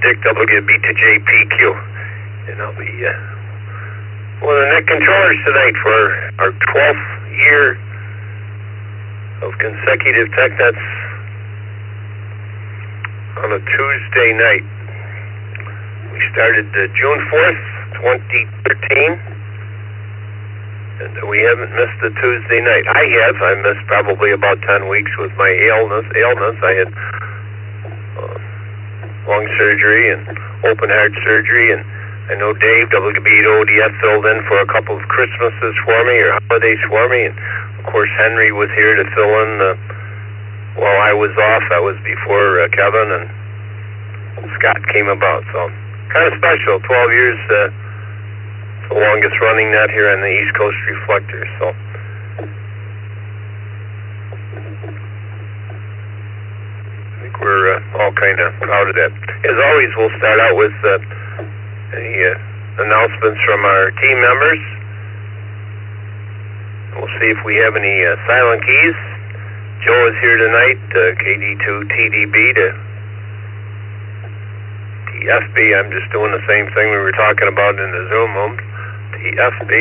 Dick WB to JPQ. And I'll be one of the net controllers tonight for our 12th year of consecutive Tech Nets on a Tuesday night. We started June 4th, 2013. And we haven't missed a Tuesday night. I have. I missed probably about 10 weeks with my ailments. I had lung surgery and open heart surgery, and I know Dave, WB to ODF, filled in for a couple of Christmases for me, or holidays for me, and of course Henry was here to fill in while I was off. That was before Kevin and Scott came about, so kind of special. 12 years, the longest running net here on the East Coast Reflector, so I think we're all kind of proud of that. As always, we'll start out with the announcements from our team members. We'll see if we have any silent keys. Joe is here tonight, KD2TDB to TFB. I'm just doing the same thing we were talking about in the Zoom room. TFB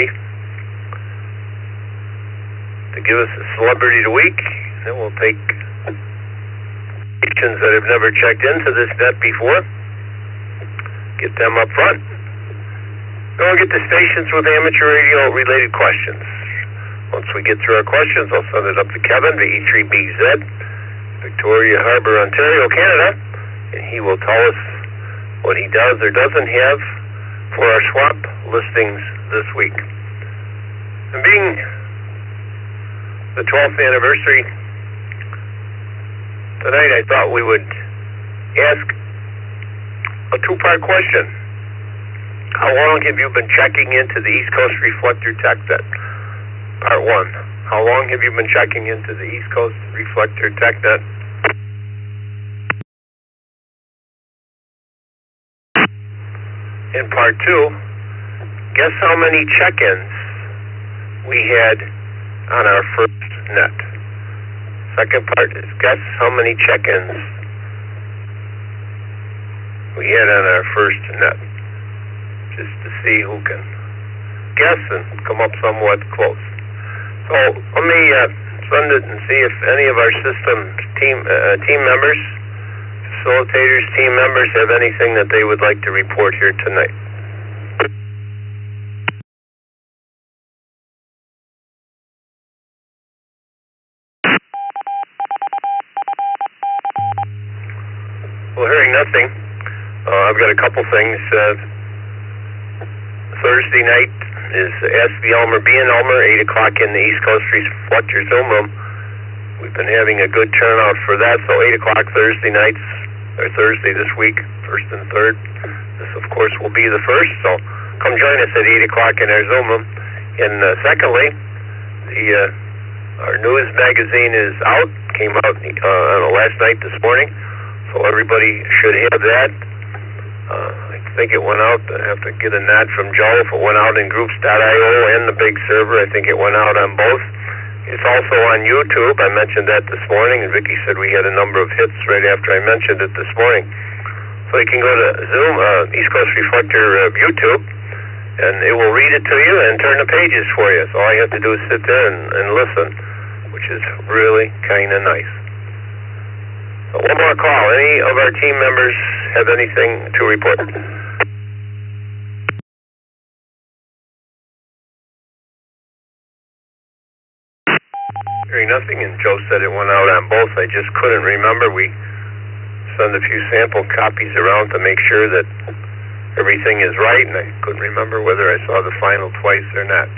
to give us a celebrity of the week. Then we'll take stations that have never checked into this net before, get them up front. Then we'll get the stations with amateur radio related questions. Once we get through our questions, I'll send it up to Kevin, the E3BZ, Victoria Harbour, Ontario, Canada, and he will tell us what he does or doesn't have for our swap listings this week. And being the 12th anniversary tonight, I thought we would ask a two-part question. How long have you been checking into the East Coast Reflector Tech Net? Part 1. How long have you been checking into the East Coast Reflector Tech Net? In part 2, guess how many check-ins we had on our first net. Second part is guess how many check-ins we had on our first net. Just to see who can guess and come up somewhat close. So let me send it and see if any of our system team members, facilitators, team members have anything that they would like to report here tonight. Well, hearing nothing, I've got a couple things. Thursday night is Ask the Elmer, be in Elmer, 8 o'clock in the East Coast Reflector Zoom room. We've been having a good turnout for that, so 8 o'clock Thursday nights, or Thursday this week, 1st and 3rd. This, of course, will be the 1st, so come join us at 8 o'clock in our Zoom room. And secondly, our news magazine is out, came out last night, this morning, so everybody should have that. I think it went out. I have to get a nod from Joe if it went out in groups.io and the big server. I think it went out on both. It's also on YouTube. I mentioned that this morning, and Vicki said we had a number of hits right after I mentioned it this morning. So you can go to Zoom, East Coast Reflector YouTube, and it will read it to you and turn the pages for you. So all you have to do is sit there and listen, which is really kind of nice. So one more call. Any of our team members have anything to report? Hearing nothing, and Joe said it went out on both. I just couldn't remember. We send a few sample copies around to make sure that everything is right, and I couldn't remember whether I saw the final twice or not.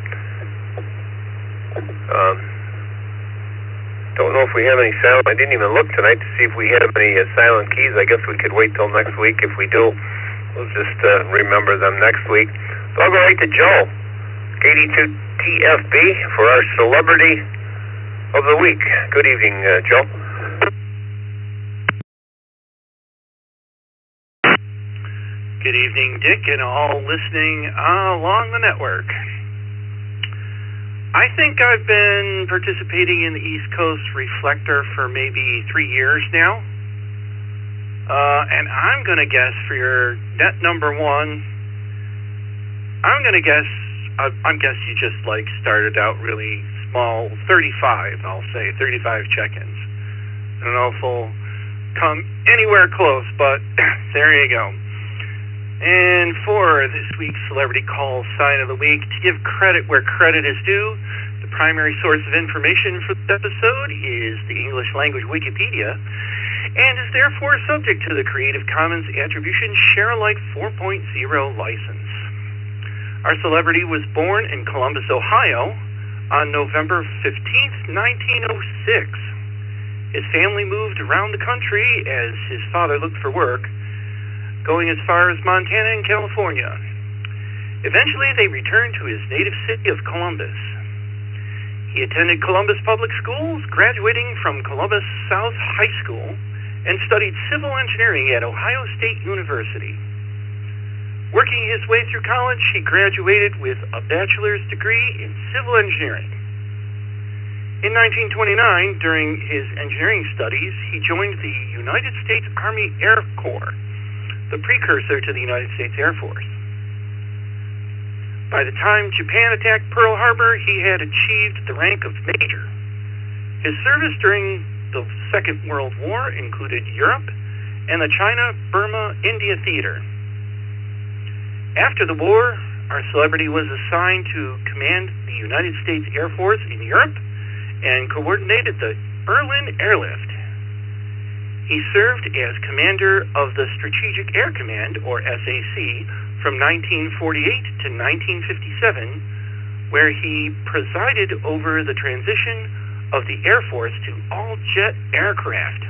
Don't know if we have any silent. I didn't even look tonight to see if we had any silent keys. I guess we could wait till next week. If we do, we'll just remember them next week. So I'll go right to Joe, KD2TFB, for our celebrity of the week. Good evening, Joe. Good evening, Dick, and all listening along the network. I think I've been participating in the East Coast Reflector for maybe 3 years now. And I'm going to guess for your net number one, I'm guess you just like started out really small, 35, I'll say, 35 check-ins. I don't know if we'll come anywhere close, but there you go. And for this week's Celebrity Call Sign of the Week, to give credit where credit is due, the primary source of information for this episode is the English language Wikipedia, and is therefore subject to the Creative Commons Attribution Share-alike 4.0 license. Our celebrity was born in Columbus, Ohio on November 15th, 1906. His family moved around the country as his father looked for work, going as far as Montana and California. Eventually, they returned to his native city of Columbus. He attended Columbus Public Schools, graduating from Columbus South High School, and studied civil engineering at Ohio State University. Working his way through college, he graduated with a bachelor's degree in civil engineering. In 1929, during his engineering studies, he joined the United States Army Air Corps, the precursor to the United States Air Force. By the time Japan attacked Pearl Harbor, he had achieved the rank of major. His service during the Second World War included Europe and the China-Burma-India theater. After the war, our celebrity was assigned to command the United States Air Force in Europe and coordinated the Berlin Airlift. He served as commander of the Strategic Air Command, or SAC, from 1948 to 1957, where he presided over the transition of the Air Force to all-jet aircraft.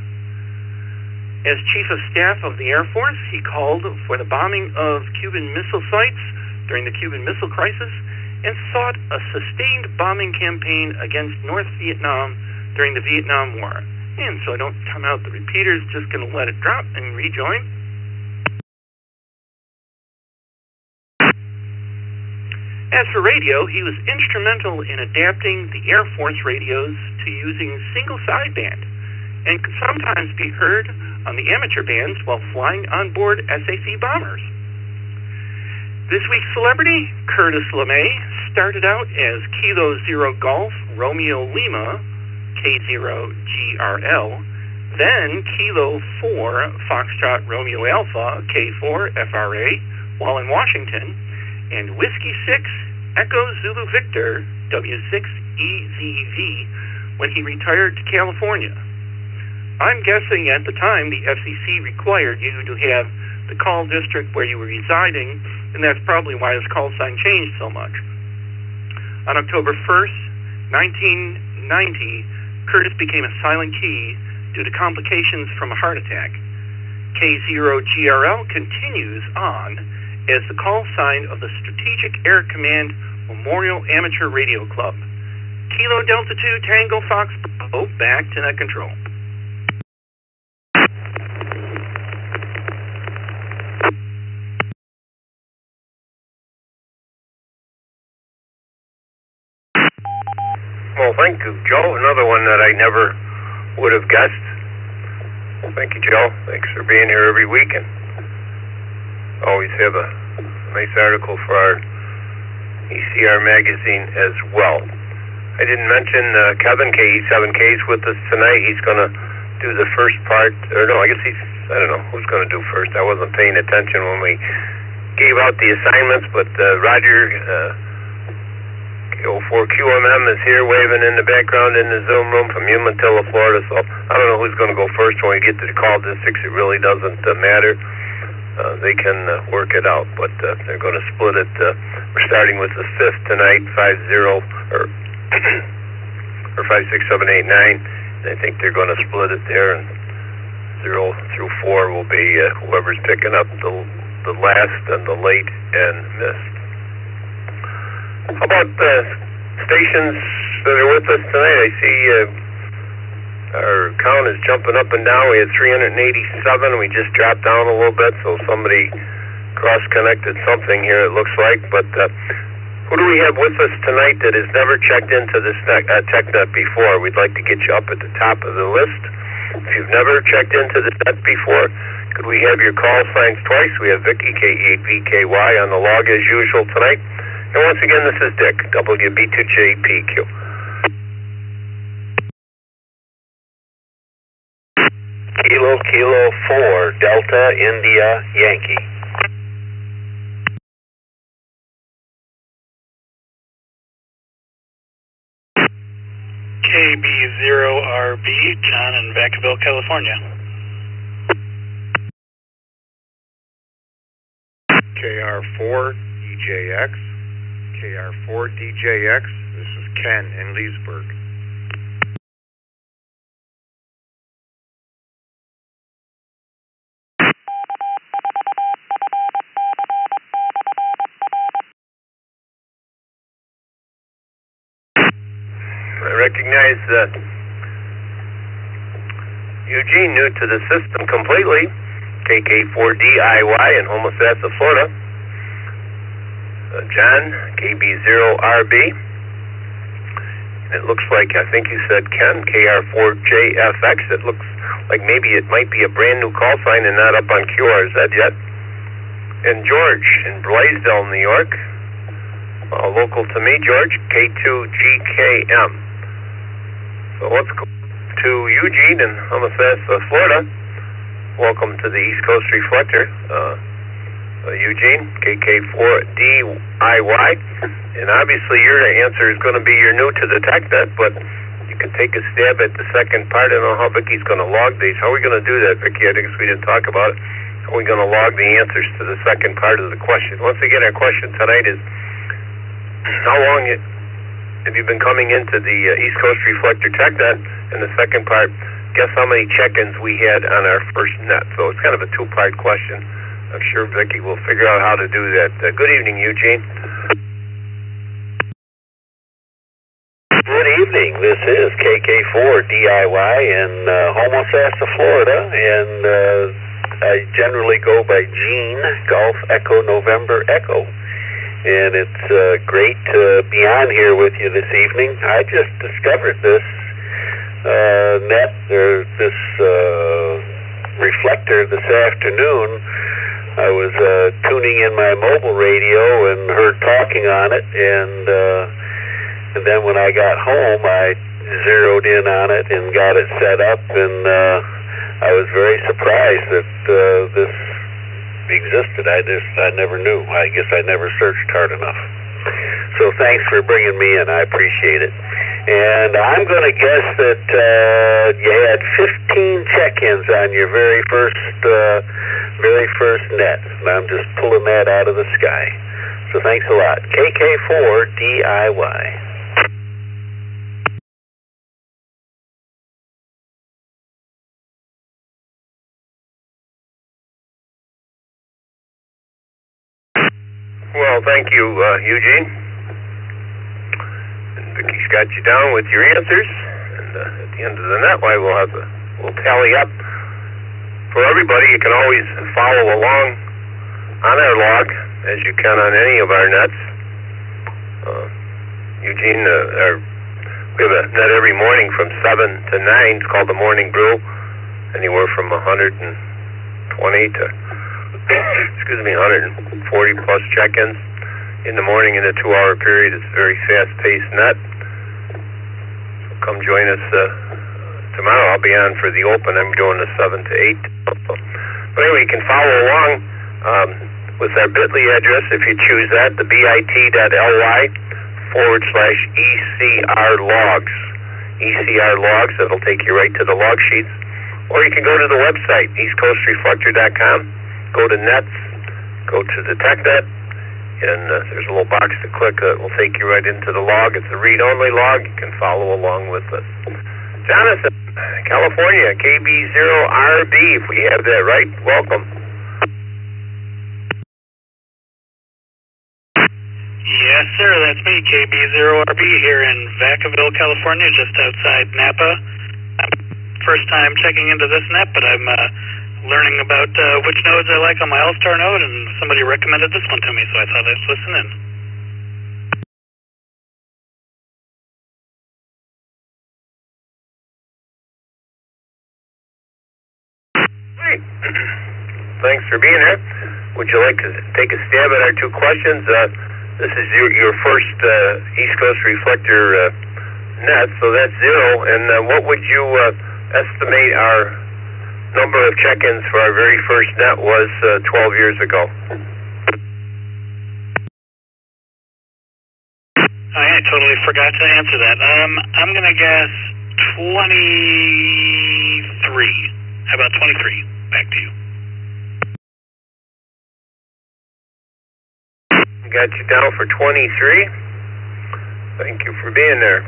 As Chief of Staff of the Air Force, he called for the bombing of Cuban missile sites during the Cuban Missile Crisis and sought a sustained bombing campaign against North Vietnam during the Vietnam War. And so I don't come out the repeaters, just going to let it drop and rejoin. As for radio, he was instrumental in adapting the Air Force radios to using single sideband and could sometimes be heard on the amateur bands while flying on board SAC bombers. This week's celebrity, Curtis LeMay, started out as Kilo Zero Golf Romeo Lima, K0GRL, then Kilo 4 Foxtrot Romeo Alpha, K4 FRA, while in Washington, and Whiskey 6 Echo Zulu Victor, W6EZV, when he retired to California. I'm guessing at the time the FCC required you to have the call district where you were residing, and that's probably why his call sign changed so much. On October 1st, 1990, Curtis became a silent key due to complications from a heart attack. K0GRL continues on as the call sign of the Strategic Air Command Memorial Amateur Radio Club. Kilo Delta 2 Tango Fox Bravo, back to net control. Well, thank you, Joe. Another one that I never would have guessed. Well, thank you, Joe. Thanks for being here every week, and always have a nice article for our ECR magazine as well. I didn't mention Kevin KE7K is with us tonight. He's going to do the first part, or no, I guess I don't know who's going to do first. I wasn't paying attention when we gave out the assignments, but Roger, 04QMM is here waving in the background in the Zoom room from Umatilla, Florida, so I don't know who's going to go first when we get to the call districts. It really doesn't matter. They can work it out, but they're going to split it. We're starting with the 5th tonight, 50 or 5, 6, 7, 8, 9. I think they're going to split it there, and 0 through 4 will be whoever's picking up the last and the late and missed. How about the stations that are with us tonight? I see our count is jumping up and down. We had 387. We just dropped down a little bit, so somebody cross-connected something here, it looks like. But who do we have with us tonight that has never checked into this TechNet before? We'd like to get you up at the top of the list. If you've never checked into this net before, Could we have your call signs twice? We have Vicky, K8VKY, on the log as usual tonight. And once again, this is Dick, WB2JPQ. Kilo 4, Delta, India, Yankee. KB0RB, John in Vacaville, California. KR4 DJX, KR4 DJX, this is Ken in Leesburg. I recognize Eugene, new to the system completely, KK4DIY in Homosassa, Florida. John, KB0RB. It looks like, I think you said Ken, KR4JFX. It looks like maybe it might be a brand new call sign and not up on QRZ yet. And George in Blaisdell, New York. Local to me, George, K2GKM. So let's go to Eugene in Homosassa, Florida. Welcome to the East Coast Reflector. Eugene, KK4DIY. And obviously your answer is going to be you're new to the Tech Net, but you can take a stab at the second part. I don't know how Vicky's going to log these. How are we going to do that, Vicky? I guess we didn't talk about it. How are we going to log the answers to the second part of the question? Once again, our question tonight is, how long have you been coming into the East Coast Reflector Tech Net? And the second part, guess how many check-ins we had on our first net. So it's kind of a two-part question. I'm sure Vicky will figure out how to do that. Good evening, Eugene. Good evening. This is KK4DIY in Homosassa, Florida, and I generally go by Gene, Golf Echo November Echo. And it's great to be on here with you this evening. I just discovered this net, or this reflector this afternoon. I was tuning in my mobile radio and heard talking on it, and then when I got home, I zeroed in on it and got it set up, and I was very surprised that this existed. I never knew. I guess I never searched hard enough. So thanks for bringing me in. I appreciate it. And I'm going to guess that you had 15 check-ins on your very first net. And I'm just pulling that out of the sky. So thanks a lot. KK4DIY. Well, thank you, Eugene. And Vicky's got you down with your answers. And at the end of the net, we'll tally up. For everybody, you can always follow along on our log, as you can on any of our nets. Eugene, we have a net every morning from 7 to 9. It's called the Morning Brew. Anywhere from 120 to 140 plus check-ins in the morning in a 2-hour period. It's a very fast-paced net. So come join us tomorrow. I'll be on for the open. I'm doing the 7 to 8. But anyway, you can follow along with our bit.ly address if you choose that, the bit.ly/ECR logs. ECR logs, that'll take you right to the log sheets. Or you can go to the website, eastcoastreflector.com. Go to nets, go to the Tech Net, and there's a little box to click that will take you right into the log. It's a read-only log. You can follow along with us. Jonathan, California, KB0RB, if we have that right. Welcome. Yes, sir, that's me, KB0RB, here in Vacaville, California, just outside Napa. First time checking into this net, but I'm learning about which nodes I like on my All-Star node, and somebody recommended this one to me, so I thought I'd listen in. Great. Thanks for being here. Would you like to take a stab at our two questions? This is your first East Coast Reflector net, so that's 0. And what would you estimate our number of check-ins for our very first net was 12 years ago? I totally forgot to answer that. I'm going to guess 23. How about 23? Back to you. Got you down for 23. Thank you for being there.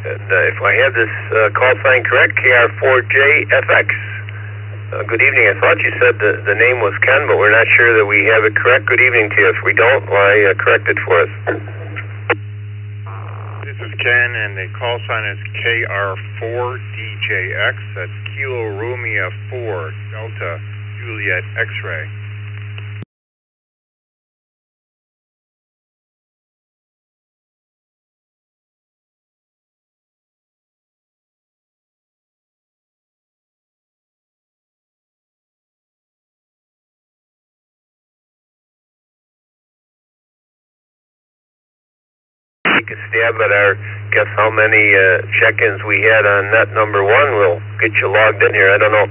And if I have this call sign correct, KR4JFX. Good evening. I thought you said the name was Ken, but we're not sure that we have it correct. Good evening to you. If we don't, why correct it for us? This is Ken, and the call sign is KR4DJX. That's Kilo Romeo 4 Delta Juliet X-ray. Take a stab at our guess how many check-ins we had on net number 1. We'll get you logged in here. I don't know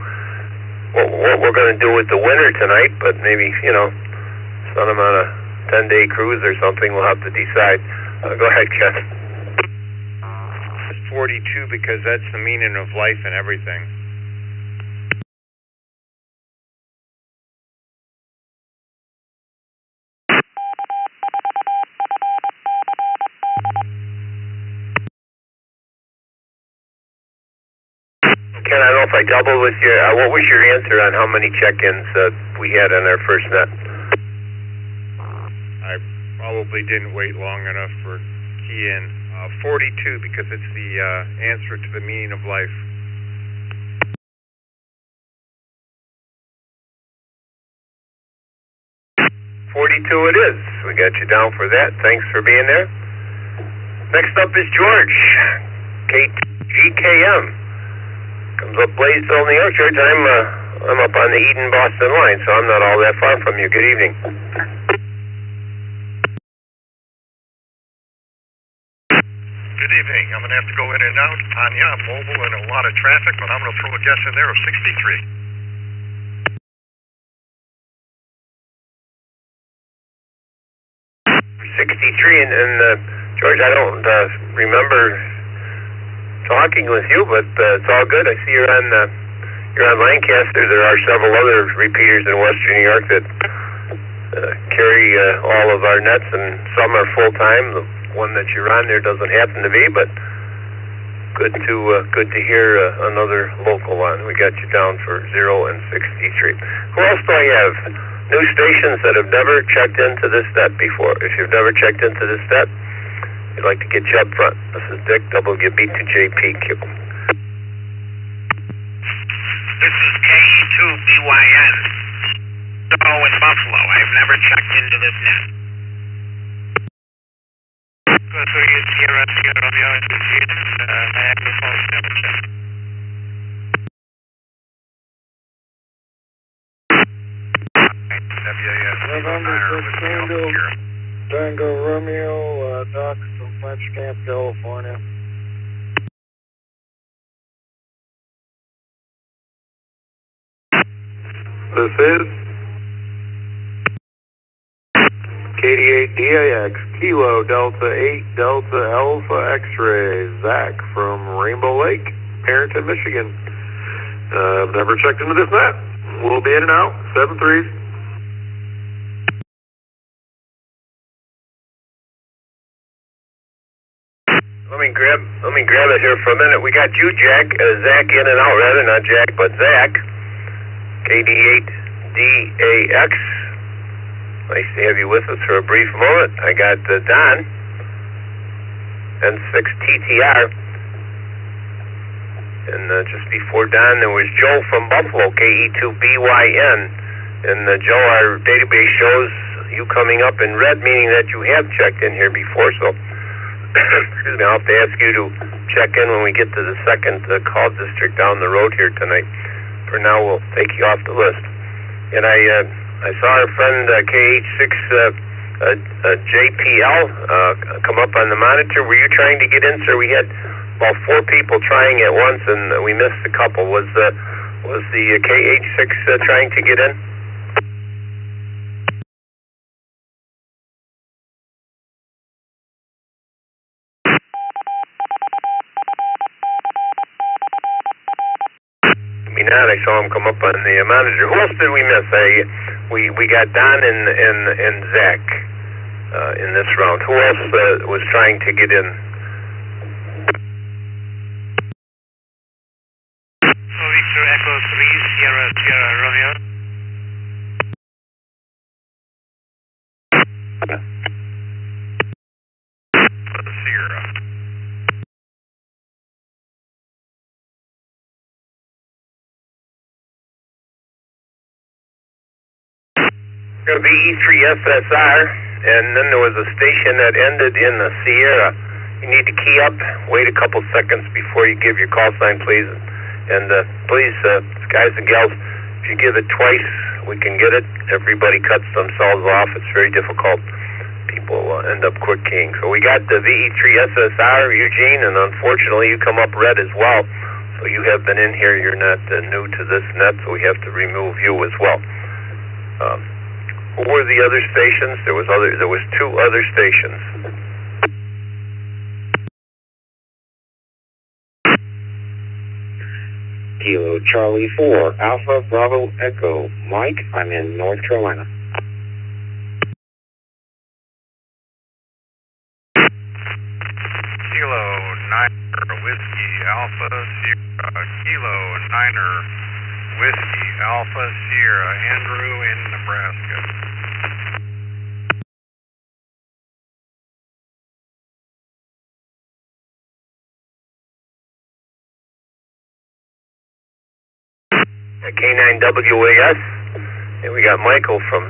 what we're going to do with the winner tonight, but maybe, send them on a 10-day cruise or something. We'll have to decide. Go ahead, Ken. It's 42 because that's the meaning of life and everything. Ken, I don't know if I doubled with you. What was your answer on how many check-ins we had on our first net? I probably didn't wait long enough for key in. 42 because it's the answer to the meaning of life. $42 it is. We got you down for that. Thanks for being there. Next up is George, GKM. Comes up Blaisdell, New York. George, I'm up on the Eden-Boston line, so I'm not all that far from you. Good evening. Good evening. I'm going to have to go in and out. Tanya, I'm mobile and a lot of traffic, but I'm going to throw a guess in there of 63. 63, and George, I don't remember talking with you, but it's all good. I see you're on Lancaster. There are several other repeaters in Western New York that carry all of our nets, and some are full-time. The one that you're on there doesn't happen to be, but good to hear another local one. We got you down for 0 and 63. Who else do I have? New stations that have never checked into this net before. If you've never checked into this net, we'd like to get you up front. This is Dick, WB2JPQ. This is KE2BYN. So in Buffalo, I've never checked into this net. Good for you, Sierra Romeo, Niagara Falls, never checked. November 6 Tango Romeo, Docs from French Camp, California. This is KD8DAX, Kilo Delta 8 Delta Alpha X-ray, Zach from Rainbow Lake, Barrington, Michigan. I've never checked into this net. We'll be in and out, 7-3. Let me grab it here for a minute. We got you, Zach in and out, rather, not Jack, but Zach. KD8DAX. Nice to have you with us for a brief moment. I got Don, N6TTR. And just before Don, there was Joe from Buffalo, KE2BYN. And Joe, our database shows you coming up in red, meaning that you have checked in here before, so excuse me, I'll have to ask you to check in when we get to the second call district down the road here tonight. for now we'll take you off the list. And I saw our friend KH6 JPL come up on the monitor. Were you trying to get in, sir? We had about 4 people trying at once, and we missed a couple. Was the KH6 trying to get in? Maybe not. I saw him come up on the monitor. Who else did we miss? We got Don and Zach in this round. Who else was trying to get in? Victor Echo 3, Sierra Romeo. Sierra. Going to be E3 SSR, and then there was a station that ended in the Sierra. You need to key up, wait a couple seconds before you give your call sign, please. And please, guys and gals, if you give it twice, we can get it. Everybody cuts themselves off. It's very difficult. People end up quick keying. So we got the VE3 SSR, Eugene, and unfortunately you come up red as well. So you have been in here. You're not new to this net, so we have to remove you as well. Who were the other stations? There was 2 other stations. Kilo Charlie 4, Alpha Bravo Echo. Mike, I'm in North Carolina. Kilo 9er Whiskey Alpha Sierra. Kilo 9er Whiskey Alpha Sierra. Andrew in Nebraska. K9WAS, and we got Michael from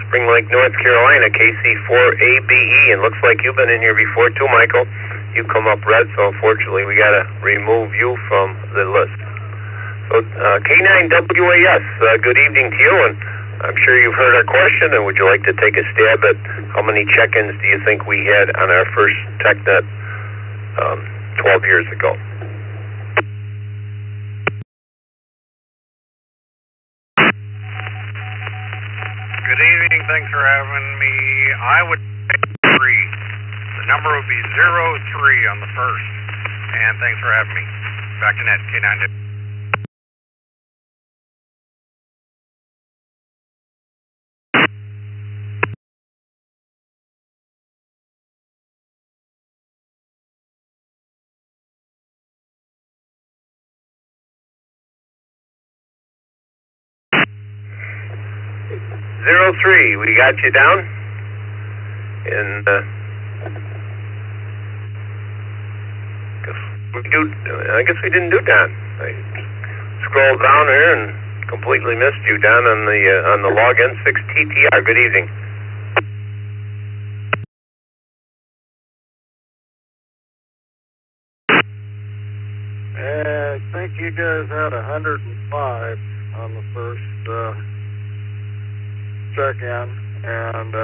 Spring Lake, North Carolina, KC4ABE, and looks like you've been in here before too, Michael. You come up red, so unfortunately we gotta remove you from the list. So K9WAS, good evening to you, and I'm sure you've heard our question, and would you like to take a stab at how many check-ins do you think we had on our first TechNet 12 years ago? Good evening, thanks for having me. I would say 3. The number would be 03 on the first. And thanks for having me. Back to net, K9. #03, we got you down, and I guess we didn't do Don. I scrolled down here and completely missed you, Don, on the login 6 TTR. Good evening. I think you guys had 105 on the first check-in, and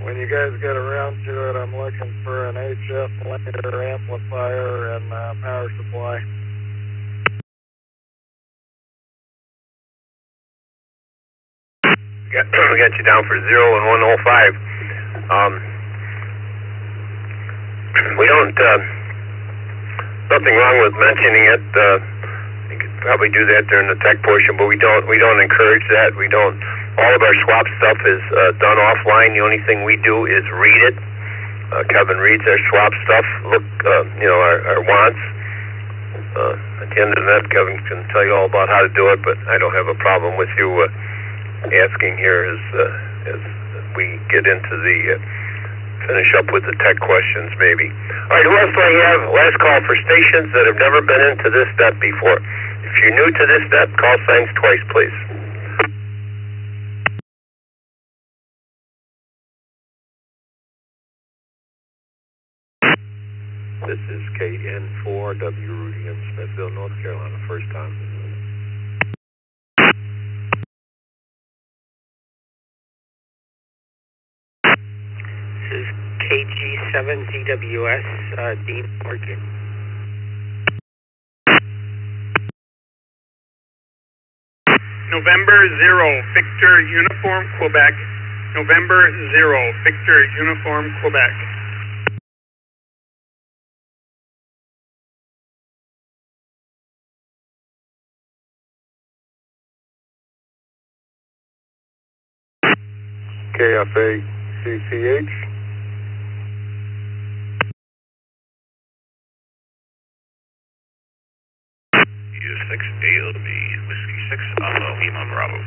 when you guys get around to it, I'm looking for an HF linear amplifier and power supply. We got you down for 0 and 105. We don't, nothing wrong with mentioning it. You could probably do that during the tech portion, but we don't encourage that. We don't. All of our swap stuff is done offline. The only thing we do is read it. Kevin reads our swap stuff, look, our wants. At the end of that, Kevin can tell you all about how to do it, but I don't have a problem with you asking here as we get into the finish up with the tech questions, maybe. All right, who else do I have? Last call for stations that have never been into this step before. If you're new to this step, call signs twice, please. This is KN4W Rudy in Smithville, North Carolina, first time. This is KG7GWS, Dean Morgan. November 0, Victor Uniform Quebec. November 0, Victor Uniform Quebec. KFA CCH. U6 ALB, Whiskey 6 Alpha Lima Bravo.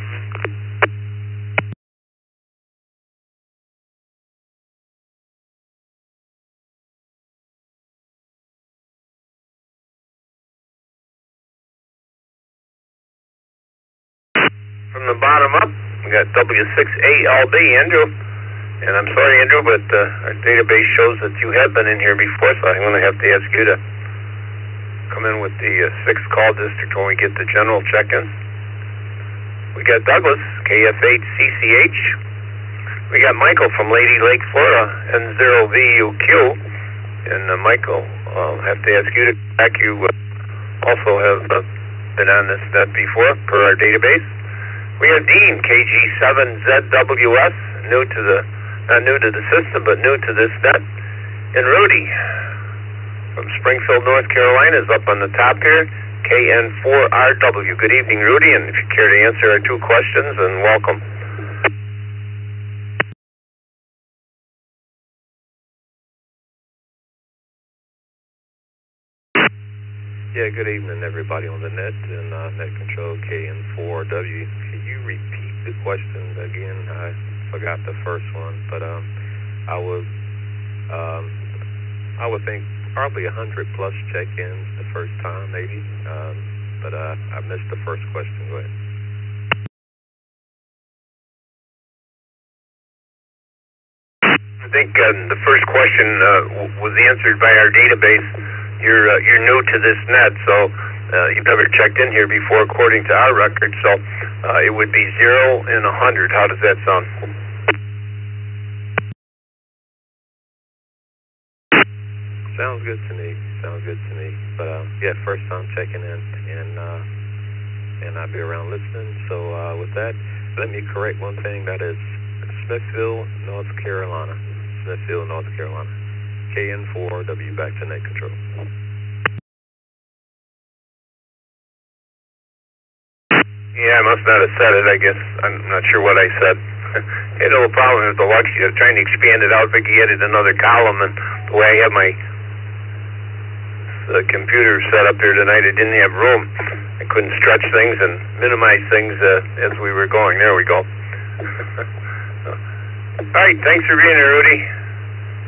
From the bottom up, we got W6ALB, Andrew. And I'm sorry, Andrew, but our database shows that you have been in here before, so I'm going to have to ask you to come in with the 6th call district when we get the general check-in. We got Douglas, KF8CCH. We got Michael from Lady Lake, Florida, N0VUQ. And Michael, I'll have to ask you to come back. You also have been on this net before, per our database. We have Dean, KG7ZWS, not new to the system, but new to this net. And Rudy from Springfield, North Carolina is up on the top here, KN4RW. Good evening, Rudy, and if you care to answer our 2 questions, then welcome. Yeah, good evening, everybody on the net and net control KN4W. Could you repeat the question again? I forgot the first one, but I would think probably 100 plus check-ins the first time, maybe. But I missed the first question. Go ahead. I think the first question was answered by our database. You're new to this net, so you've never checked in here before, according to our record. So it would be 0 and 100. How does that sound? Sounds good to me. Sounds good to me. But yeah, first time checking in, and I'll be around listening. So with that, let me correct one thing. That is Smithville, North Carolina. Smithville, North Carolina. KN4W, back to net control. Yeah, I must not have said it, I guess. I'm not sure what I said. Had a little problem with the Luxy. I was trying to expand it out. Vicky added another column, and the way I have my computer set up here tonight, it didn't have room. I couldn't stretch things and minimize things as we were going. There we go. All right, thanks for being here, Rudy.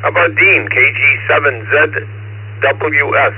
How about Dean, KG7ZWS?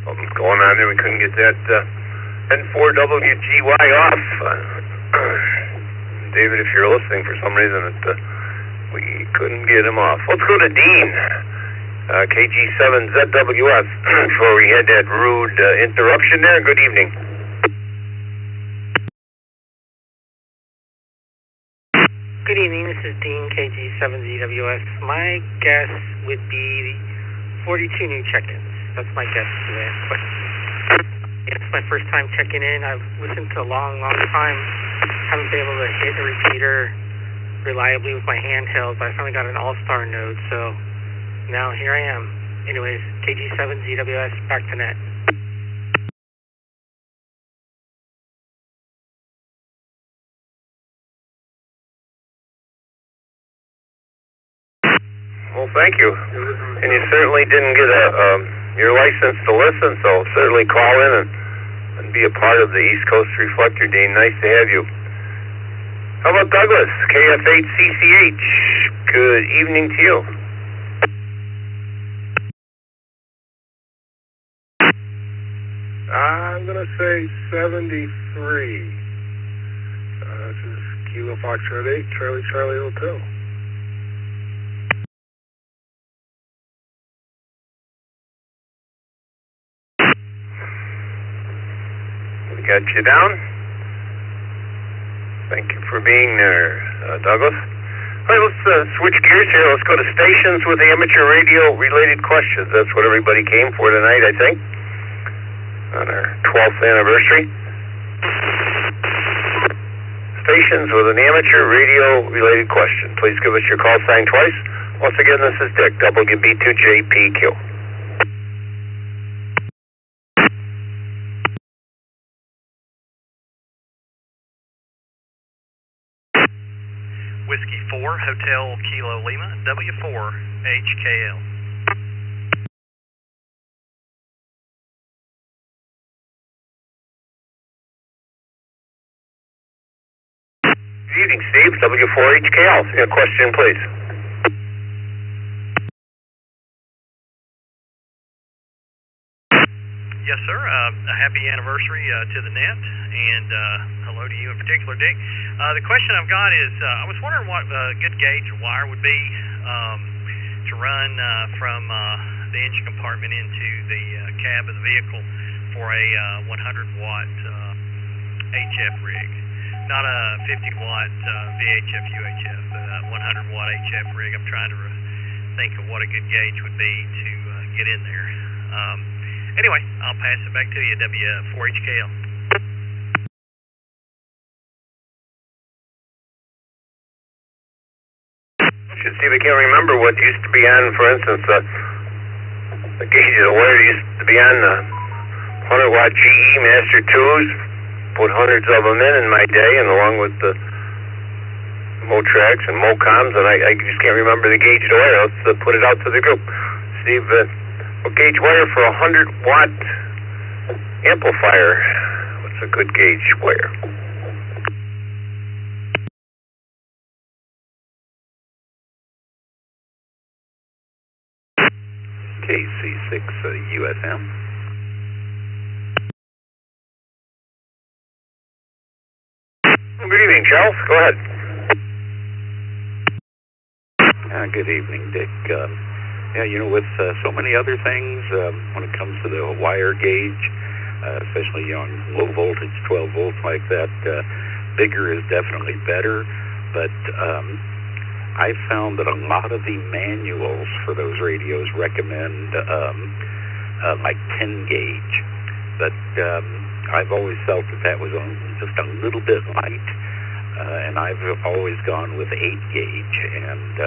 Something's going on there. We couldn't get that N4WGY off. David, if you're listening, for some reason we couldn't get him off. Let's go to Dean. KG7ZWS. Before we had that rude interruption there, good evening. Good evening, this is Dean, KG7ZWS. My guess would be 42 new check-ins. That's my guess today. But it's my first time checking in. I've listened to a long time. Haven't been able to hit a repeater reliably with my handheld, but I finally got an all-star node, so now here I am. Anyways, KG7ZWS, back to net. Well, thank you. And you certainly didn't get your license to listen, so certainly call in and be a part of the East Coast Reflector, Dean. Nice to have you. How about Douglas, KF8CCH? Good evening to you. I'm going to say 73. This is Kilo Foxtrot 8, Charlie Hotel. We got you down. Thank you for being there, Douglas. All right, let's switch gears here. Let's go to stations with amateur radio related questions. That's what everybody came for tonight, I think, on our 12th anniversary. Stations with an amateur radio related question. Please give us your call sign twice. Once again, this is Dick, WB2JPQ. Whiskey 4, Hotel Kilo Lima, W4, HKL. Good evening, Steve, W4HKL. Your question, please. Yes, sir. A happy anniversary to the net, and hello to you in particular, Dick. The question I've got is, I was wondering what a good gauge wire would be to run from the engine compartment into the cab of the vehicle for a 100-watt HF rig. Not a 50-watt VHF UHF, but a 100-watt HF rig. I'm trying to think of what a good gauge would be to get in there. Anyway, I'll pass it back to you, W4HKL. Should see if I can't remember what used to be on, for instance, the gauge of the wire used to be on the 100-watt GE Master 2s. Put hundreds of them in my day, and along with the Motrax and Mocoms, and I just can't remember the gauge of the wire. Let's put it out to the group. Steve, what gauge wire for a 100-watt amplifier? What's a good gauge wire? KC6 USM. Good evening, Charles. Go ahead. Good evening, Dick. Yeah, you know, with so many other things, when it comes to the wire gauge, especially on low voltage, 12 volts like that, bigger is definitely better. But I found that a lot of the manuals for those radios recommend like 10 gauge. But I've always felt that was just a little bit light, and I've always gone with 8 gauge. And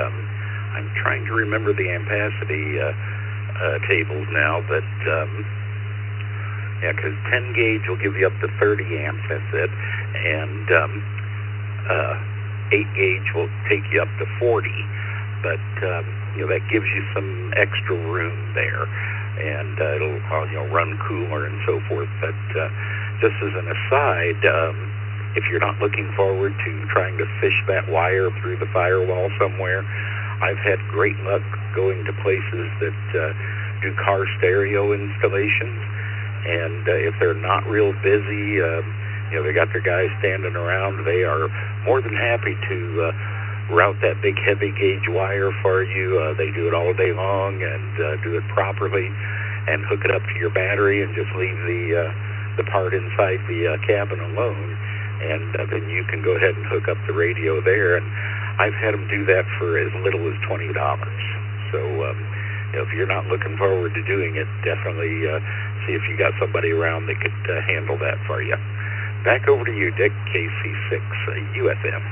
I'm trying to remember the ampacity tables now, but yeah, because 10 gauge will give you up to 30 amps, that's it, and 8 gauge will take you up to 40, but you know, that gives you some extra room there, and it'll run cooler and so forth. But just as an aside, if you're not looking forward to trying to fish that wire through the firewall somewhere, I've had great luck going to places that do car stereo installations, and if they're not real busy, they got their guys standing around, they are more than happy to route that big heavy gauge wire for you. They do it all day long and do it properly and hook it up to your battery and just leave the part inside the cabin alone. And then you can go ahead and hook up the radio there. And I've had them do that for as little as $20. So if you're not looking forward to doing it, definitely see if you got somebody around that could handle that for you. Back over to you, Dick, KC6 UFM.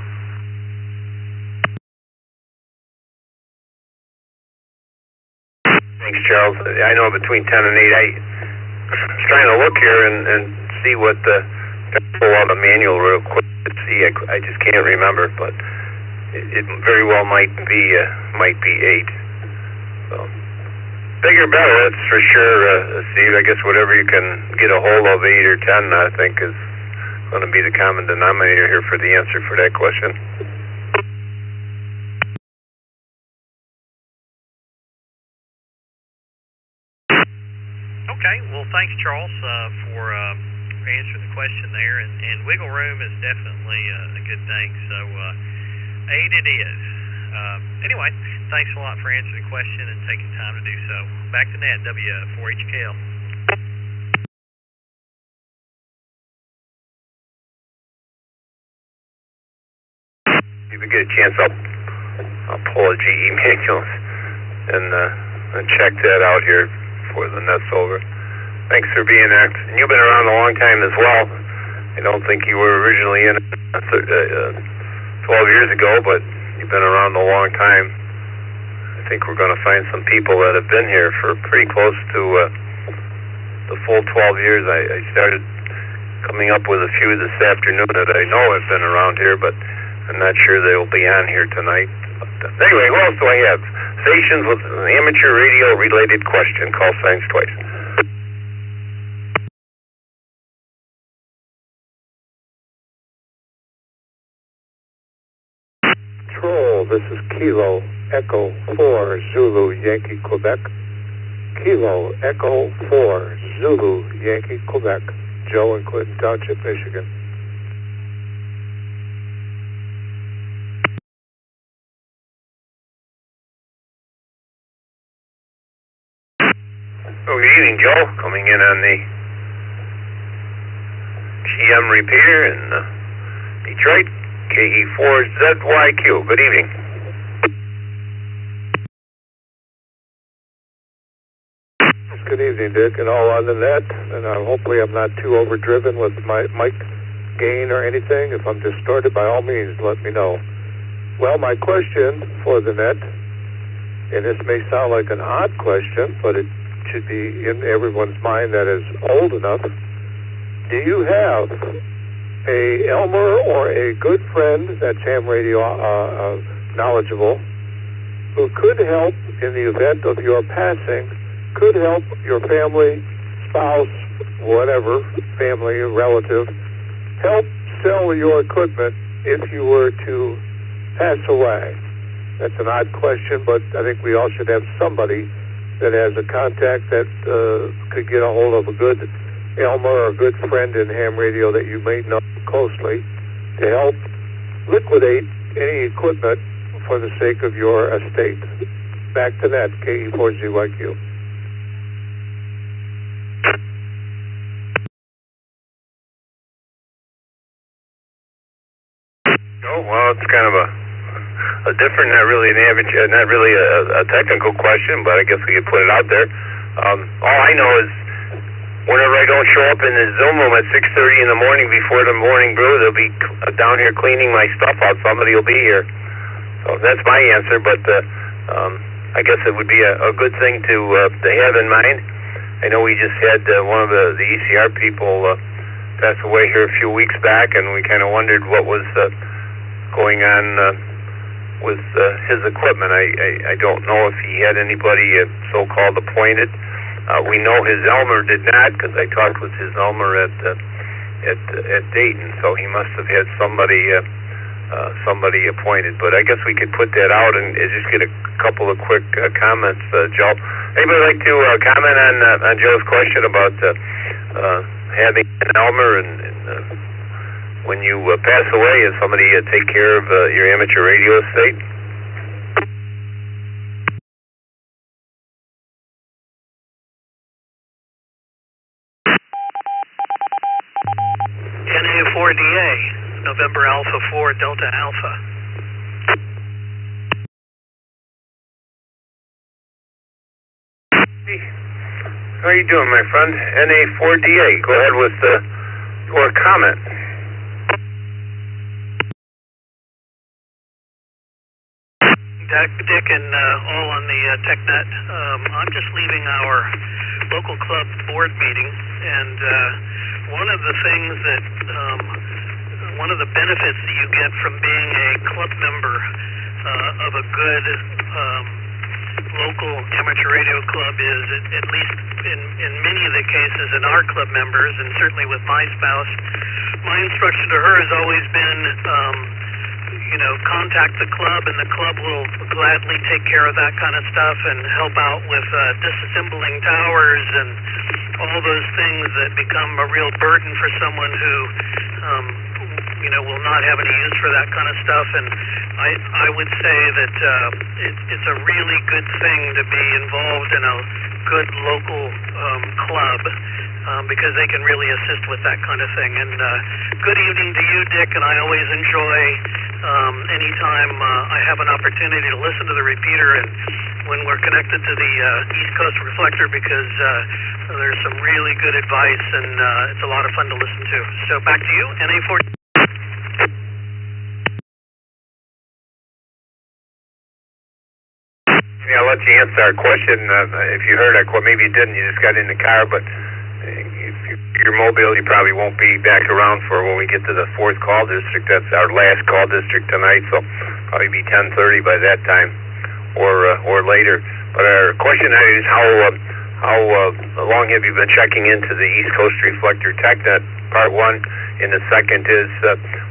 Thanks, Charles. I know between 10 and 8, I was trying to look here and see what pull out the manual real quick to see. I just can't remember, but it very well might be 8. So bigger, better, that's for sure, Steve. I guess whatever you can get a hold of, 8 or 10, I think is going to be the common denominator here for the answer for that question. Okay, well, thanks, Charles, for answering the question there. And wiggle room is definitely a good thing. So 8 it is. Anyway, thanks a lot for answering the question and taking time to do so. Back to Nat, W4HKL. If you get a chance, I'll pull a GE manual and check that out here before the net's over. Thanks for being there. And you've been around a long time as well. I don't think you were originally in 12 years ago, but you've been around a long time. I think we're going to find some people that have been here for pretty close to the full 12 years. I started coming up with a few this afternoon that I know have been around here, but I'm not sure they'll be on here tonight. But anyway, who else do I have? Stations with an amateur radio related question. Call signs twice. Control, this is Kilo Echo 4 Zulu Yankee Quebec. Kilo Echo 4 Zulu Yankee Quebec. Joe in Clinton Township, Michigan. Oh, good evening, Joe. Coming in on the GM repeater in Detroit, KE4ZYQ. Good evening. Good evening, Dick, and all on the net. And hopefully I'm not too overdriven with my mic gain or anything. If I'm distorted, by all means, let me know. Well, my question for the net, and this may sound like an odd question, but it should be in everyone's mind that is old enough. Do you have a Elmer or a good friend that's ham radio knowledgeable who could help in the event of your passing, could help your family, spouse, whatever, family, relative, help sell your equipment if you were to pass away? That's an odd question, but I think we all should have somebody that has a contact that could get a hold of a good Elmer or a good friend in ham radio that you may know closely to help liquidate any equipment for the sake of your estate. Back to that, KE4ZYQ. Oh, well, it's kind of a different, not really an average, not really a technical question, but I guess we could put it out there. All I know is whenever I don't show up in the Zoom room at 6:30 in the morning before the morning brew, they'll be down here cleaning my stuff out. Somebody will be here. So that's my answer, but I guess it would be a good thing to have in mind. I know we just had one of the ECR people pass away here a few weeks back, and we kind of wondered what was going on with his equipment. I don't know if he had anybody so-called appointed. We know his Elmer did not, because I talked with his Elmer at Dayton, so he must have had somebody appointed. But I guess we could put that out and just get a couple of quick comments, Joe. Anybody like to comment on Joe's question about having an Elmer and when you pass away, is somebody take care of your amateur radio estate? NA4DA, November Alpha 4 Delta Alpha. How are you doing, my friend? NA4DA, go ahead with your comment. Dick and all on the Tech Net. I'm just leaving our local club board meeting, and one of the things that, one of the benefits that you get from being a club member of a good local amateur radio club is, at least in many of the cases in our club members, and certainly with my spouse, my instruction to her has always been, you know, contact the club, and the club will gladly take care of that kind of stuff and help out with disassembling towers and all those things that become a real burden for someone who, you know, will not have any use for that kind of stuff. And I would say that it's a really good thing to be involved in a good local club, because they can really assist with that kind of thing. And good evening to you, Dick, and I always enjoy anytime I have an opportunity to listen to the repeater and when we're connected to the East Coast Reflector, because there's some really good advice, and it's a lot of fun to listen to. So back to you, NA4. Yeah, I'll let you answer our question. If you heard our question, maybe you didn't, you just got in the car, but if you're mobile, you probably won't be back around for when we get to the fourth call district. That's our last call district tonight, so probably be 10:30 by that time, or later. But our question is how long have you been checking into the East Coast Reflector Tech Net, part one, and the second is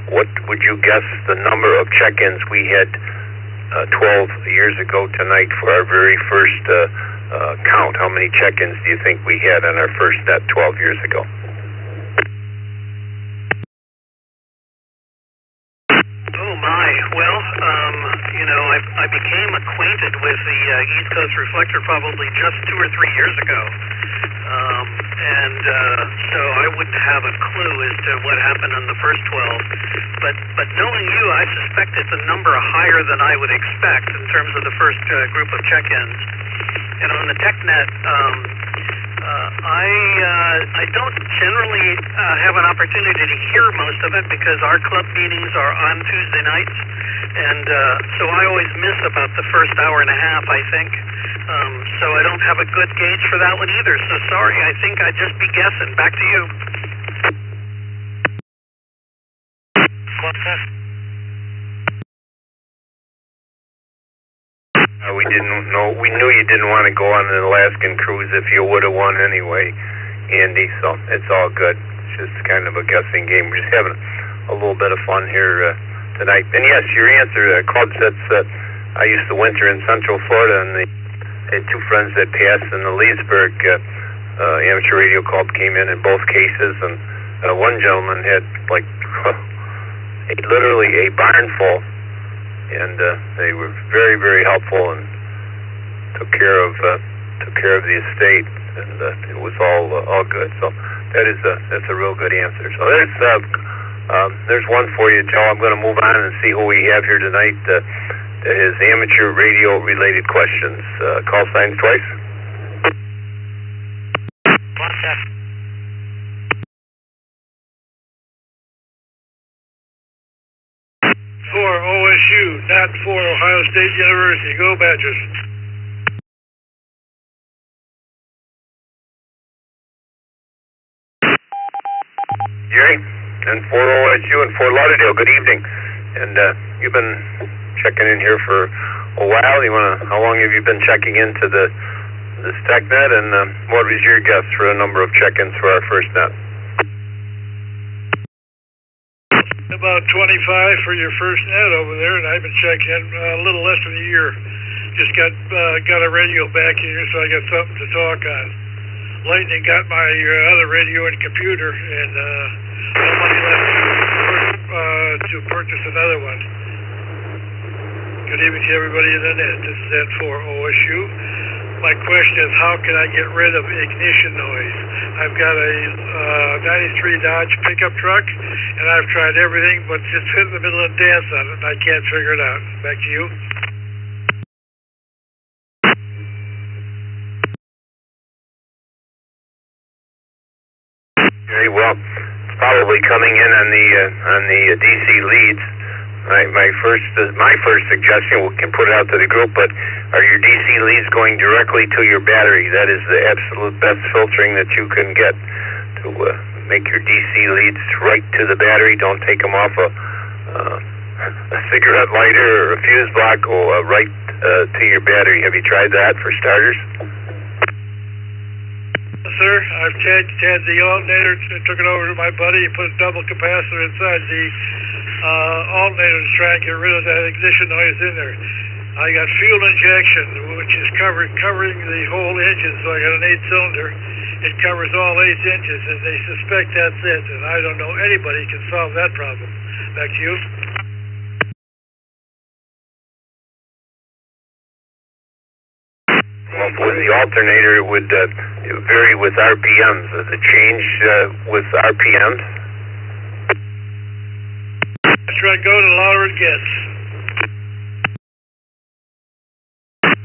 what would you guess the number of check-ins we had 12 years ago tonight for our very first count? How many check-ins do you think we had on our first net 12 years ago? Oh my, well, you know, I became acquainted with the East Coast Reflector probably just 2 or 3 years ago. And so I wouldn't have a clue as to what happened on the first 12. But knowing you, I suspect it's a number higher than I would expect in terms of the first group of check-ins. And on the TechNet, I don't generally have an opportunity to hear most of it because our club meetings are on Tuesday nights. And so I always miss about the first hour and a half, I think. So I don't have a good gauge for that one either. So sorry, I think I'd just be guessing. Back to you. We didn't know. We knew you didn't want to go on an Alaskan cruise if you would have won anyway, Andy. So it's all good. It's just kind of a guessing game. We're just having a little bit of fun here tonight. And yes, your answer, clubs that's I used to winter in Central Florida, and I had two friends that passed in the Leesburg amateur radio club came in both cases, and one gentleman had like literally a barn full, and they were very, very helpful and took care of the estate, and it was all good. So that's a real good answer. So there's one for you, Joe. I'm going to move on and see who we have here tonight. His amateur radio related questions. Call signs twice. For OSU, not for Ohio State University. Go Badgers. Jerry, and for OSU and Fort Lauderdale, good evening. And you've been checking in here for a while. How long have you been checking into this TechNet, and what was your guess for the number of check-ins for our first net? About 25 for your first net over there, and I've been checking a little less than a year. Just got a radio back here, so I got something to talk on. Lightning got my other radio and computer, and nobody left to purchase another one. Good evening to everybody in the net. This is N4OSU. My question is, how can I get rid of ignition noise? I've got a 93 Dodge pickup truck, and I've tried everything but just sit in the middle and dance on it, and I can't figure it out. Back to you. Very well. It's probably coming in on the DC leads. My first suggestion, we can put it out to the group, but are your DC leads going directly to your battery? That is the absolute best filtering that you can get to make your DC leads right to the battery. Don't take them off a cigarette lighter or a fuse block, or right to your battery. Have you tried that for starters? Sir, I've had the alternator, took it over to my buddy, and put a double capacitor inside the alternator to try and get rid of that ignition noise in there. I got fuel injection, which is covering the whole engine, so I got an 8-cylinder. It covers all 8 inches, and they suspect that's it, and I don't know anybody can solve that problem. Back to you. Well, with the alternator, it would vary with RPMs. Does it change with RPMs? That's right, go the louder it gets.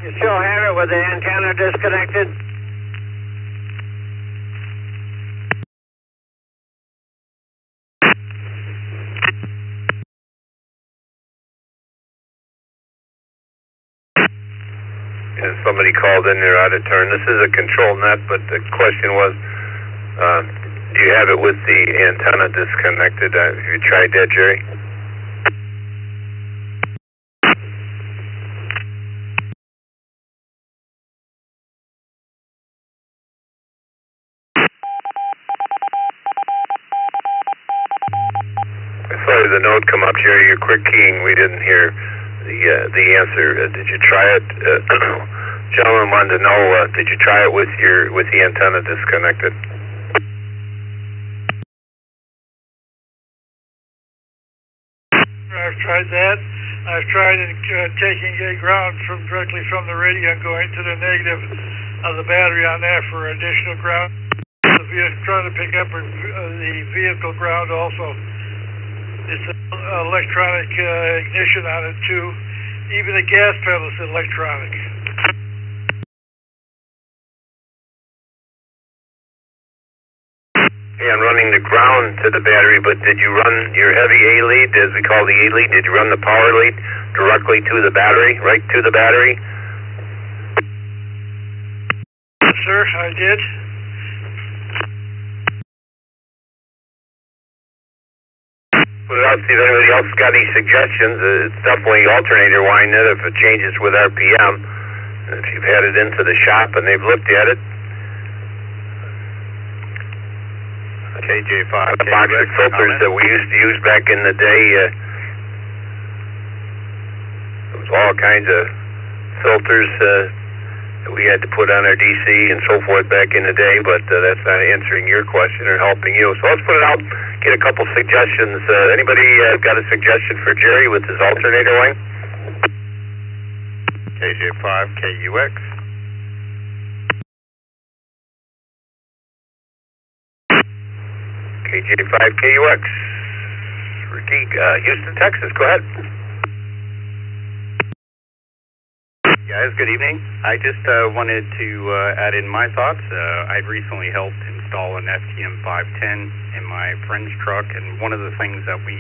You still have it with the antenna disconnected? And somebody called in there out of turn. This is a control net, but the question was, do you have it with the antenna disconnected? Have you tried that, Jerry? I saw the note come up, Jerry. You're quick keying. We didn't hear the answer. Did you try it? Gentleman wanted to know, did you try it with the antenna disconnected? I've tried that. I've tried taking a ground directly from the radio and going to the negative of the battery on there for additional ground. Trying to pick up the vehicle ground also. It's an electronic ignition on it too. Even the gas pedal is electronic. And running the ground to the battery, but did you run your heavy A lead, as we call the A lead, did you run the power lead directly to the battery, right to the battery? Yes, sir, I did. Put it out, see if anybody else got any suggestions. It's definitely alternator wind it if it changes with RPM. If you've had it into the shop and they've looked at it. KJ5. The box of filters that we used to use back in the day. There was all kinds of filters that we had to put on our DC and so forth back in the day, but that's not answering your question or helping you. So let's put it out, get a couple suggestions. Anybody got a suggestion for Jerry with his alternator wing? KJ5 KUX. KJ5 KUX. Ricky, Houston, Texas, go ahead. Guys, good evening. I just wanted to add in my thoughts. I'd recently helped install an FTM 510 in my friend's truck, and one of the things that we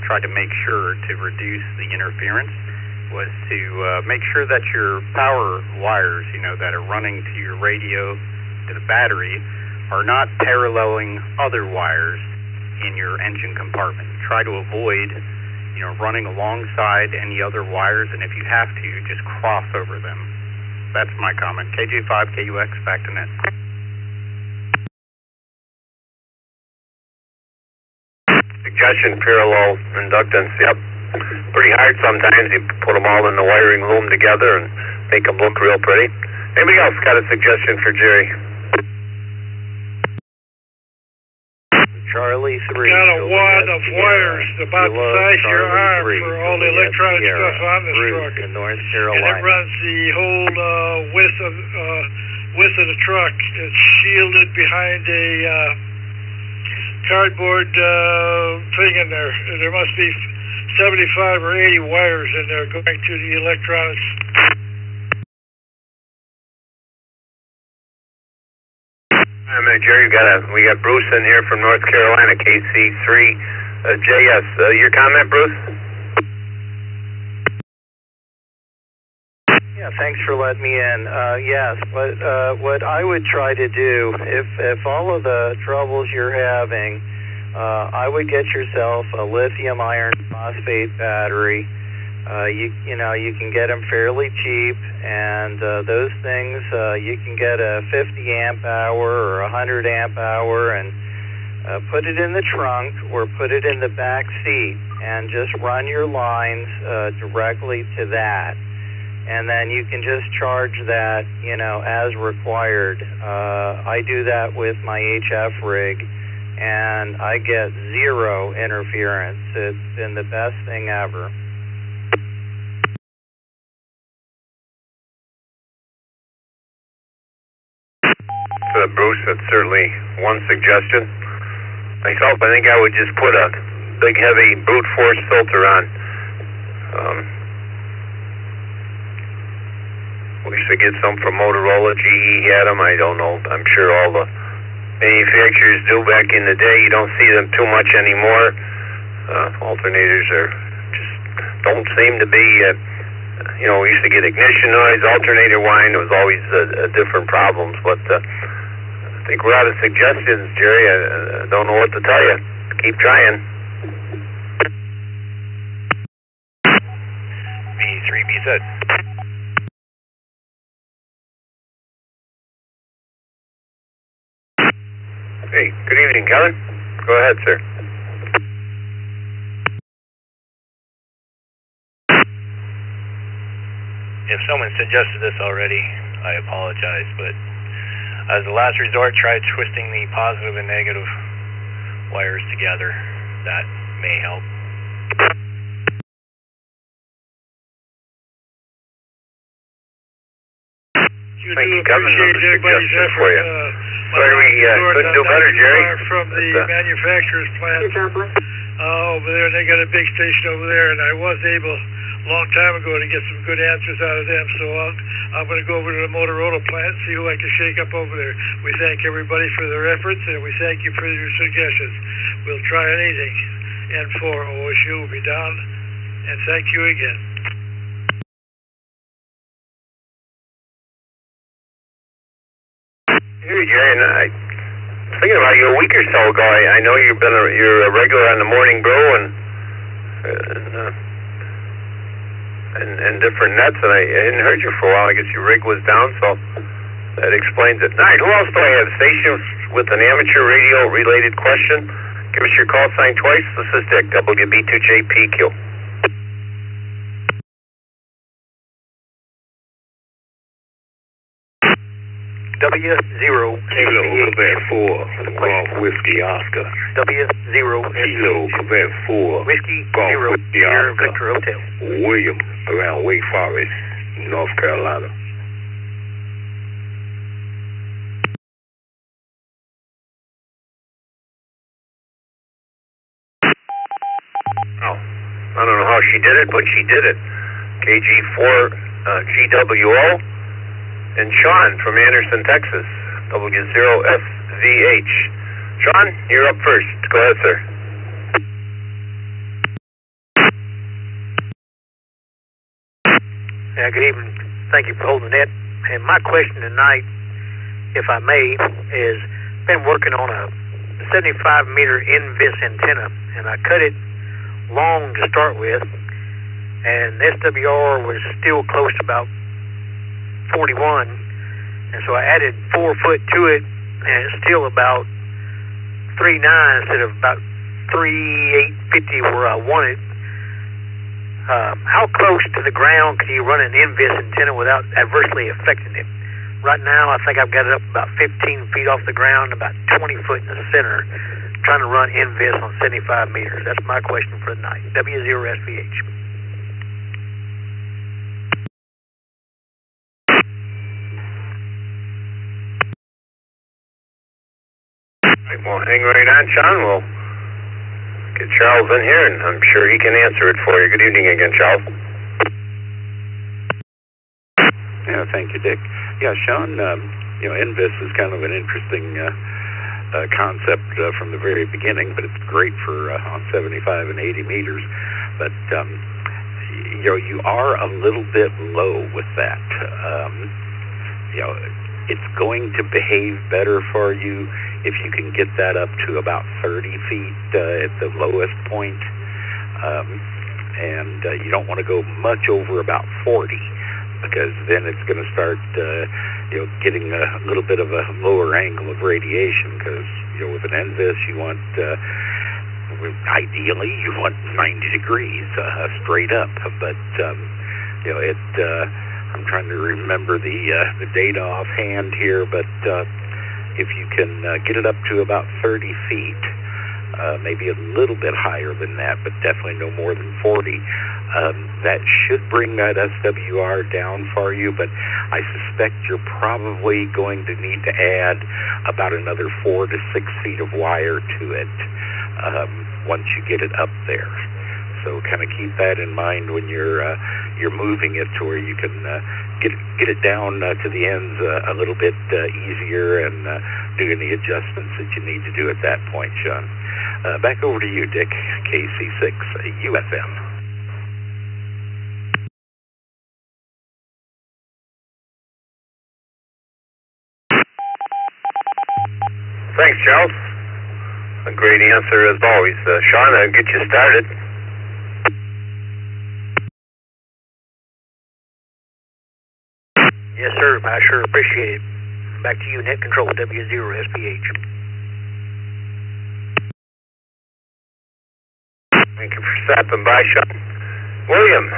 tried to make sure to reduce the interference was to make sure that your power wires, that are running to your radio, to the battery, are not paralleling other wires in your engine compartment. Try to avoid running alongside any other wires, and if you have to, just cross over them. That's my comment. KJ5 KUX, back to net. Suggestion, parallel inductance. Yep. Pretty hard sometimes. You put them all in the wiring loom together and make them look real pretty. Anybody else got a suggestion for Jerry? Charlie 3. Got a Juliet wad of Sierra, wires about the Kilo size of your Charlie arm 3, for all the Juliet electronic Sierra, stuff on this Bruce truck. in North And it Carolina. runs the whole width of the truck. It's shielded behind a cardboard thing in there. There must be 75 or 80 wires in there going to the electronics. Jerry, we got Bruce in here from North Carolina, KC3JS. Your comment, Bruce? Yeah, thanks for letting me in. Yes, what I would try to do, if all of the troubles you're having, I would get yourself a lithium iron phosphate battery. You can get them fairly cheap, and those things you can get a 50 amp hour or 100 amp hour, and put it in the trunk or put it in the back seat, and just run your lines directly to that. And then you can just charge that, as required. I do that with my HF rig, and I get zero interference. It's been the best thing ever. Bruce, that's certainly one suggestion. Myself, I think I would just put a big, heavy brute force filter on. We should get some from Motorola. GE had them. I don't know. I'm sure all the manufacturers do back in the day. You don't see them too much anymore. Alternators don't seem to be, we used to get ignition noise, alternator whine. It was always different problems. But I think we're out of suggestions, Jerry. I don't know what to tell you. Keep trying. B3BZ. Hey, good evening, Kevin. Go ahead, sir. If someone suggested this already, I apologize, but as a last resort, try twisting the positive and negative wires together. That may help. Thank you, Kevin. Another suggestion for you. Sorry we couldn't do better, Jerry. From the manufacturer's plant over there, and they got a big station over there, and I was able a long time ago to get some good answers out of them, so I'm going to go over to the Motorola plant and see who I can shake up over there. We thank everybody for their efforts, and we thank you for your suggestions. We'll try anything. N4 OSU will be down, and thank you again. Hey, Jerry, and I was thinking about you a week or so ago. I know you're a regular on the Morning Brew and different nets, and I hadn't heard you for a while. I guess your rig was down, so that explains it. All right, who else do I have? Stations with an amateur radio-related question. Give us your call sign twice. This is Dick, WB2JPQ. W0 Kilo Quebec 4, Golf Whiskey Oscar. W0 Kilo Quebec 4, Whiskey Golf 0 Whiskey Sierra Oscar. Victor Hotel. William, around Wake Forest, North Carolina. Oh, I don't know how she did it, but she did it. KG4 GWO and Sean from Anderson, Texas. W0FVH. Sean, you're up first. Go ahead, sir. Yeah, good evening. Thank you for holding it. And my question tonight, if I may, is been working on a 75-meter invis antenna, and I cut it long to start with, and SWR was still close to about 41, and so I added 4 foot to it, and it's still about 3.9 instead of about 3.850 where I want it. How close to the ground can you run an invis antenna without adversely affecting it? Right now, I think I've got it up about 15 feet off the ground, about 20 foot in the center. trying to run invis on 75 meters. That's my question for the night. W0SVH. Well, hang right on, Sean. We'll get Charles in here, and I'm sure he can answer it for you. Good evening again, Charles. Yeah, thank you, Dick. Yeah, Sean, NVIS is kind of an interesting concept from the very beginning, but it's great for on 75 and 80 meters. But, you are a little bit low with that. It's going to behave better for you if you can get that up to about 30 feet at the lowest point. And you don't want to go much over about 40, because then it's going to start, getting a little bit of a lower angle of radiation, because, with an NVIS, you want, ideally, you want 90 degrees straight up, but, I'm trying to remember the data offhand here, but if you can get it up to about 30 feet, maybe a little bit higher than that, but definitely no more than 40, that should bring that SWR down for you, but I suspect you're probably going to need to add about another 4 to 6 feet of wire to it once you get it up there. So kind of keep that in mind when you're moving it to where you can get it down to the ends a little bit easier and do any adjustments that you need to do at that point, Sean. Back over to you, Dick, KC6 UFM. Thanks, Charles. A great answer as always. Sean, I'll get you started. Yes, sir. I sure appreciate it. Back to you, Net Control, W0SPH. Thank you for stopping by, Sean. William,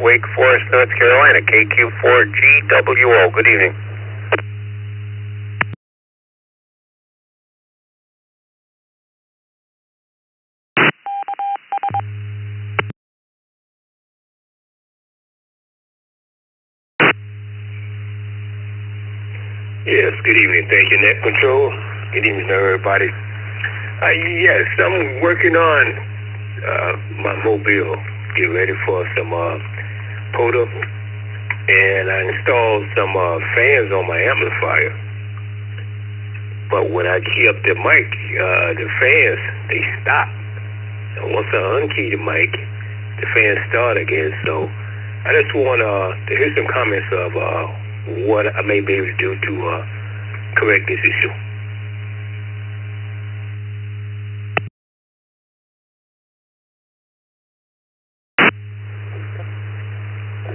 Wake Forest, North Carolina, KQ4GWO. Good evening. Yes, good evening. Thank you, Net Control. Good evening, everybody. Yes, I'm working on my mobile. Get ready for some POTA, and I installed some fans on my amplifier. But when I key up the mic, the fans, they stop. And once I unkey the mic, the fans start again. So I just want to hear some comments of what I may be able to do to correct this issue.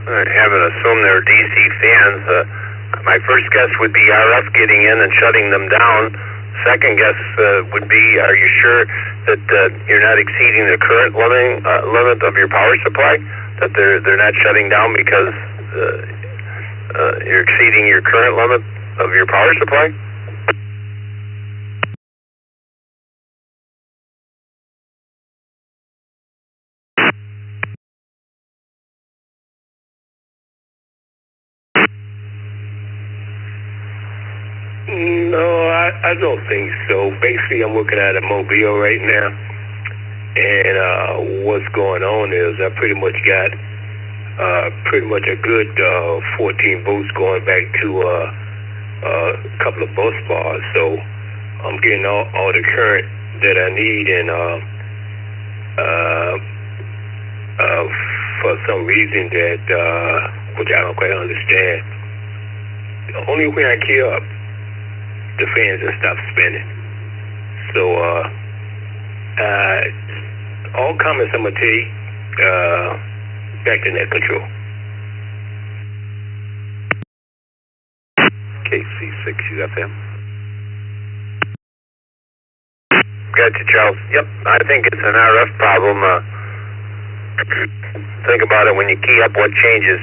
I haven't assumed they're DC fans. My first guess would be RF getting in and shutting them down. Second guess would be, are you sure that you're not exceeding the current limit of your power supply? That they're not shutting down because you're exceeding your current limit of your power supply? No, I don't think so. Basically, I'm looking at a mobile right now, and what's going on is I pretty much got a good 14 volts going back to a couple of bus bars, so I'm getting all the current that I need, and for some reason that which I don't quite understand, the only way I key up, the fans just stop spinning. So all comments I'm gonna take back to Net Control. KC6 UFM. Gotcha, Charles. Yep, I think it's an RF problem. Think about it when you key up, what changes.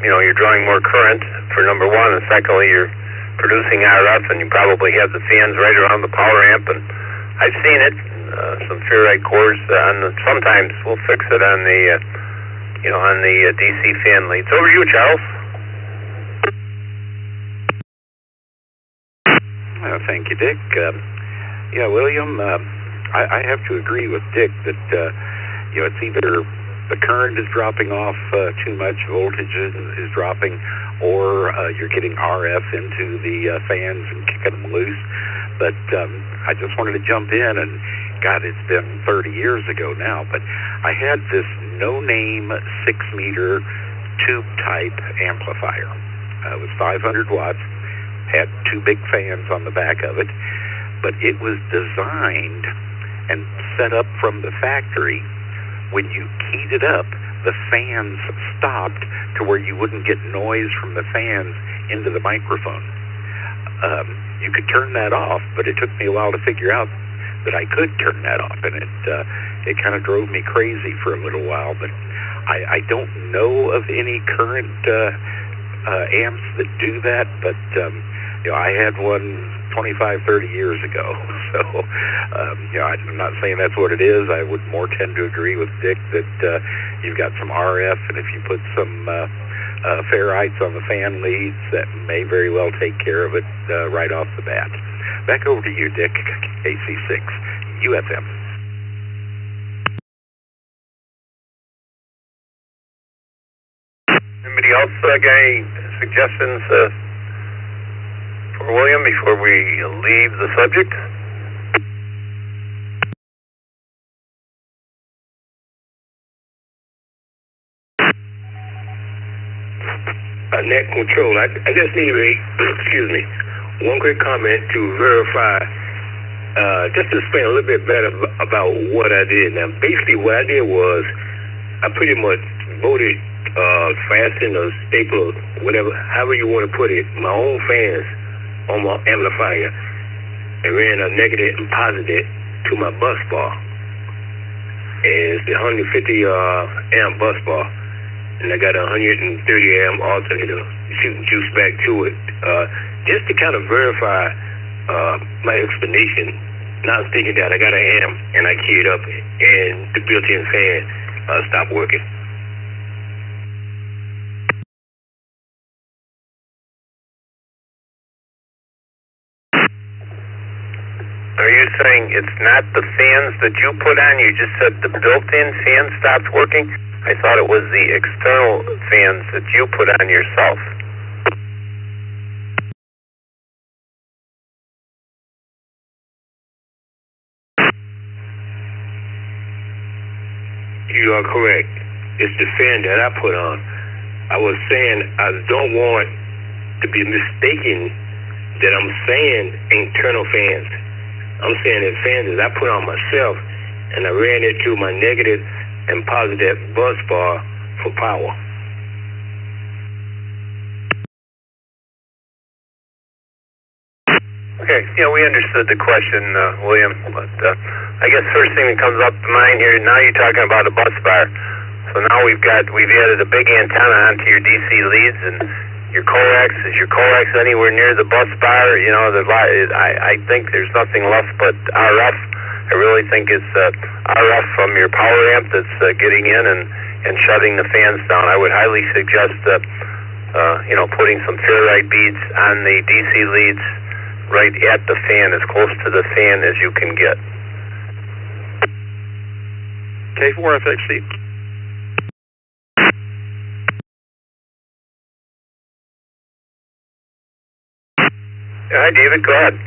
You're drawing more current for number one, and secondly, you're producing RF, and you probably have the fans right around the power amp, and I've seen it. Some ferrite cores sometimes we'll fix it on the on the DC fan leads. Over to you, Charles. Thank you, Dick. Yeah, William, I have to agree with Dick that it's either the current is dropping off too much, voltage is dropping, or you're getting RF into the fans and kicking them loose. But I just wanted to jump in, and God, it's been 30 years ago now, but I had this no-name 6-meter tube-type amplifier. It was 500 watts, had 2 big fans on the back of it, but it was designed and set up from the factory. When you keyed it up, the fans stopped to where you wouldn't get noise from the fans into the microphone. You could turn that off, but it took me a while to figure out that I could turn that off, and it kind of drove me crazy for a little while. But I don't know of any current amps that do that, but I had one 25, 30 years ago. So, I'm not saying that's what it is. I would more tend to agree with Dick that you've got some RF, and if you put some ferrites on the fan leads, that may very well take care of it right off the bat. Back over to you, Dick, KC6, UFM. Anybody else got any suggestions for William before we leave the subject? Net control. I just need excuse me, one quick comment to verify, just to explain a little bit better about what I did. Now, basically what I did was I pretty much voted, fastened or stapled, whatever, however you want to put it, my own fans on my amplifier and ran a negative and positive to my bus bar. And it's the 150 amp bus bar. And I got a 130 amp alternator shooting juice back to it. Just to kind of verify my explanation, not thinking that I got an amp and I keyed up and the built-in fan stopped working. Are you saying it's not the fans that you put on? You just said the built-in fan stopped working? I thought it was the external fans that you put on yourself. You are correct. It's the fan that I put on. I was saying I don't want to be mistaken that I'm saying internal fans. I'm saying the fans that I put on myself, and I ran it through my negative and positive bus bar for power. Okay, yeah, we understood the question, William, but I guess first thing that comes up to mind here, now you're talking about a bus bar. So now we've added a big antenna onto your DC leads, and your coax, is your coax anywhere near the bus bar? I think there's nothing left but RF. I really think it's RF from your power amp that's getting in and shutting the fans down. I would highly suggest putting some ferrite beads on the DC leads right at the fan, as close to the fan as you can get. K4FXC. Hi, David, go ahead.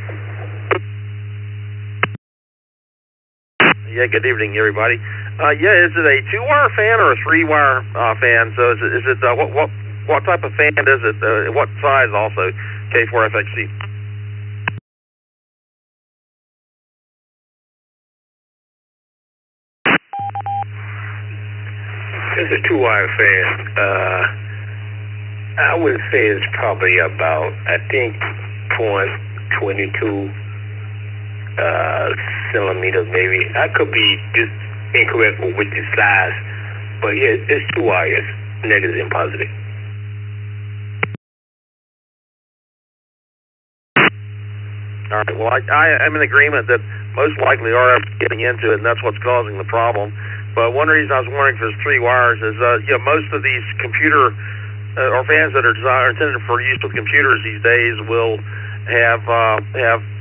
Yeah, good evening, everybody. Is it a 2-wire fan or a 3-wire fan? So is it what type of fan is it? What size also? K4FXC. It's a 2-wire fan. I would say it's probably about, I think, 0.22 centimeters maybe. I could be just incorrect with the size, but yeah, it's 2 wires, negative and positive. All right. Well, I am in agreement that most likely RF is getting into it, and that's what's causing the problem. But one reason I was wondering if there's 3 wires is, most of these computer or fans that are intended for use with computers these days will have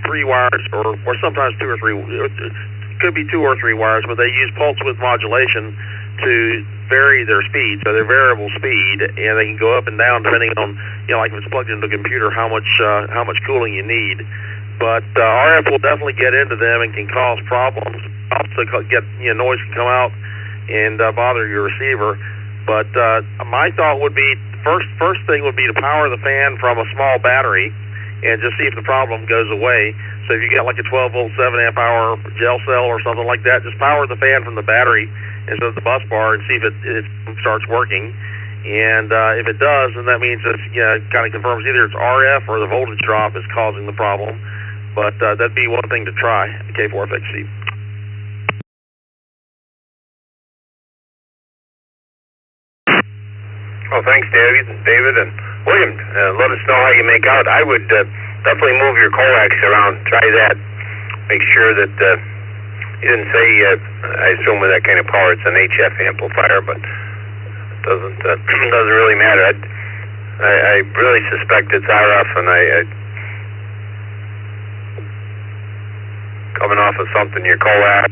3 wires, or sometimes 2 or 3. It could be 2 or 3 wires, but they use pulse width modulation to vary their speed, so they're variable speed, and they can go up and down depending on, like if it's plugged into the computer, how much cooling you need. But RF will definitely get into them and can cause problems. Also, get noise can come out and bother your receiver. But my thought would be first thing would be to power the fan from a small battery and just see if the problem goes away. So if you get like a 12 volt 7 amp hour gel cell or something like that, just power the fan from the battery instead of the bus bar and see if it starts working. And if it does, then that means it kind of confirms either it's RF or the voltage drop is causing the problem. But that'd be one thing to try, K4FXC. Well, thanks, David and William. Let us know how you make out. I would definitely move your coax around. Try that. Make sure that you didn't say. I assume with that kind of power, it's an HF amplifier, but it doesn't really matter. I really suspect it's RF, and coming off of something, your coax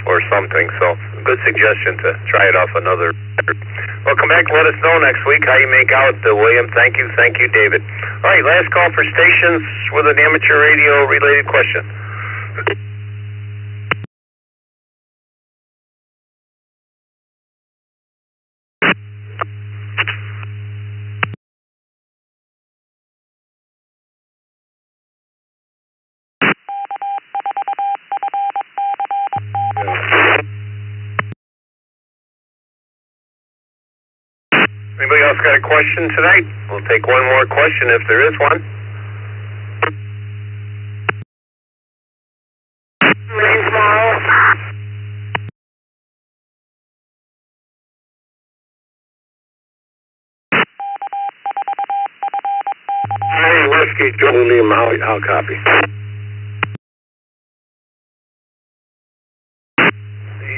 or something. So, good suggestion to try it off another. Well, come back and let us know next week how you make out, William. Thank you, David. All right, last call for stations with an amateur radio related question. Anybody else got a question tonight? We'll take one more question if there is one. Rain tomorrow. Hey, Whiskey, Julian, I'll copy.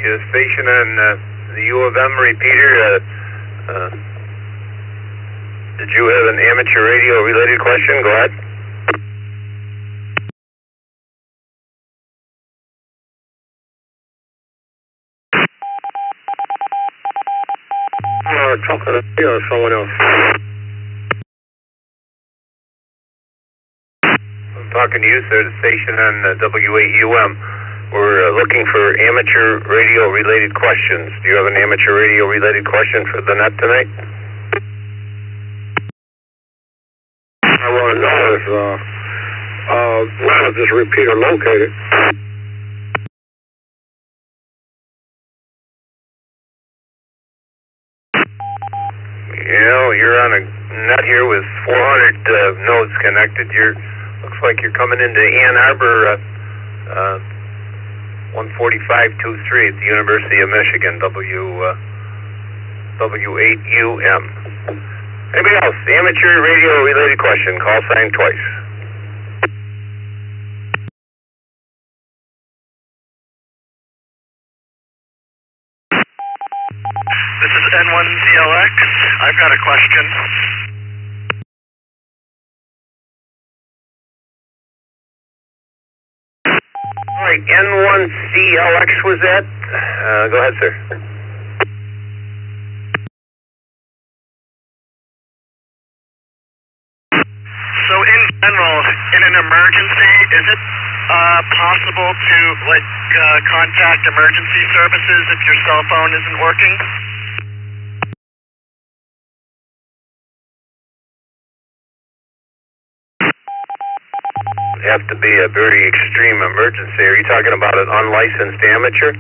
The station on the U of M repeater, did you have an amateur radio related question? Go ahead. Talking to you or someone else? I'm talking to you, sir, the station on W8UM. We're looking for amateur radio related questions. Do you have an amateur radio related question for the net tonight? I want to know if, where is this repeater located? You're on a net here with 400 nodes connected. Looks like you're coming into Ann Arbor, 14523 at the University of Michigan, W8UM. Anybody else? Amateur radio related question. Call sign twice. This is N1CLX. I've got a question. All right, N1CLX was that? Go ahead, sir. So in general, in an emergency, is it possible to contact emergency services if your cell phone isn't working? Have to be a very extreme emergency. Are you talking about an unlicensed amateur?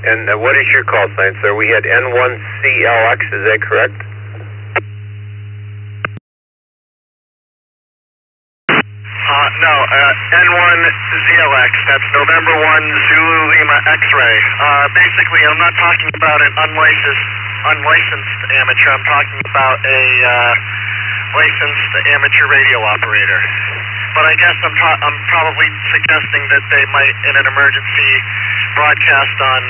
And what is your call sign, sir? We had N1CLX, is that correct? No, N1ZLX, that's November 1 Zulu Lima X-ray. Basically, I'm not talking about an unlicensed amateur, I'm talking about a licensed amateur radio operator. But I guess I'm probably suggesting that they might, in an emergency, broadcast on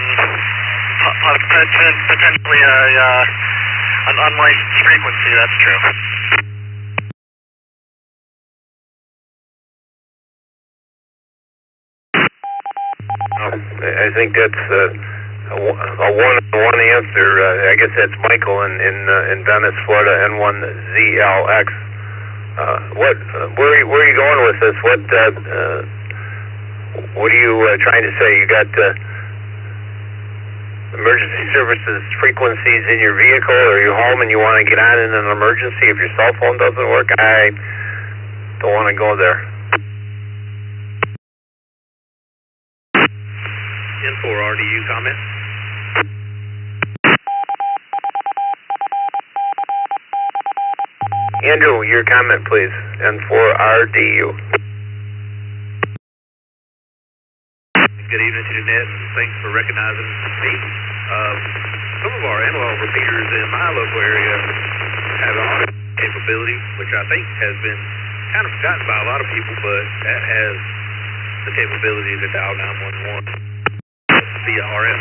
potentially an unlicensed frequency. That's true. I think that's a one answer. I guess that's Michael in Venice, Florida, N1ZLX. Where are you going with this? What are you trying to say? You got emergency services frequencies in your vehicle, or you're home and you want to get on in an emergency if your cell phone doesn't work? I don't want to go there. N4 RDU comment. Andrew, your comment, please. N4RDU. Good evening to the net, and thanks for recognizing me. Some of our analog repeaters in my local area have an audio capability, which I think has been kind of forgotten by a lot of people, but that has the capability to dial 911 via RF.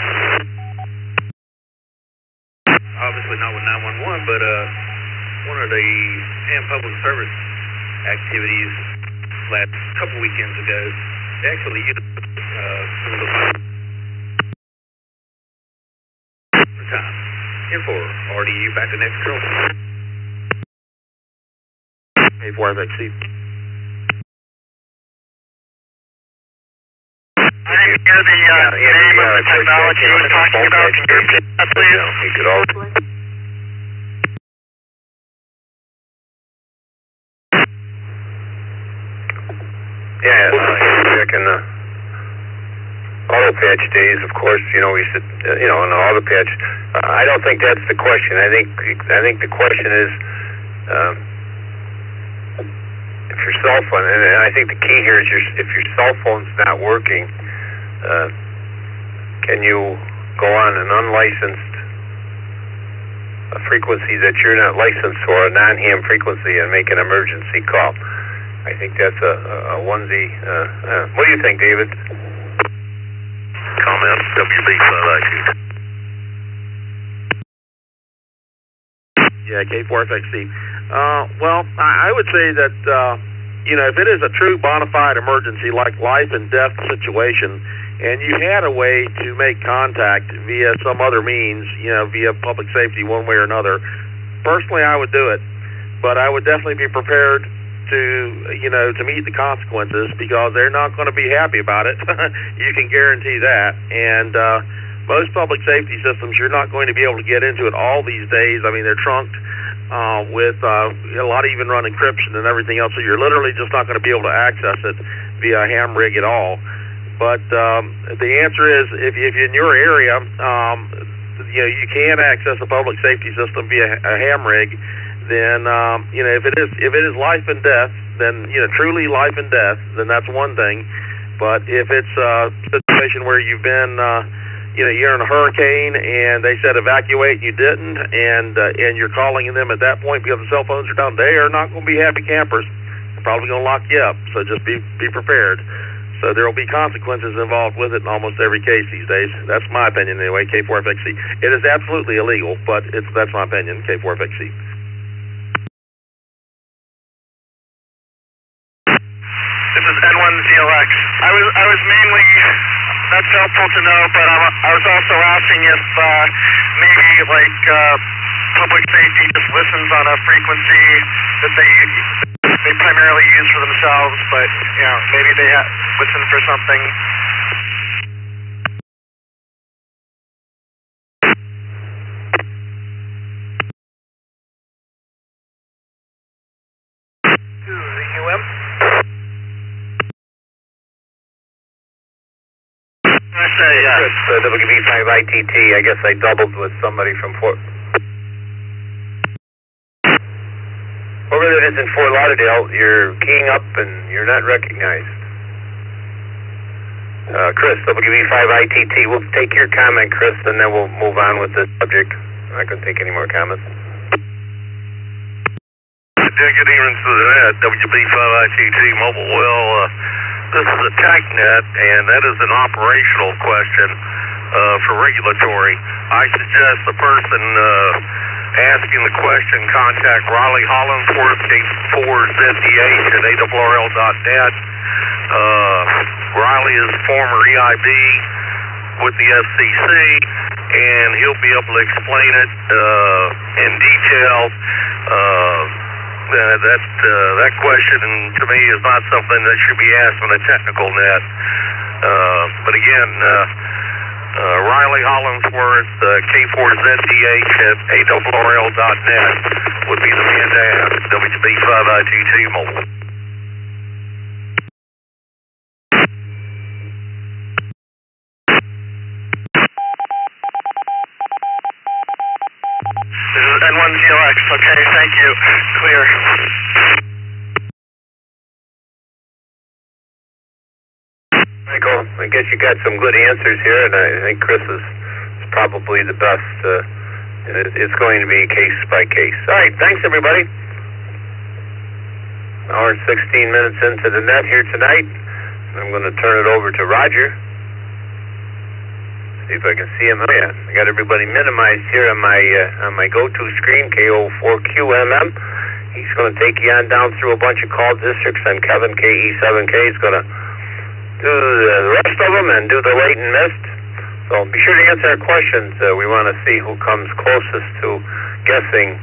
Obviously not with 911, but one of the ham public service activities last couple weekends ago, they actually used time. N4 RDU back to next control. A4FXC. I didn't hear the name of the technology you were talking about. Can you repeat that, please? Yeah, back in the auto patch days, of course, we said, in the auto patch. I don't think that's the question. I think the question is if your cell phone, and I think the key here is if your cell phone's not working, can you go on an unlicensed frequency that you're not licensed for, a non-ham frequency, and make an emergency call? I think that's a onesie. What do you think, David? Comment WB5IQ. Yeah, K4FXC. Well, I would say that, if it is a true bona fide emergency, like life and death situation, and you had a way to make contact via some other means, via public safety one way or another, personally I would do it. But I would definitely be prepared to meet the consequences, because they're not going to be happy about it. You can guarantee that. And most public safety systems, you're not going to be able to get into it all these days. I mean, they're trunked with a lot of even run encryption and everything else, so you're literally just not going to be able to access it via a ham rig at all. But the answer is, if in your area, you can access a public safety system via a ham rig, then if it is life and death, then truly life and death, then that's one thing. But if it's a situation where you've been you're in a hurricane and they said evacuate and you didn't, and you're calling them at that point because the cell phones are down, they are not going to be happy campers. They're probably going to lock you up. So just be prepared. So there will be consequences involved with it in almost every case these days. That's my opinion anyway. K4FXC. It is absolutely illegal, but that's my opinion. K4FXC. This is N1ZLX. I was mainly, that's helpful to know, but I was also asking if maybe public safety just listens on a frequency that they primarily use for themselves, but maybe they listen for something. I say, It's WB5ITT. I guess I doubled with somebody from Fort. Whoever that is in Fort Lauderdale, you're keying up and you're not recognized. Chris, WB5ITT. We'll take your comment, Chris, and then we'll move on with this subject. I'm not going to take any more comments. Good evening to the net, WB5ITT Mobile. Well, this is a Tech Net, and that is an operational question for regulatory. I suggest the person asking the question contact Riley Hollingsworth, K4ZDH at ARRL.net. Riley is former EIB with the FCC, and he'll be able to explain it in detail. That question to me is not something that should be asked on a technical net. But again, Riley Hollingsworth, K4ZDH at ARRL.net would be the man to ask. WB5ITT Mobile. This is N1CLX. Okay, thank you. Clear. Michael, I guess you got some good answers here, and I think Chris is probably the best. It's going to be case by case. All right, thanks everybody. Hour and 16 minutes into the net here tonight. I'm going to turn it over to Roger. See if I can see him. Oh yeah, I got everybody minimized here on my go-to screen, KO4QMM. He's going to take you on down through a bunch of call districts, and Kevin, KE7K, is going to do the rest of them and do the late and missed. So be sure to answer our questions. We want to see who comes closest to guessing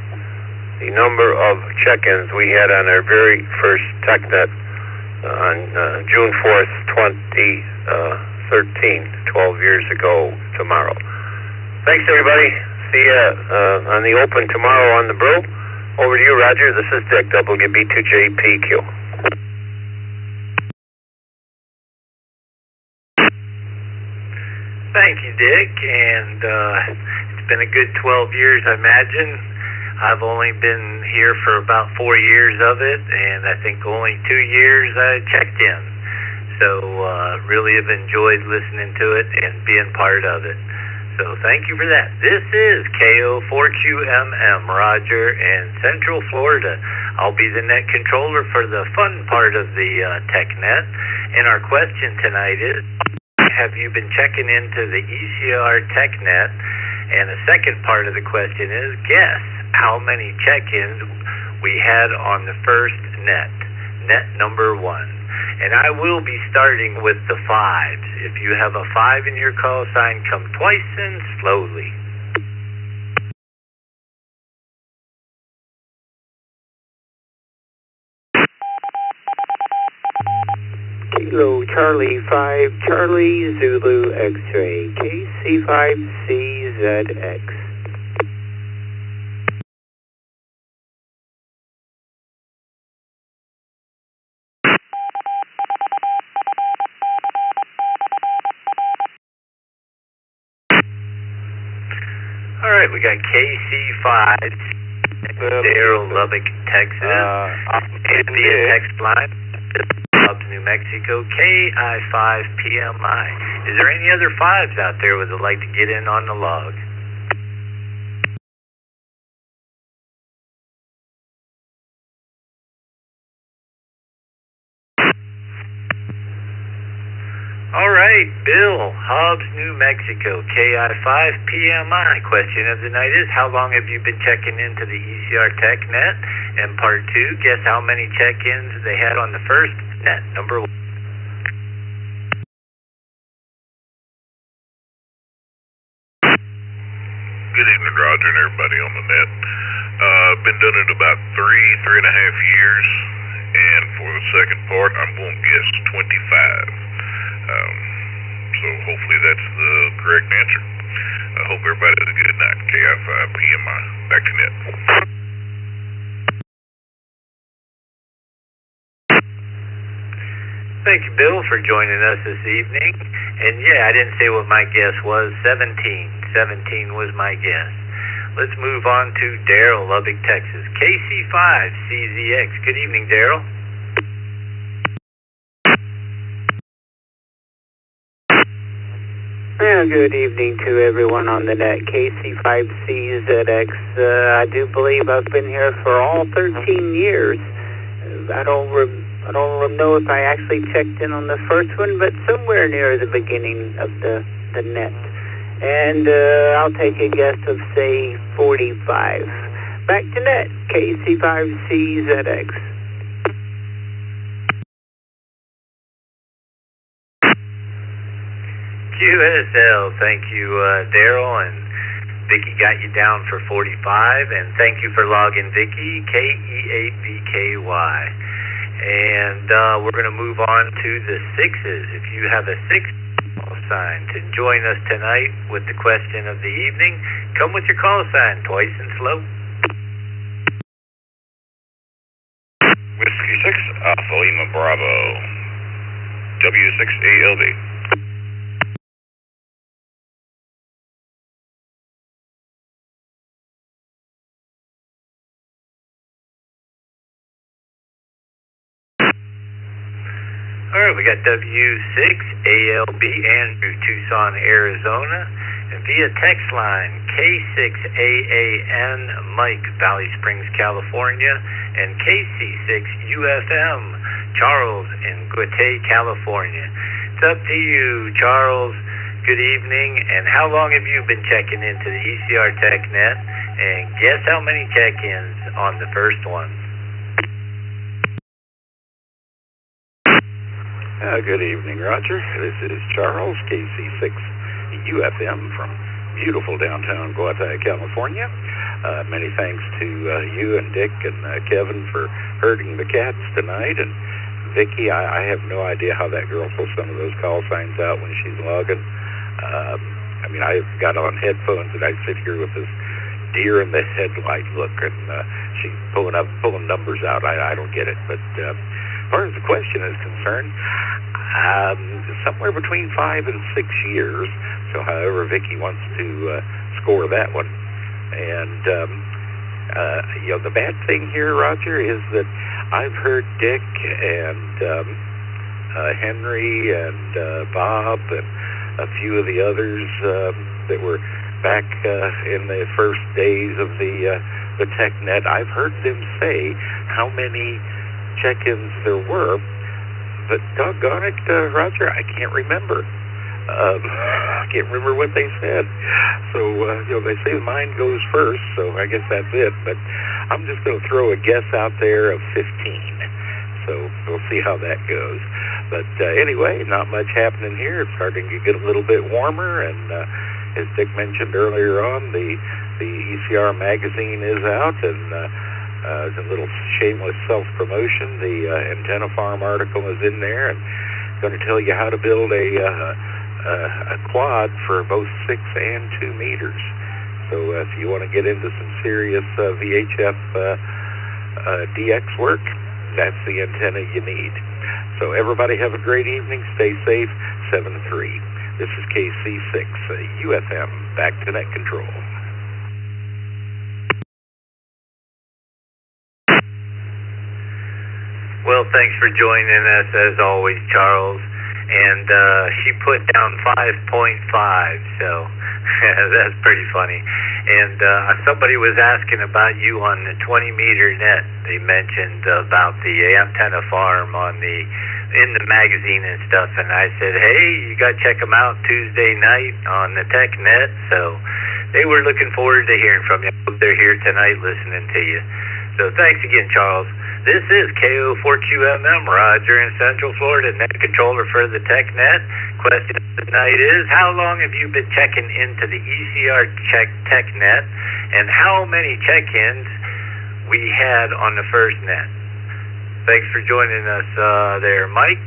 the number of check-ins we had on our very first TechNet on June 4th, 2013, 12 years ago tomorrow. Thanks everybody. See you on the open tomorrow on the brew. Over to you, Roger. This is Dick, WB2JPQ. Thank you, Dick, and it's been a good 12 years, I imagine. I've only been here for about 4 years of it, and I think only 2 years I checked in. So really have enjoyed listening to it and being part of it. So thank you for that. This is KO4QMM, Roger, in Central Florida. I'll be the net controller for the fun part of the TechNet, and our question tonight is, have you been checking into the ECR TechNet? And the second part of the question is, guess how many check-ins we had on the first net number 1. And I will be starting with the 5s. If you have a 5 in your call sign, come twice and slowly. Kilo Charlie 5, Charlie Zulu X-ray, KC5CZX. All right, we got KC5, Daryl, Lubbock, Texas, and via text line, New Mexico, KI5PMI. Is there any other 5s out there that would like to get in on the log? All right, Bill, Hobbs, New Mexico, KI5PMI. Question of the night is, how long have you been checking into the ECR TechNet? And part 2, guess how many check-ins they had on the first net, number 1. Good evening, Roger, and everybody on the net. I've been doing it about 3.5 years, and for the second part, I'm going to guess 25. So hopefully that's the correct answer. I hope everybody has a good night. KI5PMI. Back to net. Thank you, Bill, for joining us this evening. And yeah, I didn't say what my guess was. 17. 17 was my guess. Let's move on to Daryl, Lubbock, Texas. KC5CZX. Good evening, Daryl. Yeah, good evening to everyone on the net. KC5CZX. I do believe I've been here for all 13 years. I don't know if I actually checked in on the first one, but somewhere near the beginning of the net. And I'll take a guess of, say, 45. Back to net, KC5CZX. QSL, thank you, Daryl, and Vicky got you down for 45, and thank you for logging Vicky, K-E-A-V-K-Y. And we're going to move on to the sixes. If you have a six call sign to join us tonight with the question of the evening, come with your call sign, twice and slow. Whiskey 6, Alpha Lima Bravo, W6ALB. All right, we got W6ALB Andrew, Tucson, Arizona, and via text line K6AAN Mike, Valley Springs, California, and KC6UFM Charles in Guate, California. It's up to you, Charles. Good evening, and how long have you been checking into the ECR Tech Net? And guess how many check-ins on the first one? Good evening, Roger. This is Charles, KC6UFM from beautiful downtown Guate, California. Many thanks to you and Dick and Kevin for herding the cats tonight. And Vicky, I have no idea how that girl pulls some of those call signs out when she's logging. I mean, I've got on headphones and I sit here with this deer in the headlight look, and she's pulling numbers out. I don't get it. But as far as the question is concerned, somewhere between 5 and 6 years. So however Vicky wants to score that one. And you know, the bad thing here, Roger, is that I've heard Dick and Henry and Bob and a few of the others that were back in the first days of the TechNet. I've heard them say how many check-ins there were, but doggone it, Roger, I can't remember. I can't remember what they said. So, you know, they say the mind goes first, so I guess that's it. But I'm just going to throw a guess out there of 15. So we'll see how that goes. But anyway, not much happening here. It's starting to get a little bit warmer, and as Dick mentioned earlier on, the ECR magazine is out, and a little shameless self-promotion. The Antenna Farm article is in there, and going to tell you how to build a quad for both 6 and 2 meters. So if you want to get into some serious VHF DX work, that's the antenna you need. So everybody have a great evening. Stay safe. 7-3. This is KC6 UFM. Back to net control. Well, thanks for joining us as always, Charles. And she put down 5.5, so that's pretty funny. And somebody was asking about you on the 20-meter net. They mentioned about the Antenna Farm in the magazine and stuff, and I said, hey, you got to check them out Tuesday night on the Tech Net. So they were looking forward to hearing from you. I hope they're here tonight listening to you. So thanks again, Charles. This is KO4QMM, Roger in Central Florida, net controller for the Tech Net. Question tonight is, how long have you been checking into the ECR Tech Net, and how many check-ins we had on the first net? Thanks for joining us there, Mike.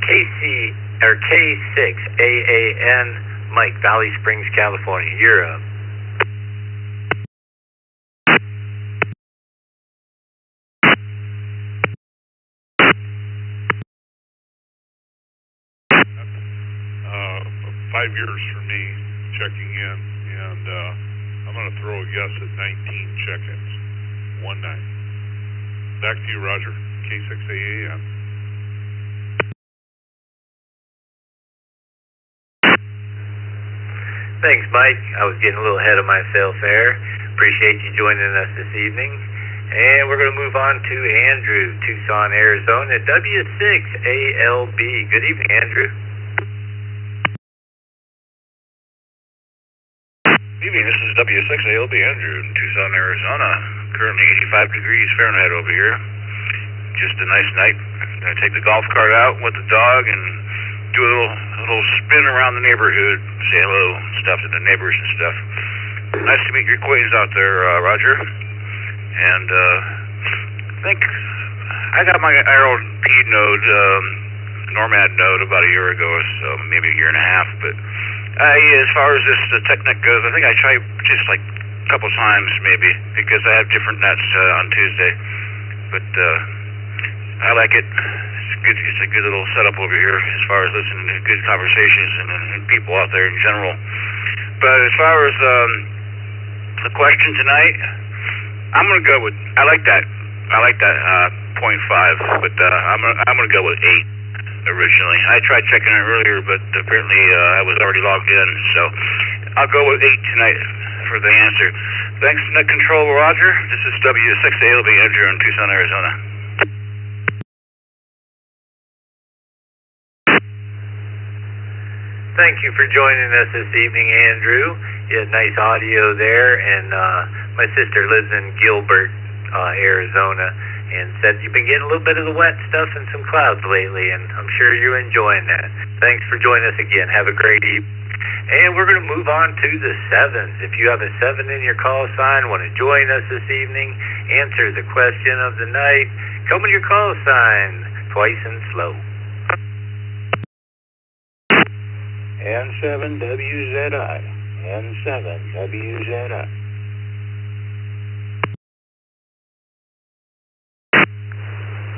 K6AAN, Mike, Valley Springs, California. You're up. Five years for me checking in, and I'm going to throw a guess at 19 check-ins. 19. Back to you, Roger. K6AAN. Thanks, Mike. I was getting a little ahead of myself there. Appreciate you joining us this evening. And we're going to move on to Andrew, Tucson, Arizona, W6ALB. Good evening, Andrew. Good evening, this is W6ALB Andrew in Tucson, Arizona. Currently 85 degrees Fahrenheit over here. Just a nice night. I'm going to take the golf cart out with the dog and do a little spin around the neighborhood, say hello and stuff to the neighbors and stuff. Nice to meet your acquaintance out there, Roger. And I think I got my RLP node, Nomad node about a year ago or so, maybe a year and a half. But as far as the Tech Net goes, I think I tried just like a couple times maybe, because I have different nets on Tuesday. But I like it. It's a good little setup over here as far as listening to good conversations and people out there in general. But as far as the question tonight, I'm gonna go with I like that 0.5, but I'm gonna go with 8 originally. I tried checking it earlier, but apparently I was already logged in, so I'll go with 8 tonight for the answer. Thanks, Net Control, Roger. This is W6ALB Andrew in Tucson, Arizona. Thank you for joining us this evening, Andrew. You had nice audio there, and my sister lives in Gilbert, Arizona, and said you've been getting a little bit of the wet stuff and some clouds lately, and I'm sure you're enjoying that. Thanks for joining us again. Have a great evening. And we're going to move on to the 7s. If you have a 7 in your call sign, want to join us this evening, answer the question of the night, come with your call sign, twice and slow. N7WZI. N7WZI.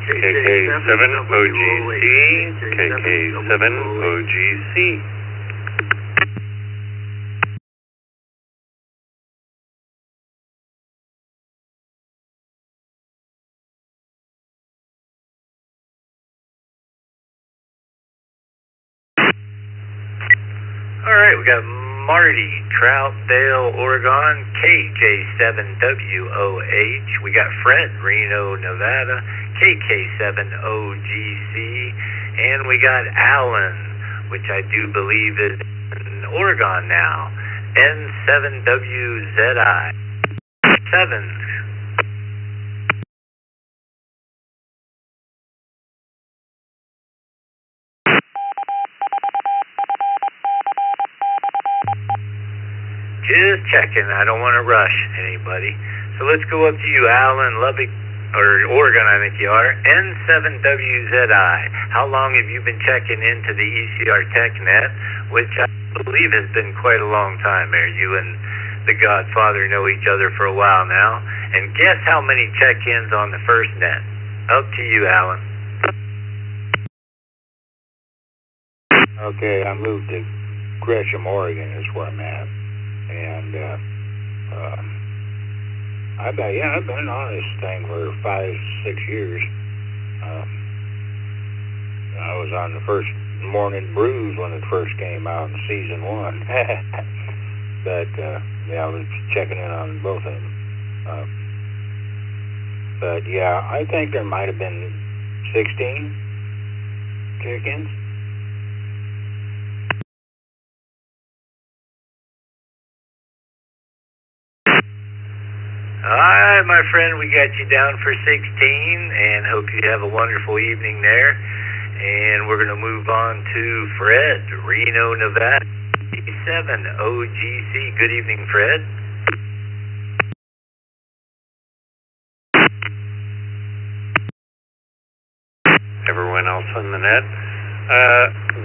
KK7OGC. KK7OGC. All right, we got Marty, Troutdale, Oregon, KJ7WOH. We got Fred, Reno, Nevada, KK7OGC. And we got Alan, which I do believe is in Oregon now, N7WZI. 7. Just checking. I don't want to rush anybody. So let's go up to you, Alan, Lubbock, or Oregon, I think you are. N7WZI. How long have you been checking into the ECR Tech Net, which I believe has been quite a long time there. You and the Godfather know each other for a while now. And guess how many check-ins on the first net? Up to you, Alan. Okay, I moved to Gresham, Oregon is where I'm at. And I've been on this thing for 5-6 years. I was on the first Morning Brews when it first came out in season 1. But I was checking in on both of them. But yeah, I think there might have been 16 check-ins. All right, my friend, we got you down for 16, and hope you have a wonderful evening there. And we're going to move on to Fred, Reno, Nevada, 7 OGC. Good evening, Fred. Everyone else on the net.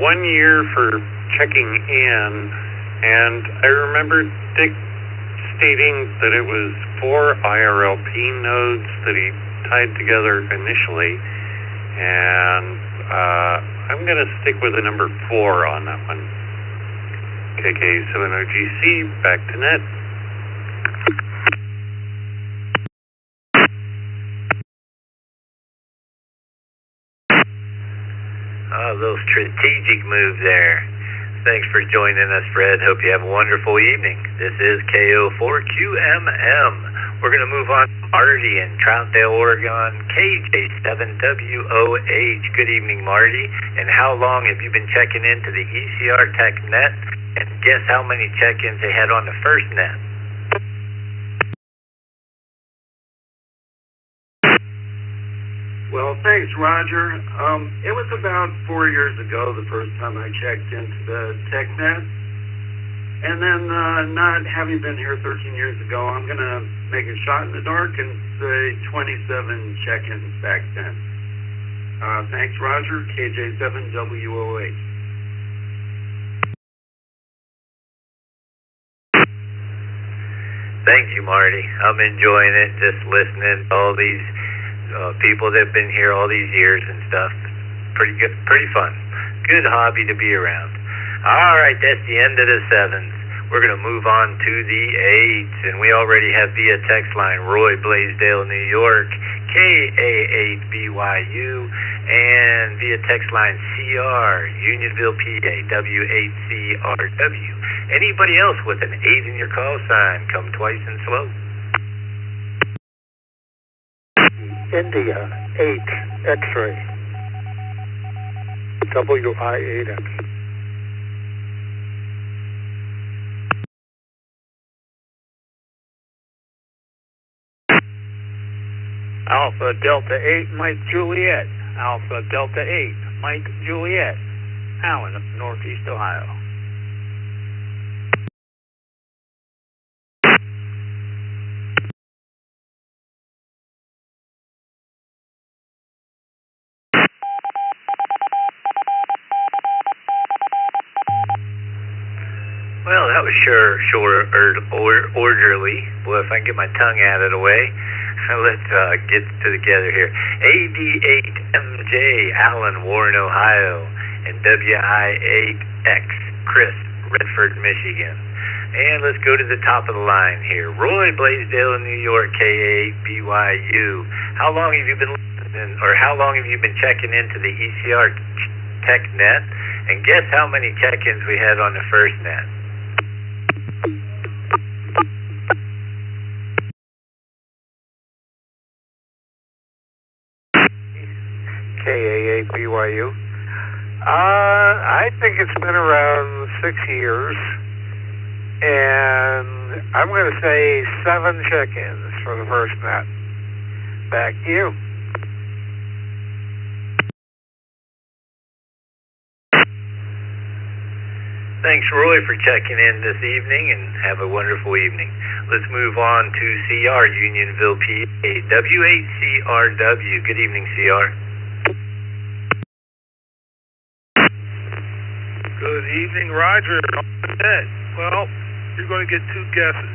1 year for checking in, and I remember Dick stating that it was 4 IRLP nodes that he tied together initially, and I'm going to stick with the number 4 on that one. KK7OGC, back to net. Oh, a little strategic move there. Thanks for joining us, Fred. Hope you have a wonderful evening. This is KO4QMM. We're going to move on to Marty in Troutdale, Oregon, KJ7WOH. Good evening, Marty. And how long have you been checking into the ECR Tech Net? And guess how many check-ins they had on the first net? Well, thanks, Roger. It was about 4 years ago the first time I checked into the TechNet. And then not having been here 13 years ago, I'm going to make a shot in the dark and say 27 check-ins back then. Thanks, Roger. KJ7WOH. Thank you, Marty. I'm enjoying it, just listening to all these people that have been here all these years and stuff. Pretty good, pretty fun. Good hobby to be around. All right, that's the end of the 7s. We're going to move on to the 8s, and we already have via text line Roy Blaisdell, New York, KA8BYU, and via text line CR, Unionville, PA, W8CRW. Anybody else with an 8 in your call sign, come twice and slow. India 8 X-ray. WI8X. Alpha Delta 8 Mike Juliet. Alpha Delta 8 Mike Juliet. Allen, Northeast Ohio. Well, that was sure orderly. Well, if I can get my tongue out of the way, let's get together here. AD8MJ, Allen, Warren, Ohio, and WI8X, Chris, Redford, Michigan. And let's go to the top of the line here. Roy Blaisdell in New York, KA8BYU. How long have you been listening, or how long have you been checking into the ECR Tech Net? And guess how many check-ins we had on the first net? KA8BYU. I think it's been around 6 years, and I'm going to say 7 check-ins for the first net. Back to you. Thanks, Roy, for checking in this evening, and have a wonderful evening. Let's move on to CR, Unionville, PA, W8CRW. Good evening, CR. Good evening, Roger. Well, you're going to get 2 guesses.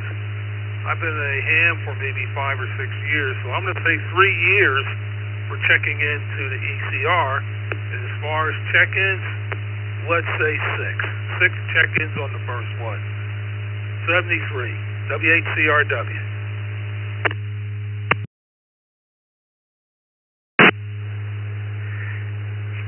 I've been a ham for maybe 5 or 6 years, so I'm going to say 3 years for checking into the ECR. And as far as check-ins, let's say 6. 6 check-ins on the first one. 73, W8CRW.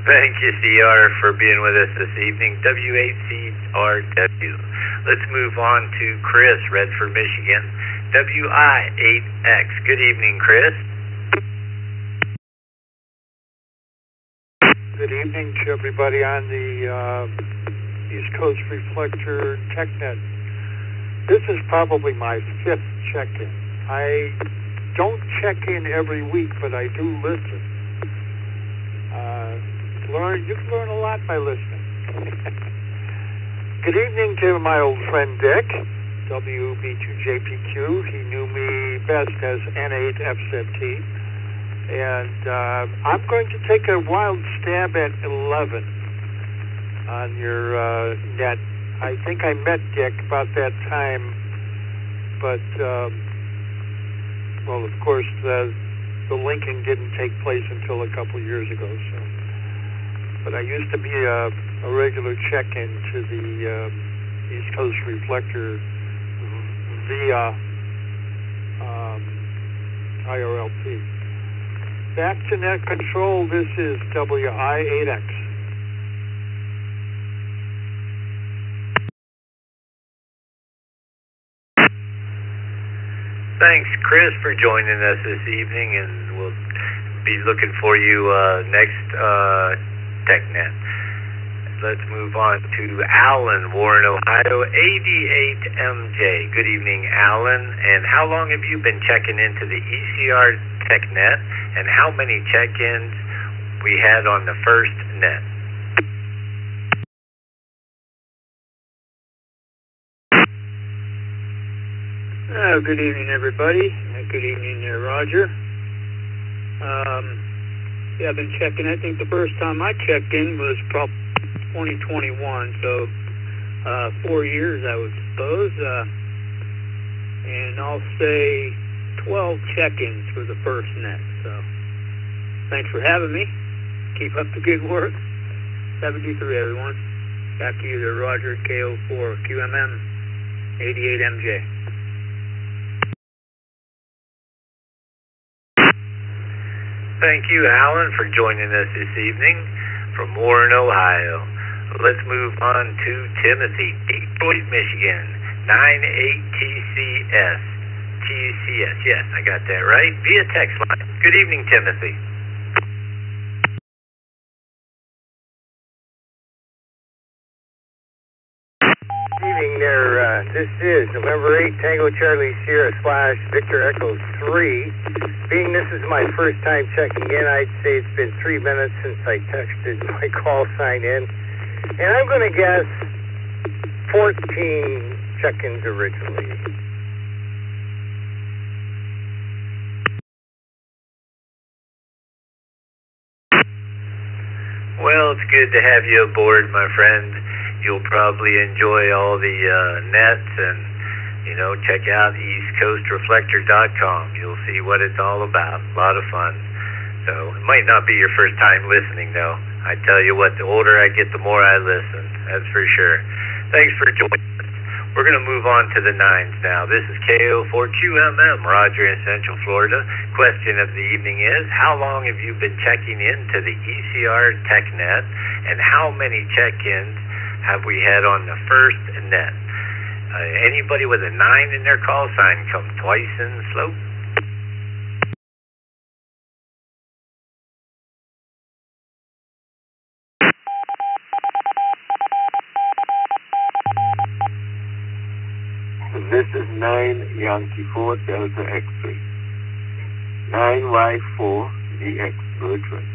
Thank you, CR, for being with us this evening. W8CRW. Let's move on to Chris, Redford, Michigan. WI8X. Good evening, Chris. Good evening to everybody on the East Coast Reflector Tech Net. This is probably my 5th check-in. I don't check in every week, but I do listen. You can learn a lot by listening. Good evening to my old friend Dick, WB2JPQ. He knew me best as N8FZT. And I'm going to take a wild stab at 11 on your net. I think I met Dick about that time, but, well, of course, the linking didn't take place until a couple years ago. So, but I used to be a regular check-in to the East Coast Reflector via IRLP. Back to net control, this is WI8X. Thanks, Chris, for joining us this evening, and we'll be looking for you next TechNet. Let's move on to Alan, Warren, Ohio, 88MJ. Good evening, Alan. And how long have you been checking into the ECR TechNet, and how many check-ins we had on the first net? Good evening, everybody. Good evening there, Roger. Yeah, I've been checking. I think the first time I checked in was probably 2021, so 4 years, I would suppose. And I'll say 12 check-ins for the first net. So thanks for having me. Keep up the good work. 73, everyone. Back to you there, Roger, KO4, QMM, 88MJ. Thank you, Alan, for joining us this evening from Warren, Ohio. Let's move on to Timothy, Detroit, Michigan, 98TCS. TCS, yes, I got that right, via text line. Good evening, Timothy. Good evening there. This is November 8, Tango Charlie Sierra / Victor Echo 3. Being this is my first time checking in, I'd say it's been 3 minutes since I texted my call sign in. And I'm going to guess 14 check-ins originally. Well, it's good to have you aboard, my friend. You'll probably enjoy all the nets and, check out eastcoastreflector.com. You'll see what it's all about. A lot of fun. So it might not be your first time listening, though. I tell you what, the older I get, the more I listen. That's for sure. Thanks for joining us. We're going to move on to the 9s now. This is KO4QMM, Roger in Central Florida. Question of the evening is, how long have you been checking into the ECR TechNet, and how many check-ins have we had on the first net? Anybody with a 9 in their call sign, come twice in the slope. This is 9 Yankee 4 Delta X-ray. 9Y4 DX Bertrand.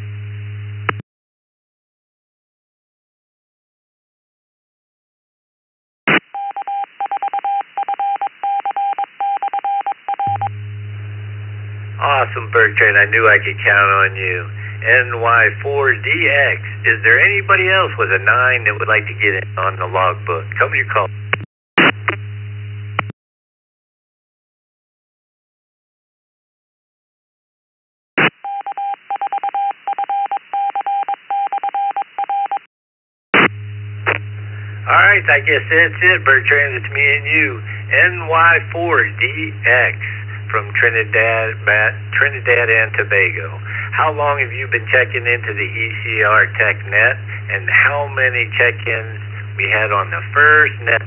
Awesome, Bertrand. I knew I could count on you. NY4DX. Is there anybody else with a 9 that would like to get in on the logbook? Come your call. Alright, I guess that's it, Bertrand. It's me and you. NY4DX from Trinidad and Tobago. How long have you been checking into the ECR TechNet, and how many check-ins we had on the first net?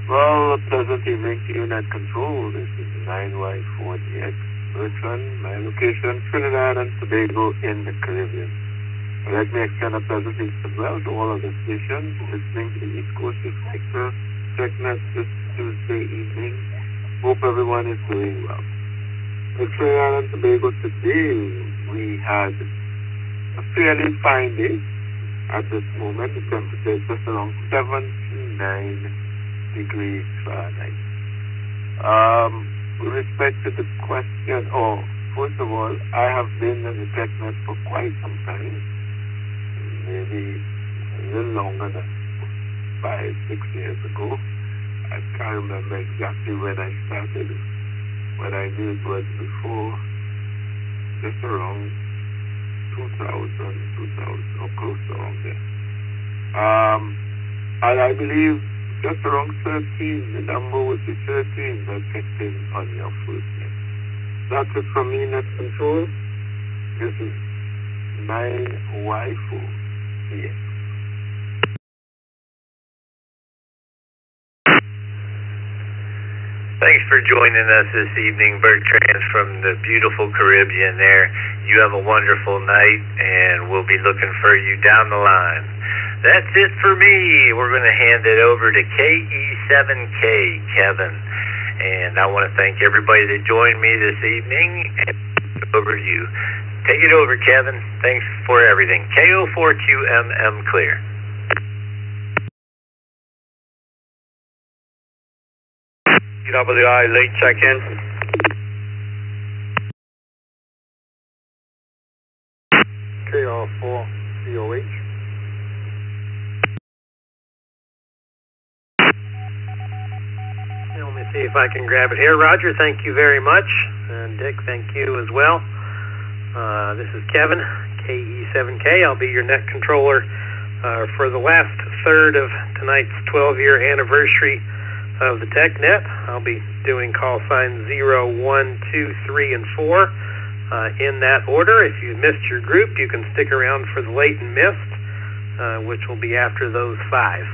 Well, a pleasant evening to you, Net Control. This is 9Y4DX Bertrand. My location, Trinidad and Tobago in the Caribbean. Let me extend a pleasant evening as well to all of the stations listening to the East Coast Reflector Tech Net this Tuesday evening. Hope everyone is doing well. In Trinidad and Tobago today, we had a fairly fine day. At this moment, the temperature is just around 79 degrees Fahrenheit. With respect to the question, first of all, I have been in the TechNet for quite some time, maybe a little longer than 5-6 years ago. I can't remember exactly when I started. What I knew it was before, just around 2000, or close to around there. And I believe just around 13, the number would be 13 that checked in on your first net. That's it from me, Net Control. This is my wife here. Thanks for joining us this evening, Bertrand, from the beautiful Caribbean there. You have a wonderful night, and we'll be looking for you down the line. That's it for me. We're going to hand it over to KE7K, Kevin. And I want to thank everybody that joined me this evening. And over to you. Take it over, Kevin. Thanks for everything. KO4QMM clear. TWI late check-in. KR4 COH. Let me see if I can grab it here. Roger, thank you very much. And Dick, thank you as well. This is Kevin, KE7K. I'll be your net controller for the last third of tonight's 12-year anniversary of the Tech Net. I'll be doing call signs 0, 1, 2, 3, and 4 in that order. If you missed your group, you can stick around for the late and missed, which will be after those 5.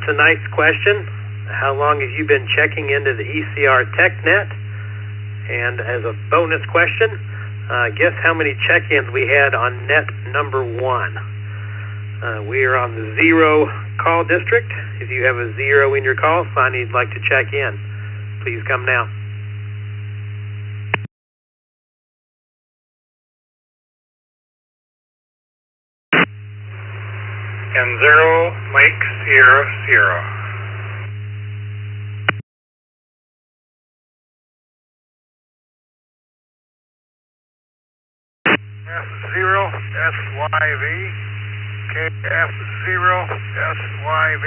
Tonight's question: how long have you been checking into the ECR Tech Net? And as a bonus question, guess how many check-ins we had on net number 1. We are on the 0 call district. If you have a 0 in your call sign you'd like to check in, please come now. N0, Mike, Sierra, Sierra. F0 SYV, KF0 SYV.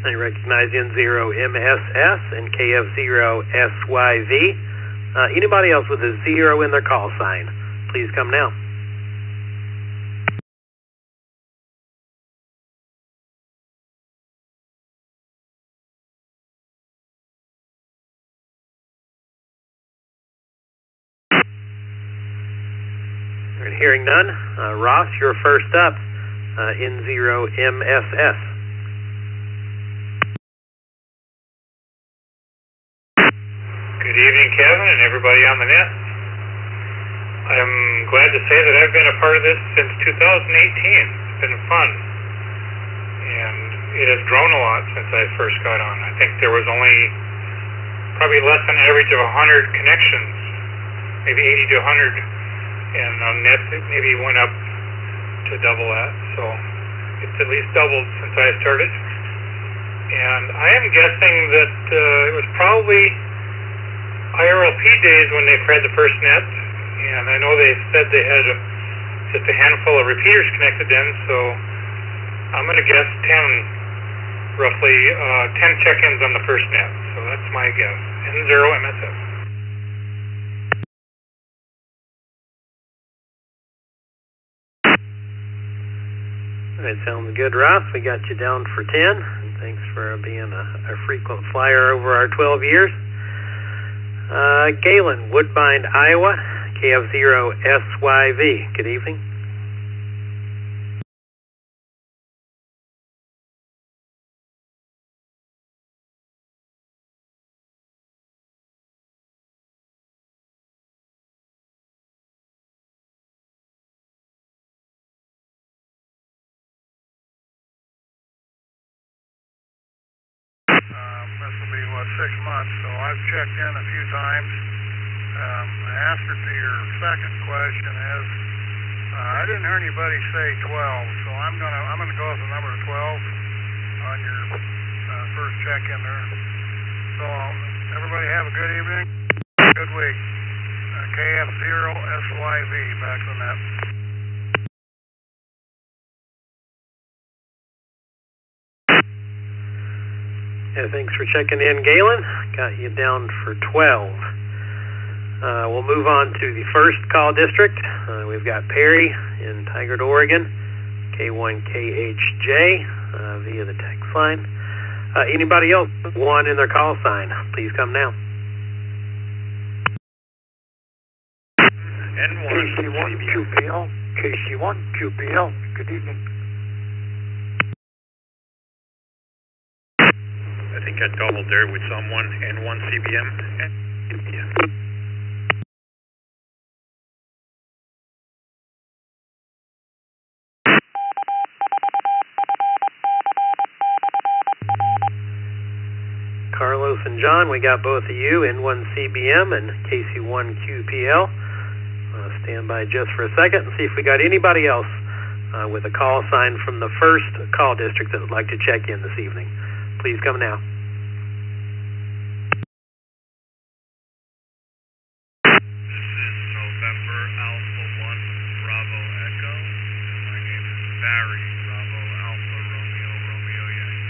I recognize N0 MSS and KF0 SYV. Anybody else with a 0 in their call sign, please come now. And hearing none, Ross, you're first up, N0 MSS. Good evening, Kevin, and everybody on the net. I'm glad to say that I've been a part of this since 2018. It's been fun, and it has grown a lot since I first got on. I think there was only probably less than an average of 100 connections, maybe 80 to 100, and on net it maybe went up to double that, so it's at least doubled since I started. And I am guessing that it was probably IRLP days when they had the first net, and I know they said they had just a handful of repeaters connected in, so I'm going to guess 10, roughly 10 check-ins on the first net, so that's my guess. N0 MSS. That sounds good, Ross. We got you down for 10. And thanks for being a frequent flyer over our 12 years. Galen, Woodbine, Iowa, KF0 SYV. Good evening. This will be, 6 months, so I've checked in a few times. The answer to your second question is, I didn't hear anybody say 12, so I'm gonna go with the number 12 on your first check-in there. So everybody have a good evening, good week. KF0 SYV back on that. Yeah, thanks for checking in, Galen. Got you down for 12. We'll move on to the first call district. We've got Perry in Tigard, Oregon, K1KHJ. via the text line. Anybody else want in their call sign, please come now. N1 KC1QPL, KC1QPL, good evening. I think I doubled there with someone, N1 CBM. Carlos and John, we got both of you, N1CBM and KC1QPL. Stand by just for a second and see if we got anybody else with a call sign from the first call district that would like to check in this evening. Please come now. This is November Alpha 1 Bravo Echo. My name is Barry, Bravo Alpha Romeo Romeo Yankee.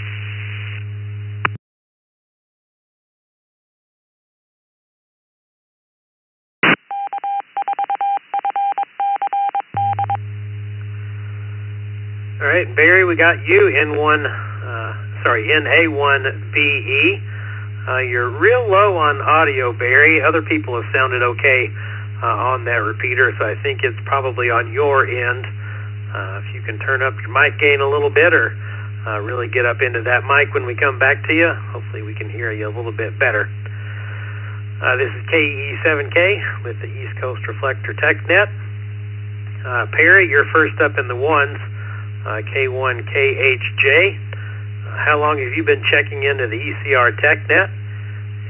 All right, Barry, we got you NA1BE. You're real low on audio, Barry. Other people have sounded okay on that repeater, so I think it's probably on your end. If you can turn up your mic gain a little bit or really get up into that mic when we come back to you, hopefully we can hear you a little bit better. This is KE7K with the East Coast Reflector Tech Net. Perry, you're first up in the ones. K1KHJ. How long have you been checking into the ECR Tech Net?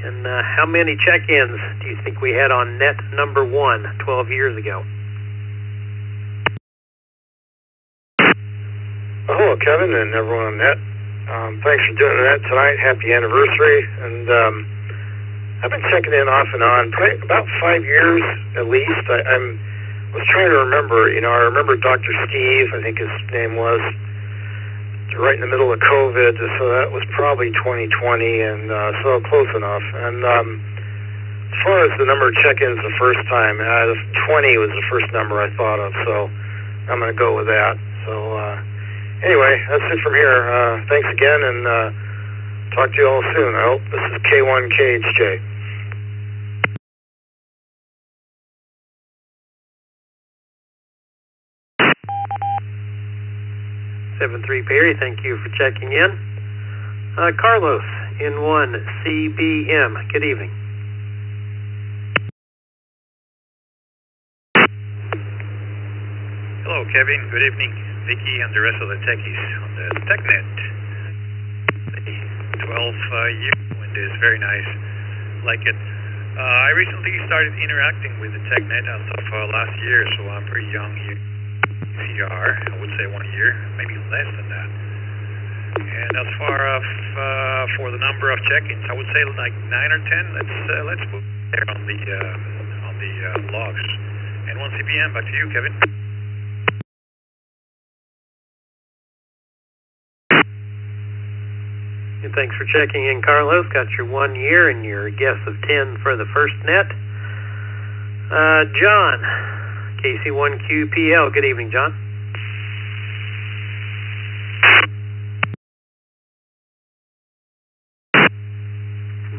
And how many check-ins do you think we had on net number 1 12 years ago? Hello, Kevin and everyone on net. Thanks for doing that tonight. Happy anniversary. And I've been checking in off and on, probably about 5 years at least. I was trying to remember, I remember Dr. Steve, I think his name was, right in the middle of COVID, so that was probably 2020, and so close enough. And as far as the number of check-ins the first time, 20 was the first number I thought of, so I'm going to go with that. So anyway, that's it from here. Thanks again, and talk to you all soon, I hope. This is K1KHJ. 73 Perry, thank you for checking in. Carlos, N1CBM, good evening. Hello, Kevin. Good evening. Vicky and the rest of the techies on the TechNet. The 12-year window is very nice. Like it. I recently started interacting with the TechNet as of last year, so I'm pretty young here. ECR, I would say 1 year, maybe less than that. And as far as for the number of check-ins, I would say like 9 or 10. Let's put there on the logs. And 1 CPM, back to you, Kevin. And thanks for checking in, Carlos. Got your 1 year and your guess of 10 for the first net. John, KC1QPL. Good evening, John.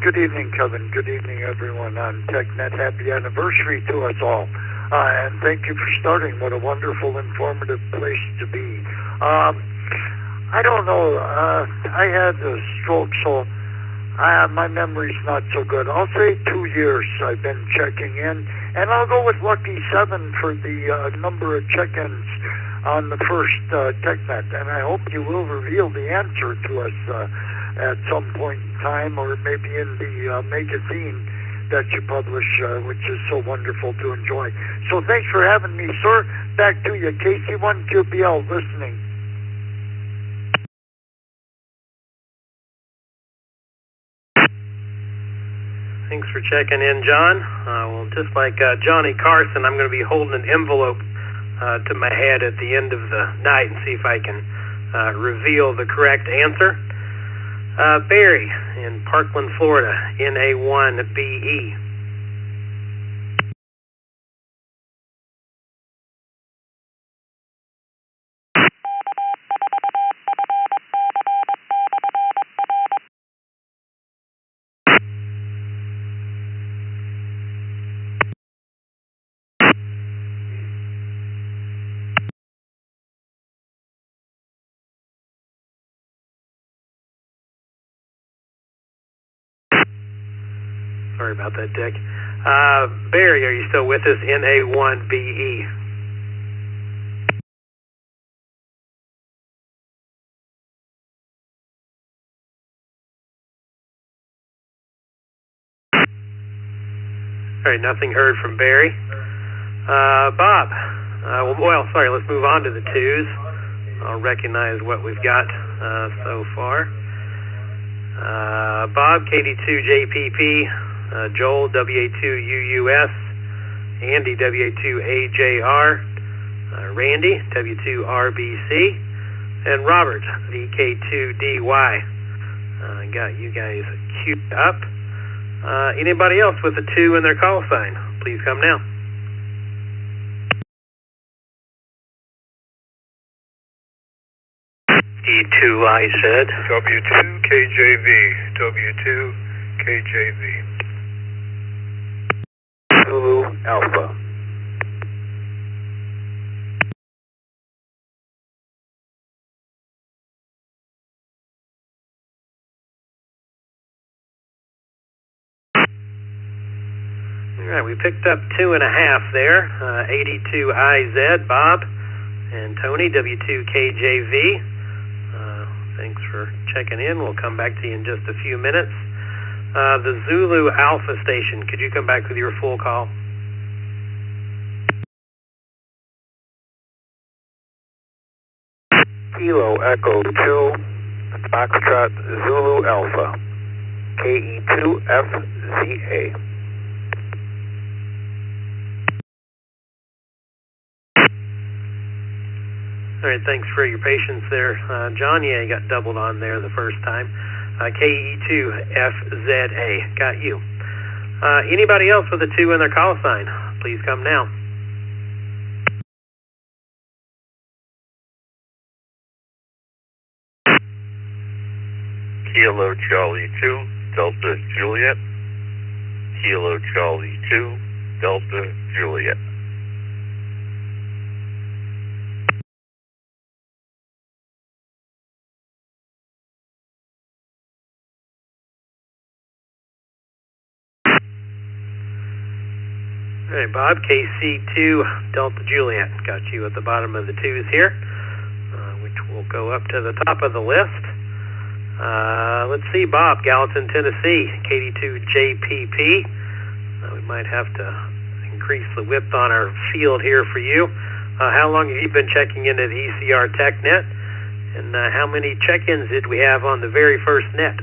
Good evening, Kevin. Good evening, everyone on TechNet. Happy anniversary to us all. And thank you for starting. What a wonderful, informative place to be. I don't know. I had a stroke, so my memory's not so good. I'll say 2 years I've been checking in, and I'll go with lucky 7 for the number of check-ins on the first TechNet. And I hope you will reveal the answer to us at some point in time, or maybe in the magazine that you publish, which is so wonderful to enjoy. So thanks for having me, sir. Back to you, KC1QPL, listening. Thanks for checking in, John. Well, just like Johnny Carson, I'm going to be holding an envelope to my head at the end of the night and see if I can reveal the correct answer. Barry in Parkland, Florida, NA1BE. Sorry about that, Dick. Barry, are you still with us? NA1BE. All right, nothing heard from Barry. Bob, sorry, let's move on to the twos. I'll recognize what we've got so far. Bob, KD2JPP, Joel, WA2UUS, Andy, WA2AJR, Randy, W2RBC, and Robert, VK2DY. Got you guys queued up. Anybody else with a 2 in their call sign, please come now. E2IZ. W2KJV. W2KJV. Zulu Alpha. All right, we picked up 2.5 there. 82IZ, Bob, and Tony, W2KJV. Thanks for checking in. We'll come back to you in just a few minutes. The Zulu Alpha station, could you come back with your full call? Kilo Echo 2, Foxtrot Zulu Alpha, KE2FZA. All right, thanks for your patience there. John, yeah, you got doubled on there the first time. KE2FZA, got you. Anybody else with a 2 in their call sign, please come now. Kilo Charlie 2, Delta Juliet. Kilo Charlie 2, Delta Juliet. All right, Bob, KC2, Delta Juliet. Got you at the bottom of the 2s here, which will go up to the top of the list. Let's see, Bob, Gallatin, Tennessee, KD2JPP. We might have to increase the width on our field here for you. How long have you been checking into the ECR Tech Net? And how many check-ins did we have on the very first net?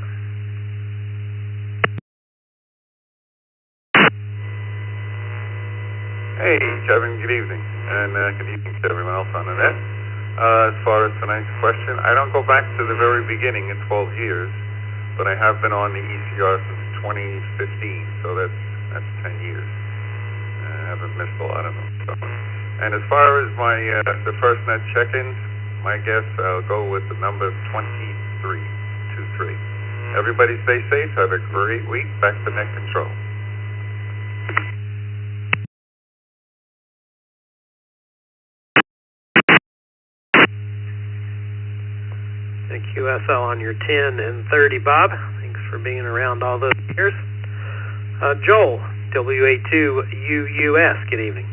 Hey, Kevin, good evening. And good evening to everyone else on the net. As far as tonight's question, I don't go back to the very beginning in 12 years, but I have been on the ECR since 2015, so that's 10 years. I haven't missed a lot of them. So. And as far as my the first net check-ins, my guess, I'll go with the number 2323. Everybody stay safe. Have a great week. Back to net control. Thank you, SL, on your 10 and 30, Bob. Thanks for being around all those years. Joel, WA2UUS, good evening.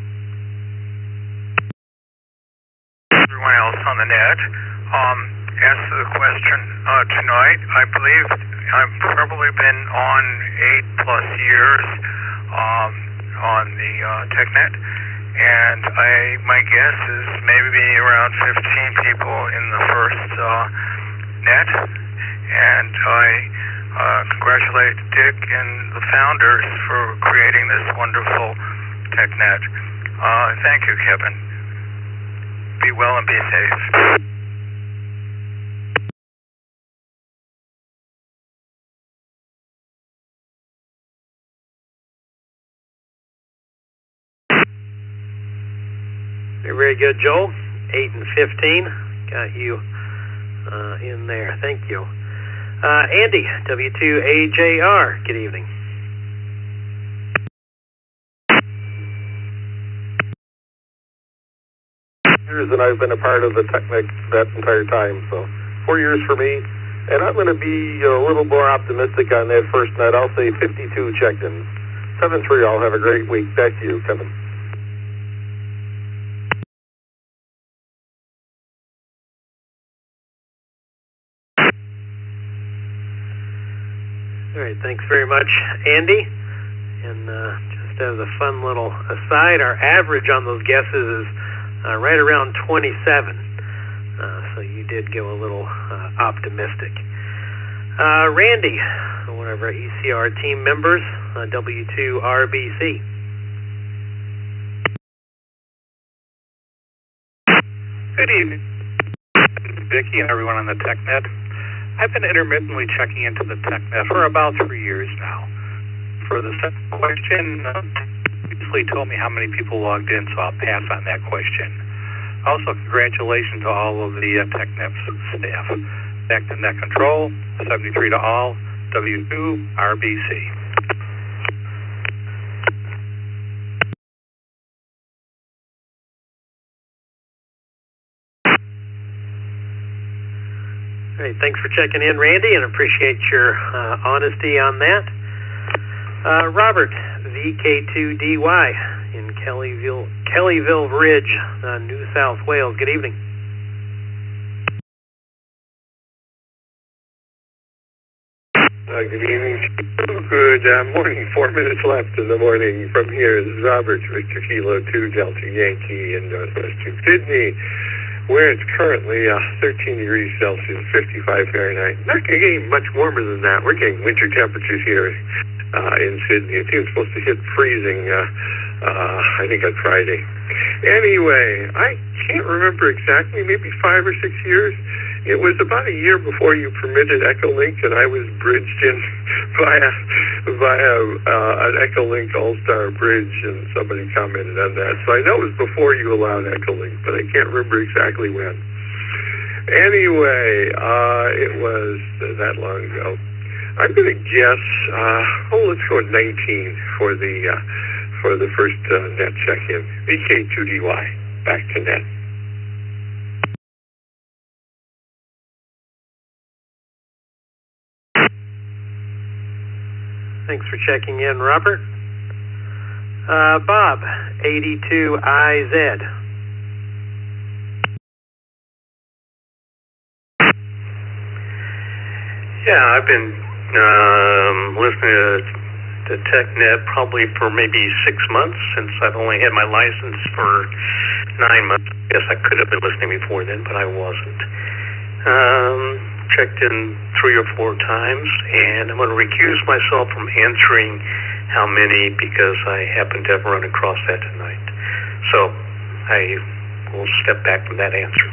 Everyone else on the net, answer the question tonight. I believe I've probably been on 8+ years on the TechNet, and my guess is maybe around 15 people in the first net, and I congratulate Dick and the founders for creating this wonderful TechNet. Thank you, Kevin. Be well and be safe. Very good, Joel. 8 and 15. Got you in there. Thank you. Andy, W2AJR. Good evening. Years and I've been a part of the TechNet that entire time, so 4 years for me. And I'm going to be a little more optimistic on that first net. I'll say 52 check-ins. 7-3, all have a great week. Back to you, Kevin. All right, thanks very much, Andy. And just as a fun little aside, our average on those guesses is right around 27. So you did go a little optimistic. Randy, one of our ECR team members, W2RBC. Good evening, Vicki and everyone on the Tech Net. I've been intermittently checking into the Tech Net for about 3 years now. For the second question, you usually told me how many people logged in, so I'll pass on that question. Also, congratulations to all of the Tech Net staff. Back to Net Control, 73 to all, W2 RBC. All right, thanks for checking in, Randy, and appreciate your honesty on that. Robert, VK2DY in Kellyville Ridge, New South Wales. Good evening. Good evening. Good morning. 4 minutes left in the morning from here. This is Robert, Victor Kilo 2 Delta Yankee in northwestern Sydney, where it's currently 13 degrees Celsius, 55 Fahrenheit. Not getting much warmer than that. We're getting winter temperatures here in Sydney. It seems supposed to hit freezing, I think on Friday. Anyway, I can't remember exactly, maybe 5 or 6 years. It was about a year before you permitted Echolink, and I was bridged in via an Echolink All-Star bridge, and somebody commented on that. So I know it was before you allowed Echolink, but I can't remember exactly when. Anyway, it was that long ago. I'm going to guess, let's go with 19 for the first net check-in. VK2DY, back to net. Thanks for checking in, Robert. Bob, 82IZ. Yeah, I've been listening to Tech Net probably for maybe 6 months, since I've only had my license for 9 months. I guess I could have been listening before then, but I wasn't. Checked in 3 or 4 times, and I'm going to recuse myself from answering how many, because I happen to have run across that tonight. So I will step back from that answer.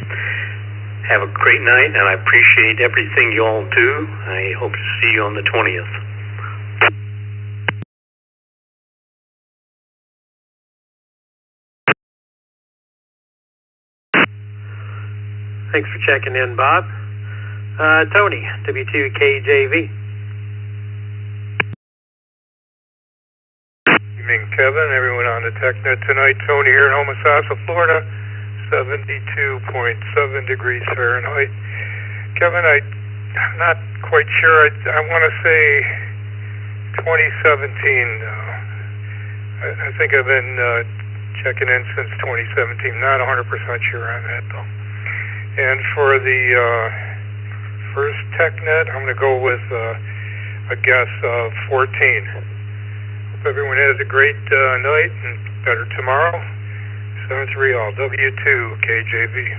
Have a great night, and I appreciate everything you all do. I hope to see you on the 20th. Thanks for checking in, Bob. Tony, W2KJV. Evening, Kevin. Everyone on the TechNet tonight. Tony here in Homosassa, Florida. 72.7 degrees Fahrenheit. Kevin, I'm not quite sure. I want to say 2017. I think I've been checking in since 2017. Not 100% sure on that, though. And for the first TechNet, I'm going to go with a guess of 14. Hope everyone has a great night and better tomorrow. 7-3 all, W2 KJV.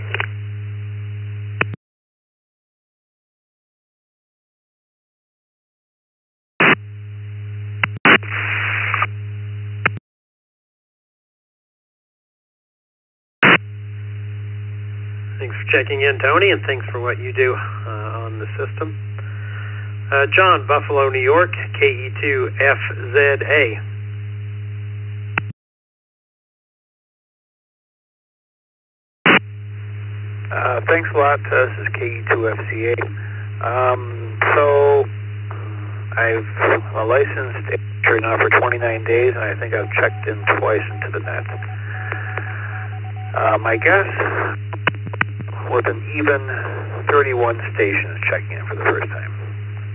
Thanks for checking in, Tony, and thanks for what you do on the system. John, Buffalo, New York, KE2FZA. Thanks a lot. This is KE2FCA. So I'm a licensed agent now for 29 days, and I think I've checked in twice into the net. My guess with an even 31 stations checking in for the first time.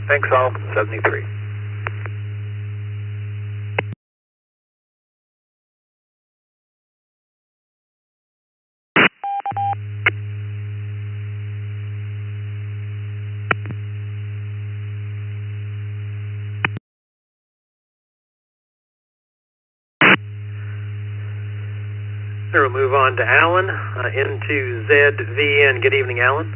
Thanks all, 73. So we'll move on to Alan, into ZVN. Good evening, Alan.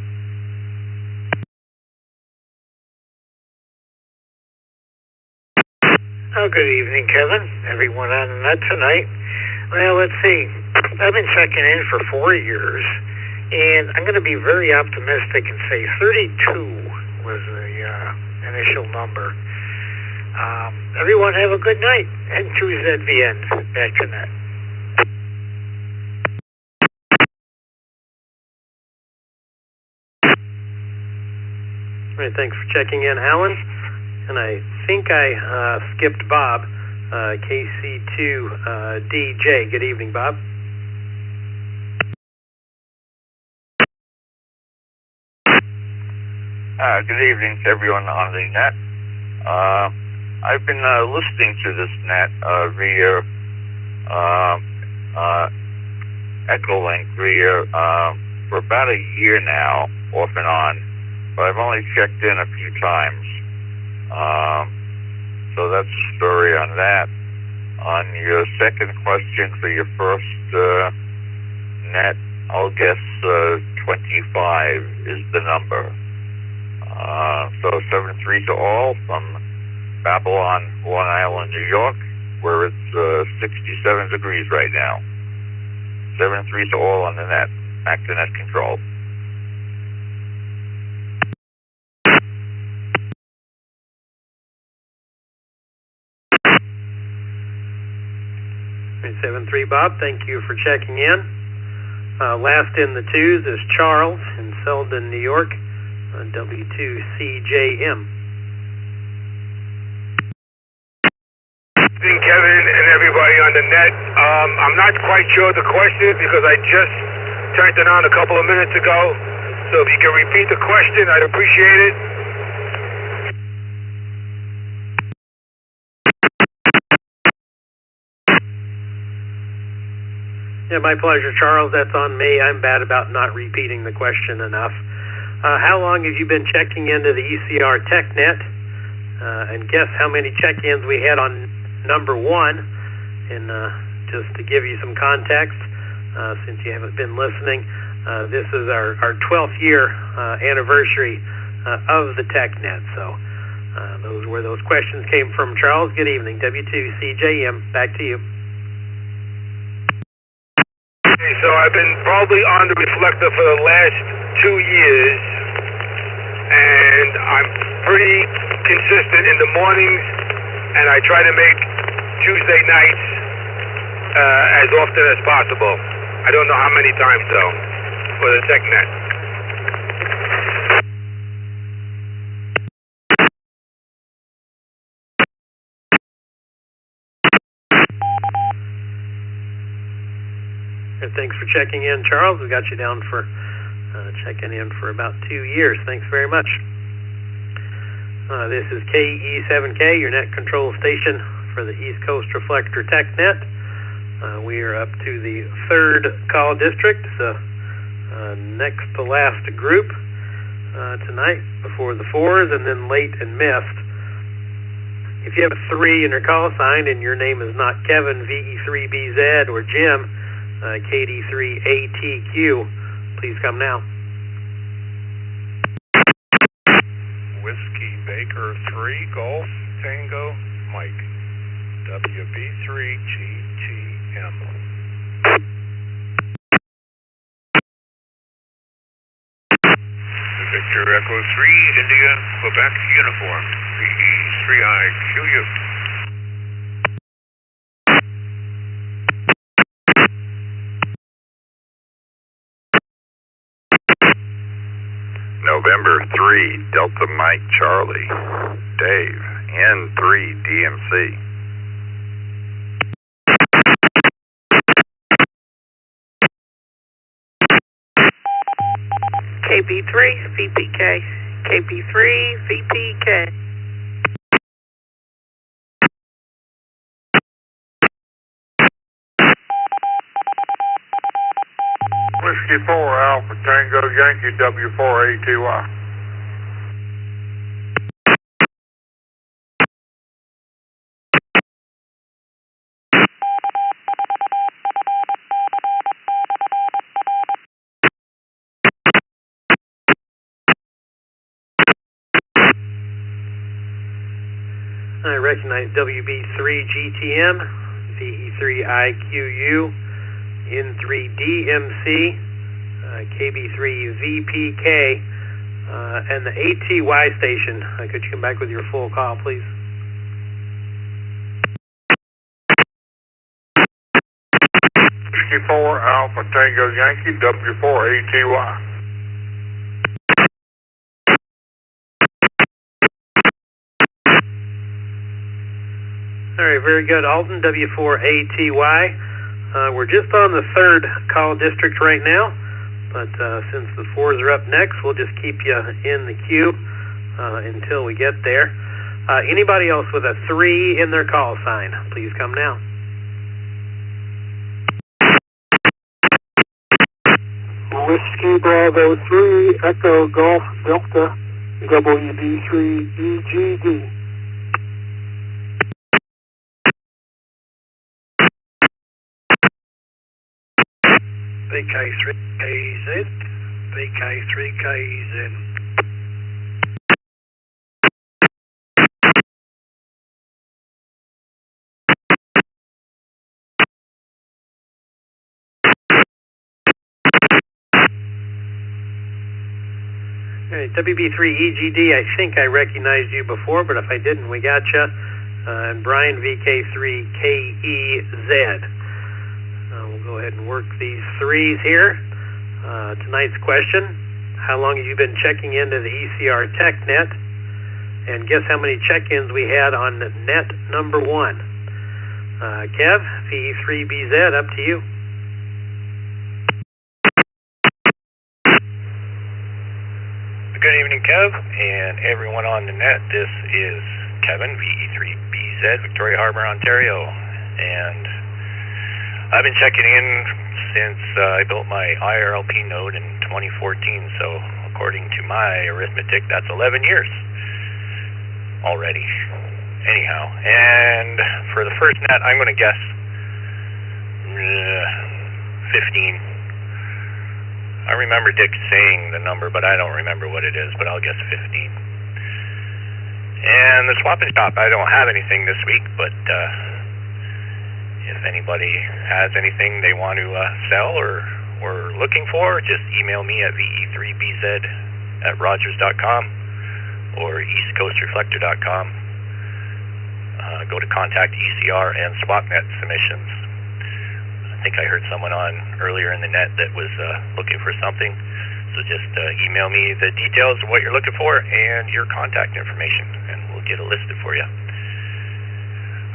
Oh, good evening, Kevin. Everyone on the net tonight. Well, let's see. I've been checking in for 4 years, and I'm going to be very optimistic and say 32 was the initial number. Everyone have a good night, and to ZVN. Back to net. All right, thanks for checking in, Alan. And I think I skipped Bob, KC2 DJ. Good evening, Bob. Good evening to everyone on the net. I've been listening to this net via Echolink via for about a year now, off and on, but I've only checked in a few times. So that's the story on that. On your second question for your first net, I'll guess 25 is the number. So 73 to all from Babylon, Long Island, New York, where it's 67 degrees right now. 73 to all on the net. Back to net control. Hey, 73 Bob, thank you for checking in. Last in the twos is Charles in Selden, New York, W2CJM. Kevin and everybody on the net. I'm not quite sure the question because I just turned it on a couple of minutes ago. So if you can repeat the question, I'd appreciate it. Yeah, my pleasure, Charles. That's on me. I'm bad about not repeating the question enough. How long have you been checking into the ECR Tech Net? And guess how many check-ins we had on number one? And just to give you some context, since you haven't been listening, this is our 12th year anniversary of the Tech Net. So those where those questions came from. Charles, good evening. W2CJM, back to you. Okay, so I've been probably on the reflector for the last 2 years, and I'm pretty consistent in the mornings, and I try to make Tuesday nights as often as possible. I don't know how many times though for the TechNet. Thanks for checking in, Charles. We got you down for checking in for about 2 years. Thanks very much. This is KE7K, your net control station for the East Coast Reflector Tech Net. We are up to the third call district, so next to last group tonight before the fours, and then late and missed. If you have a 3 in your call sign and your name is not Kevin, VE3BZ, or Jim, KD3ATQ, please come now. Whiskey Baker 3, Golf Tango Mike, WB3GTM. Victor Echo 3, India, Quebec uniform, VE3IQU. November 3, Delta Mike Charlie, Dave, N3 DMC. KB3, VPK. KB3, VPK. Whiskey 4 Alpha Tango Yankee W4A2Y. I recognize WB3 GTM, VE3 IQU, N3 DMC, KB3 VPK, and the ATY station. Could you come back with your full call, please? Whiskey 4 Alpha Tango Yankee W4ATY. All right, very good. Alton, W4ATY. We're just on the third call district right now, but since the 4s are up next, we'll just keep you in the queue until we get there. Anybody else with a 3 in their call sign, please come now. Whiskey Bravo 3 Echo Golf Delta WB3 EGD. VK3KZ, VK3KZ. Hey, WB3EGD, I think I recognized you before, but if I didn't, we got you. And Brian, VK3KEZ. We'll go ahead and work these 3s here. Tonight's question, how long have you been checking into the ECR Tech Net? And guess how many check-ins we had on net number 1. Kev, VE3BZ, up to you. Good evening, Kev, and everyone on the net. This is Kevin, VE3BZ, Victoria Harbour, Ontario, and I've been checking in since I built my IRLP node in 2014, so according to my arithmetic, that's 11 years already. Anyhow, and for the first net, I'm going to guess 15. I remember Dick saying the number, but I don't remember what it is, but I'll guess 15. And the swap and shop, I don't have anything this week, but if anybody has anything they want to sell or looking for, just email me at ve3bz@rogers.com or eastcoastreflector.com. Go to contact ECR and SwapNet submissions. I think I heard someone on earlier in the net that was looking for something. So just email me the details of what you're looking for and your contact information, and we'll get it listed for you.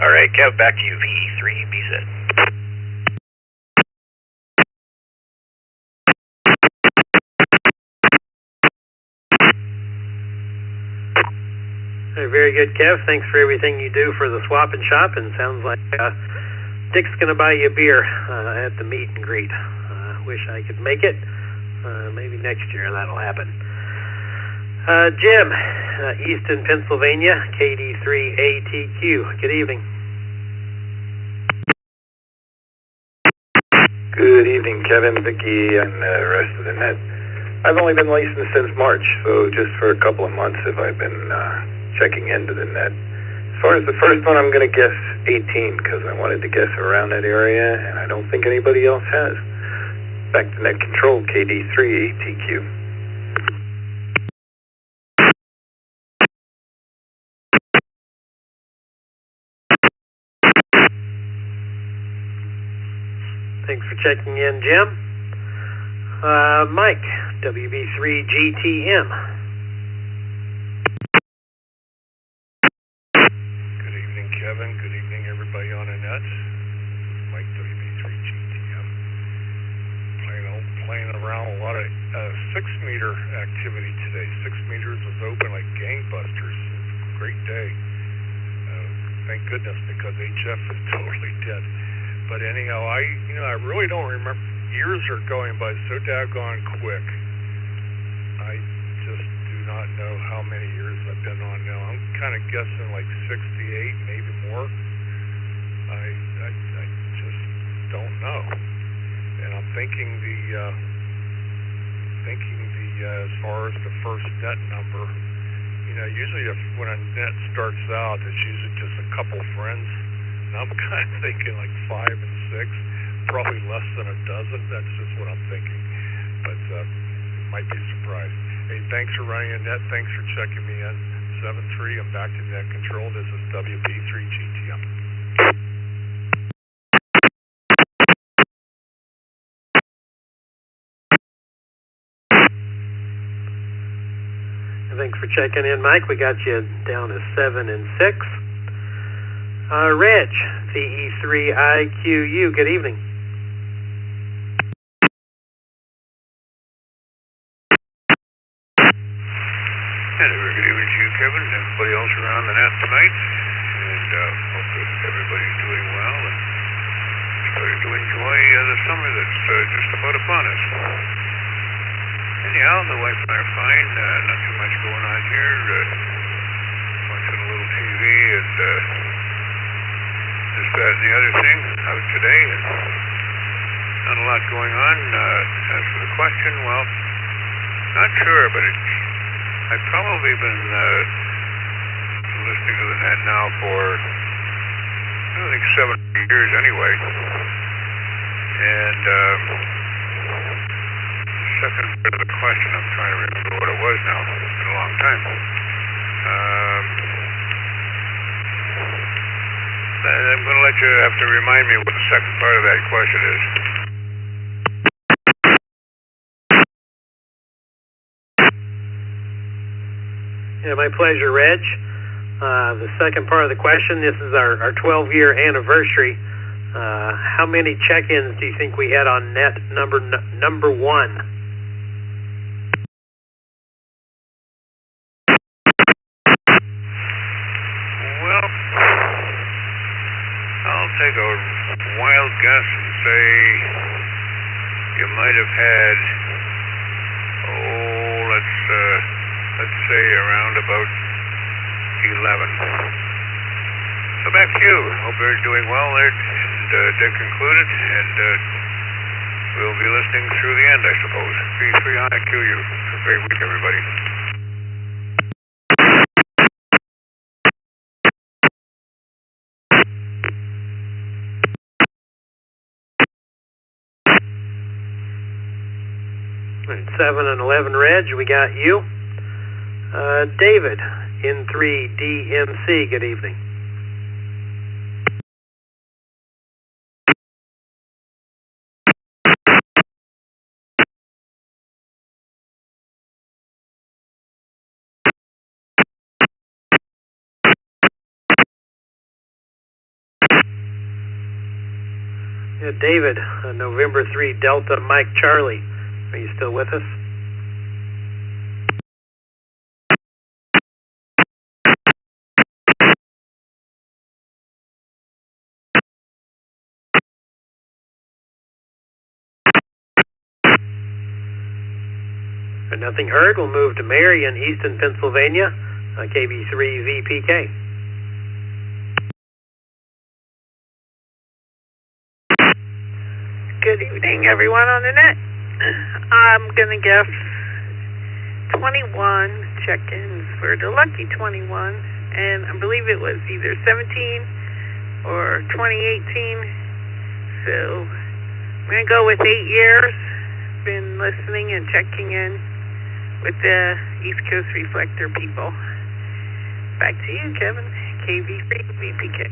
All right, Kev, back to you, VE3BZ. Very good, Kev. Thanks for everything you do for the swap and shop, and sounds like Dick's going to buy you a beer at the meet and greet. Wish I could make it. Maybe next year that'll happen. Jim, Easton, Pennsylvania, KD3ATQ. Good evening. Good evening, Kevin, Vicky, and the rest of the net. I've only been licensed since March, so just for a couple of months have I been checking into the net. As far as the first one, I'm going to guess 18 because I wanted to guess around that area, and I don't think anybody else has. Back to net control, KD3ATQ. Thanks for checking in, Jim. Mike, WB3GTM. Good evening, Kevin. Good evening, everybody on the net. Mike, WB3GTM. playing around a lot of 6-meter activity today. 6 meters was open like gangbusters. Great day. Thank goodness, because HF is totally dead. But anyhow, I really don't remember. Years are going by so daggone quick. I just do not know how many years I've been on now. I'm kind of guessing like 68, maybe more. I just don't know. And I'm thinking as far as the first net number, usually when a net starts out, it's usually just a couple friends. And I'm kind of thinking like 5 and 6, probably less than a dozen. That's just what I'm thinking. But might be surprised. Hey, thanks for running a net. Thanks for checking me in. 7-3, I'm back to net control. This is WP3GTM. Thanks for checking in, Mike. We got you down as 7 and 6. Reg, VE3IQU, good evening. And a very good evening to you, Kevin, and everybody else around the net tonight. And hope that everybody's doing well and starting to enjoy the summer that's just about upon us. Anyhow, the wife and I are fine. Not too much going on here. Watching a little TV and this, that, and the other thing out today. And not a lot going on. As for the question, well, not sure, but I've probably been listening to the net now for, I think, 7 years anyway. And second bit of the question, I'm trying to remember what it was now. It's been a long time. I'm going to let you have to remind me what the second part of that question is. Yeah, my pleasure, Reg. The second part of the question, this is our 12-year anniversary. How many check-ins do you think we had on net number 1? Well, I'll take a wild guess and say you might have had, let's say around about 11. So back to you. Hope you're doing well there, and Dick included, and we'll be listening through the end, I suppose. V3IQU. Have a great week, everybody. At 7 and 11, Reg, we got you. David, N3DMC, good evening. Yeah, David, November 3, Delta Mike Charlie. Are you still with us? But nothing heard. We'll move to Mary in Easton, Pennsylvania, KB3VPK. Good evening, everyone on the net. I'm going to guess 21 check-ins for the lucky 21, and I believe it was either 17 or 2018. So I'm going to go with 8 years. Been listening and checking in with the East Coast Reflector people. Back to you, Kevin. KV3VPK.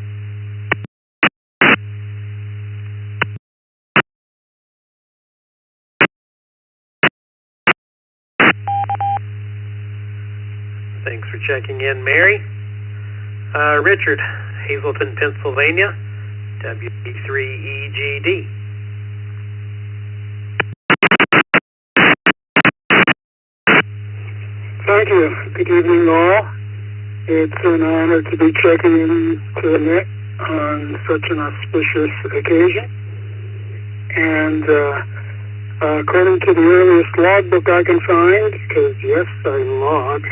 Thanks for checking in, Mary. Richard, Hazleton, Pennsylvania, WP3EGD. Thank you. Good evening, all. It's an honor to be checking in to the net on such an auspicious occasion. And according to the earliest logbook I can find, because yes, I log,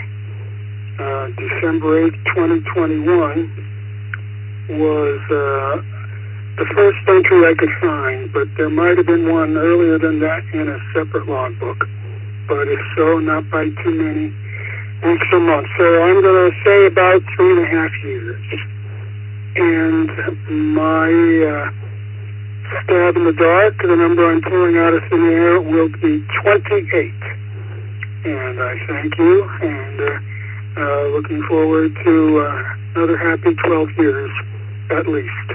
December 8th, 2021 was the first entry I could find, but there might have been one earlier than that in a separate logbook. But if so, not by too many weeks or months. So I'm going to say about 3.5 years. And my stab in the dark, the number I'm pulling out of thin air will be 28. And I thank you, and looking forward to another happy 12 years, at least.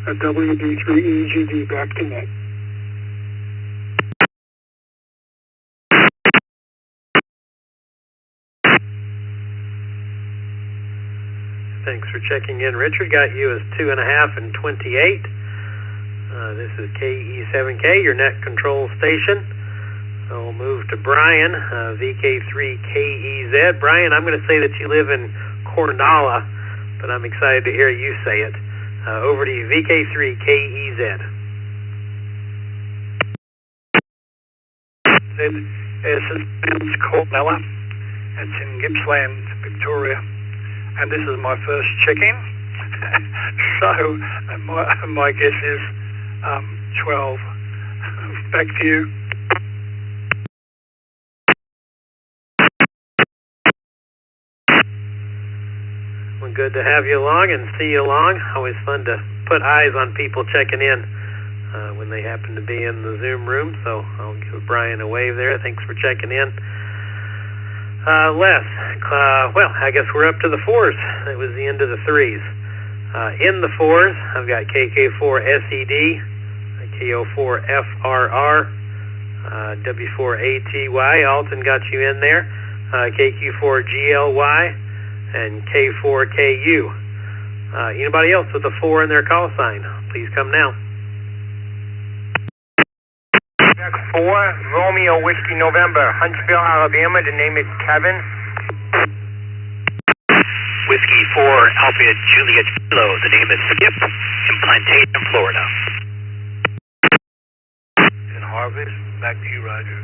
A WD3EGD back to net. Thanks for checking in, Richard. Got you as 2.5 and 28. This is KE7K, your net control station. So we'll move to Brian, VK3KEZ. Brian, I'm going to say that you live in Cornala, but I'm excited to hear you say it. Over to you, VK3KEZ. This is Cornala. It's in Gippsland, Victoria. And this is my first check-in. So my guess is 12. Back to you. Well, good to have you along and see you along. Always fun to put eyes on people checking in when they happen to be in the Zoom room. So I'll give Brian a wave there. Thanks for checking in. Les, well, I guess we're up to the 4s. That was the end of the 3s. In the 4s, I've got KK4SED, KO4FRR, W4ATY. Alton got you in there. KQ4GLY, and K4KU. Anybody else with a 4 in their call sign, please come now. 4, Romeo Whiskey November, Huntsville, Alabama. The name is Kevin. Whiskey 4, Alpha Juliet Kilo. The name is Skip in Plantation, Florida. In Harvest, back to you, Roger.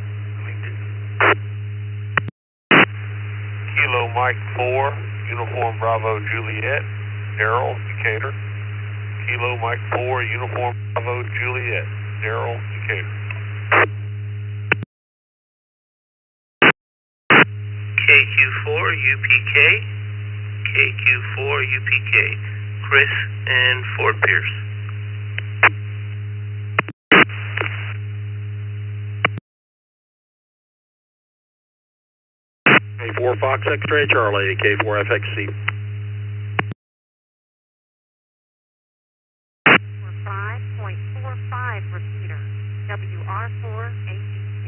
Kilo Mike 4, Uniform Bravo Juliet, Daryl, Decatur. Kilo Mike 4, Uniform Bravo Juliet, Daryl, Decatur. KQ4 UPK, KQ4 UPK, Chris and Fort Pierce. K4 Fox X-Ray Charlie, K4 FXC. 5.45 repeater, WR4 ACC.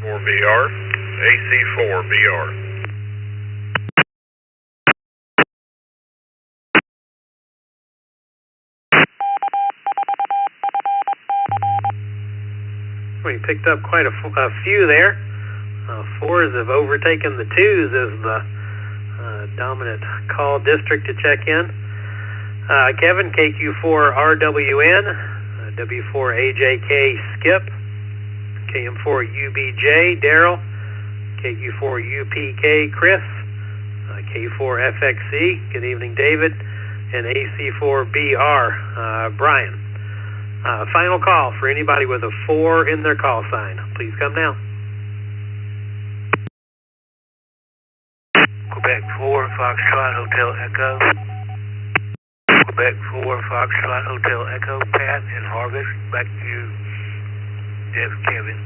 4 VR, AC4 VR. We picked up quite a few there. 4s have overtaken the 2s as the dominant call district to check in. Kevin, KQ4RWN, W4AJK Skip, KM4UBJ Daryl, KQ4UPK Chris, K4FXC, good evening David, and AC4BR Brian. Final call for anybody with a 4 in their call sign. Please come now. Quebec 4, Foxtrot Hotel Echo. Quebec 4, Foxtrot Hotel Echo, Pat and Harvest. Back to you, Jeff, Kevin.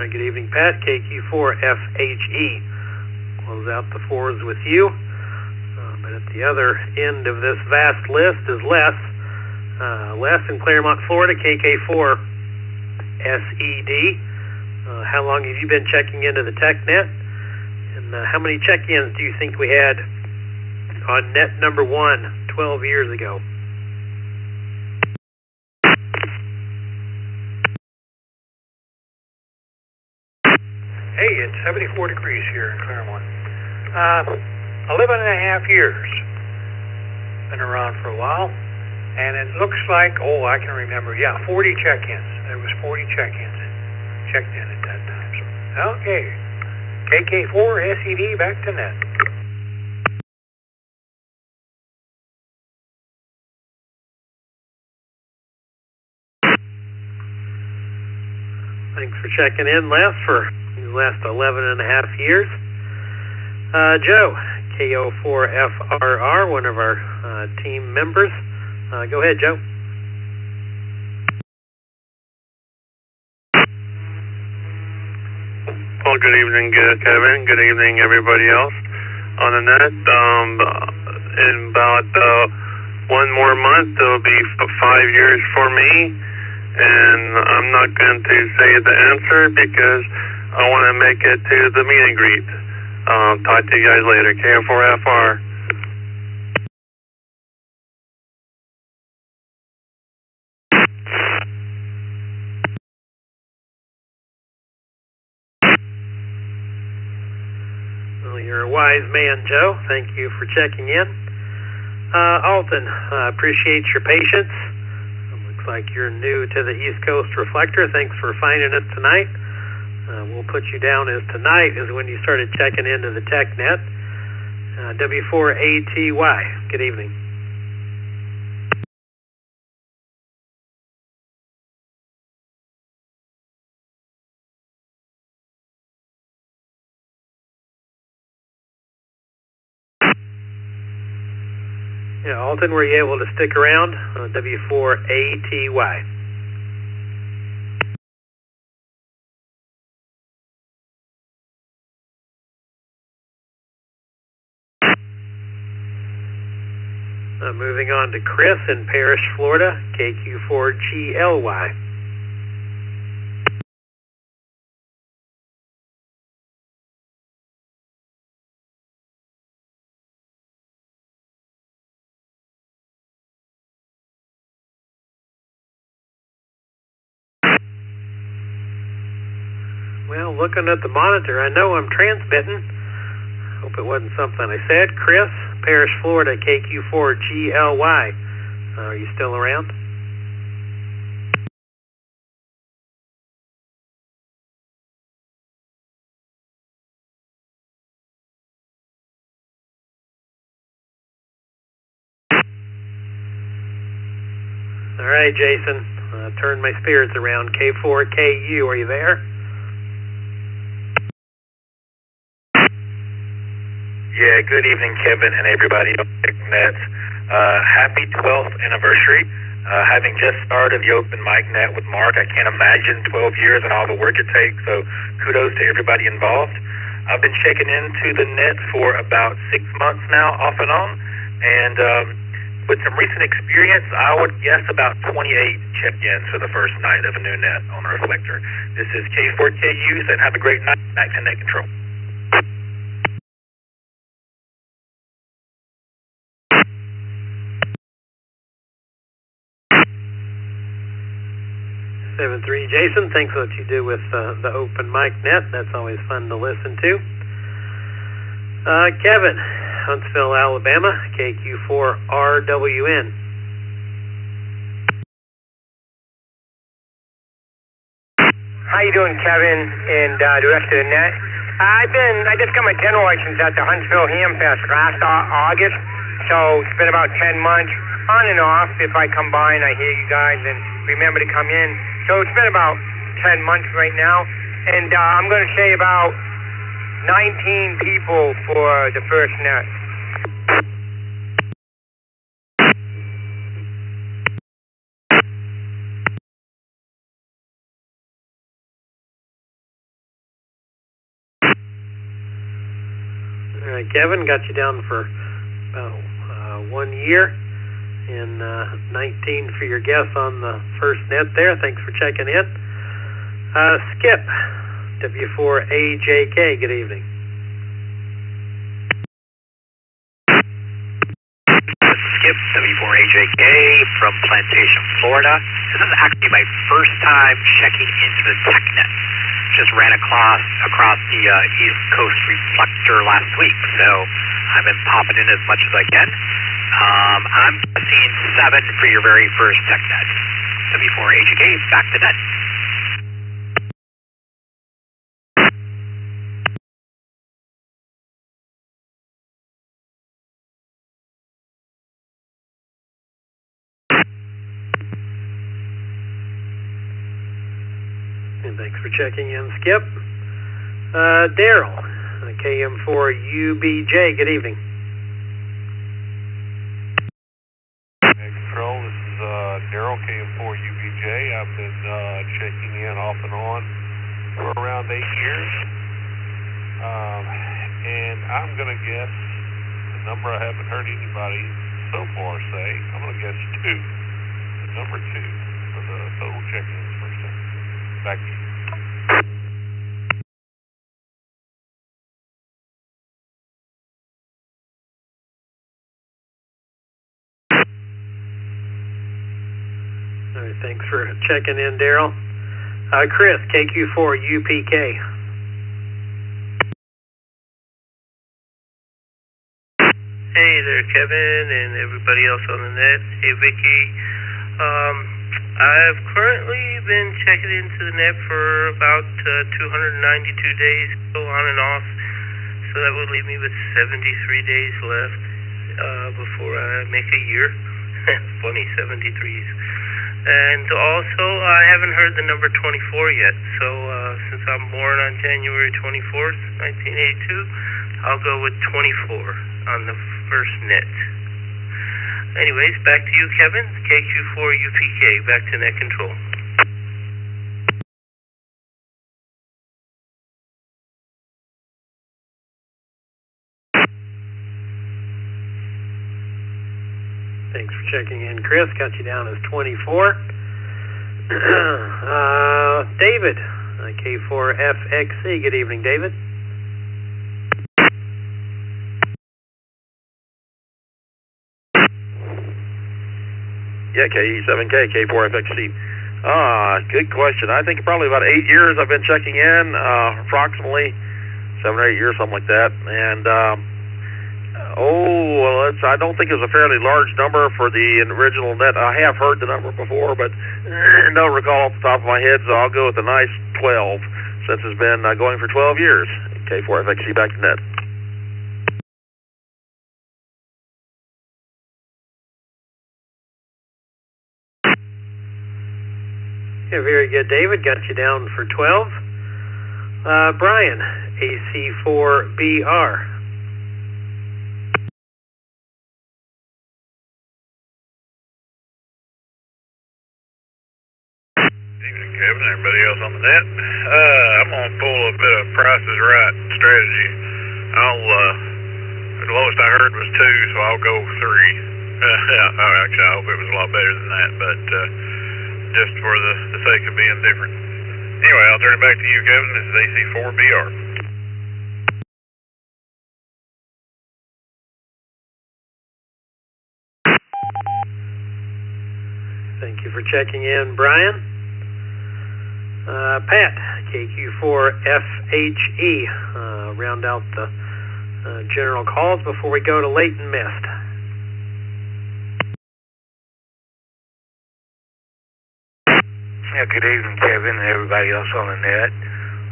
Good evening, Pat. KQ4FHE. Close out the 4s with you. But at the other end of this vast list is Les. Les in Claremont, Florida, KK4 SED. How long have you been checking into the Tech Net? And how many check-ins do you think we had on net number 1 12 years ago? Hey, it's 74 degrees here in Claremont. 11 and a half years. Been around for a while. And it looks like, I can remember, 40 check-ins. There was 40 check-ins checked in at that time. So, okay. KK4 SED back to net. Thanks for checking in, Les, for the last 11 and a half years. Joe, KO4FRR, one of our team members. Go ahead, Joe. Well, good evening, Kevin. Good evening, everybody else on the net. In about 1 more month, it'll be 5 years for me. And I'm not going to say the answer because I want to make it to the meet and greet. Talk to you guys later. KO4FR. Well, you're a wise man, Joe. Thank you for checking in. Alton, appreciate your patience. Looks like you're new to the East Coast Reflector. Thanks for finding us tonight. We'll put you down as tonight is when you started checking into the Tech Net. W4ATY. Good evening. Yeah, Alton, were you able to stick around? W4ATY. Moving on to Chris in Parrish, Florida, KQ4GLY. Well, looking at the monitor, I know I'm transmitting. Hope it wasn't something I said. Chris, Parrish, Florida, KQ4GLY. Are you still around? All right, Jason. Turn my spirits around. K4KU, are you there? Yeah, good evening, Kevin and everybody on the net. Happy 12th anniversary. Having just started the open mic net with Mark, I can't imagine 12 years and all the work it takes, so kudos to everybody involved. I've been checking into the net for about 6 months now, off and on, and with some recent experience, I would guess about 28 check-ins for the first night of a new net on the Reflector. This is K4KU, and have a great night. Back to net control. 7-3, Jason. Thanks for what you do with the open mic net. That's always fun to listen to. Kevin, Huntsville, Alabama, KQ4RWN. How you doing, Kevin, and the rest of the net? I just got my dental license at the Huntsville Ham Fest last August, so it's been about 10 months, on and off. If I come by and I hear you guys and remember to come in. So it's been about 10 months right now, and I'm going to say about 19 people for the first net. All right, Kevin, got you down for about 1 year, and 19 for your guess on the first net there. Thanks for checking in. Skip, W4AJK, good evening. Skip, W4AJK from Plantation, Florida. This is actually my first time checking into the Tech Net. Just ran across the East Coast Reflector last week, so I've been popping in as much as I can. I'm seeing 7 for your very first Tech Net. W4AJK, back to net. And thanks for checking in, Skip. Daryl, KM4UBJ, good evening. Control, this is Daryl, KM4UBJ. I've been checking in off and on for around 8 years. And I'm going to guess the number I haven't heard anybody so far say. I'm going to guess 2. The number 2 for the total check-ins per second. Back to you. All right, thanks for checking in, Daryl. Chris, KQ4UPK. Hey there, Kevin, and everybody else on the net. Hey, Vicky. I've currently been checking into the net for about 292 days, so on and off. So that would leave me with 73 days left before I make a year. Funny, 73s. And also, I haven't heard the number 24 yet. So since I'm born on January 24th, 1982, I'll go with 24 on the first net. Anyways, back to you, Kevin. KQ4UPK, back to net control. Thanks for checking in, Chris. Got you down as 24. David, K4FXC. Good evening, David. Yeah, KE7K, K4FXC. Good question. I think probably about 8 years I've been checking in, approximately 7 or 8 years, something like that. And, I don't think it's a fairly large number for the original net. I have heard the number before, but don't recall off the top of my head, so I'll go with a nice 12, since it's been going for 12 years. K4FXC, back to net. Yeah, very good, David. Got you down for 12. Brian, AC4BR. Evening, Kevin, everybody else on the net. I'm going to pull a bit of Price is Right strategy. The lowest I heard was 2, so I'll go 3. Actually, I hope it was a lot better than that, but just for the sake of being different. Anyway, I'll turn it back to you, Kevin. This is AC4BR. Thank you for checking in, Brian. Pat, KQ4FHE. Round out the general calls before we go to late and missed. Yeah, good evening, Kevin, and everybody else on the net.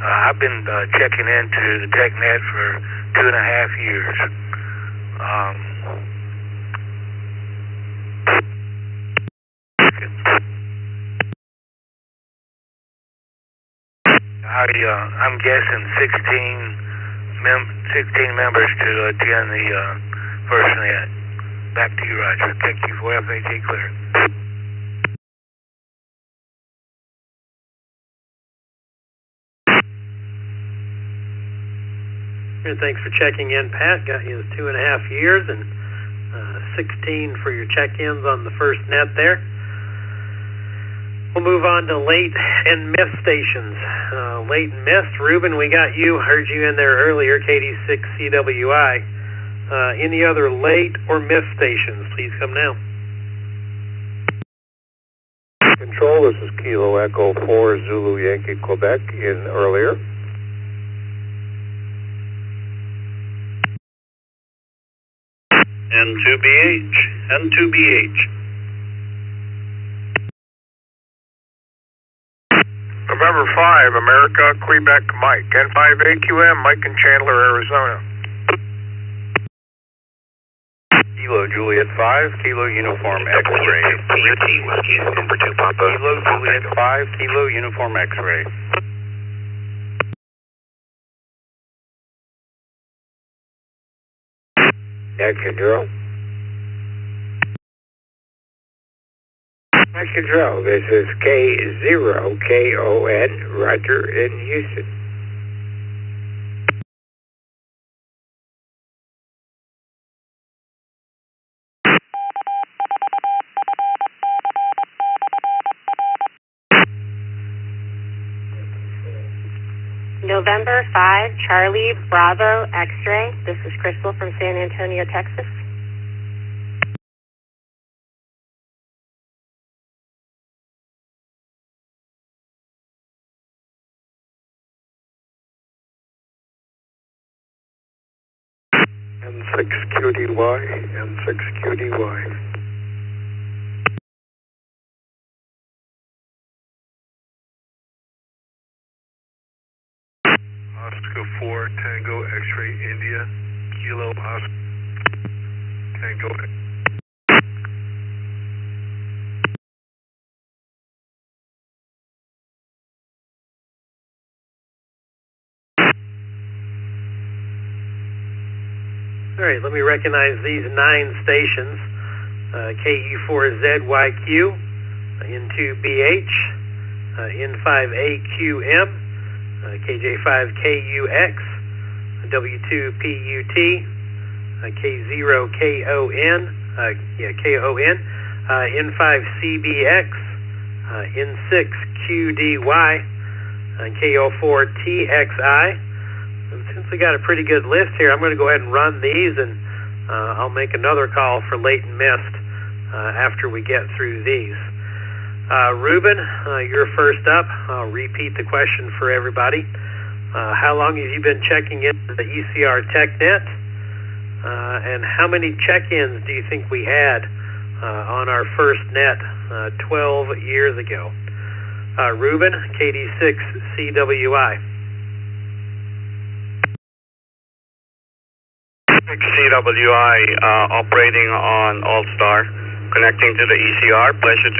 I've been checking into the Tech Net for 2.5 years. I'm guessing 16 members to attend the first net. Back to you, Roger. KQ4FHE clear. And thanks for checking in, Pat. Got you 2.5 years and 16 for your check-ins on the first net there. We'll move on to late and missed stations. Late and missed, Ruben, we got you. Heard you in there earlier, KD6CWI. Any other late or missed stations, please come now. Control, this is Kilo Echo 4 Zulu Yankee Quebec in earlier. N2BH. November 5, America, Quebec, Mike. N5AQM, Mike in Chandler, Arizona. Kilo Juliet 5, Kilo Uniform X-Ray. Number 2 Papa. Kilo Juliet 5, Kilo Uniform X-Ray. Action drill. Action drill. This is K0KON, Roger in Houston. November 5, Charlie Bravo X-Ray. This is Crystal from San Antonio, Texas. N6QDY, N6QDY. Oscar 4, Tango X-Ray India, Kilo Oscar, Tango. All right, let me recognize these 9 stations. KE4ZYQ, N2BH, N5AQM, KJ5KUX, W2PUT, K0KON, KON, N5CBX, N6QDY, KO4TXI. Since we got a pretty good list here, I'm going to go ahead and run these, and I'll make another call for late and missed after we get through these. Ruben, you're first up. I'll repeat the question for everybody. How long have you been checking into the ECR Tech Net? And how many check-ins do you think we had on our first net 12 years ago? Ruben, KD6CWI. CWI operating on All-Star, connecting to the ECR. Pleasure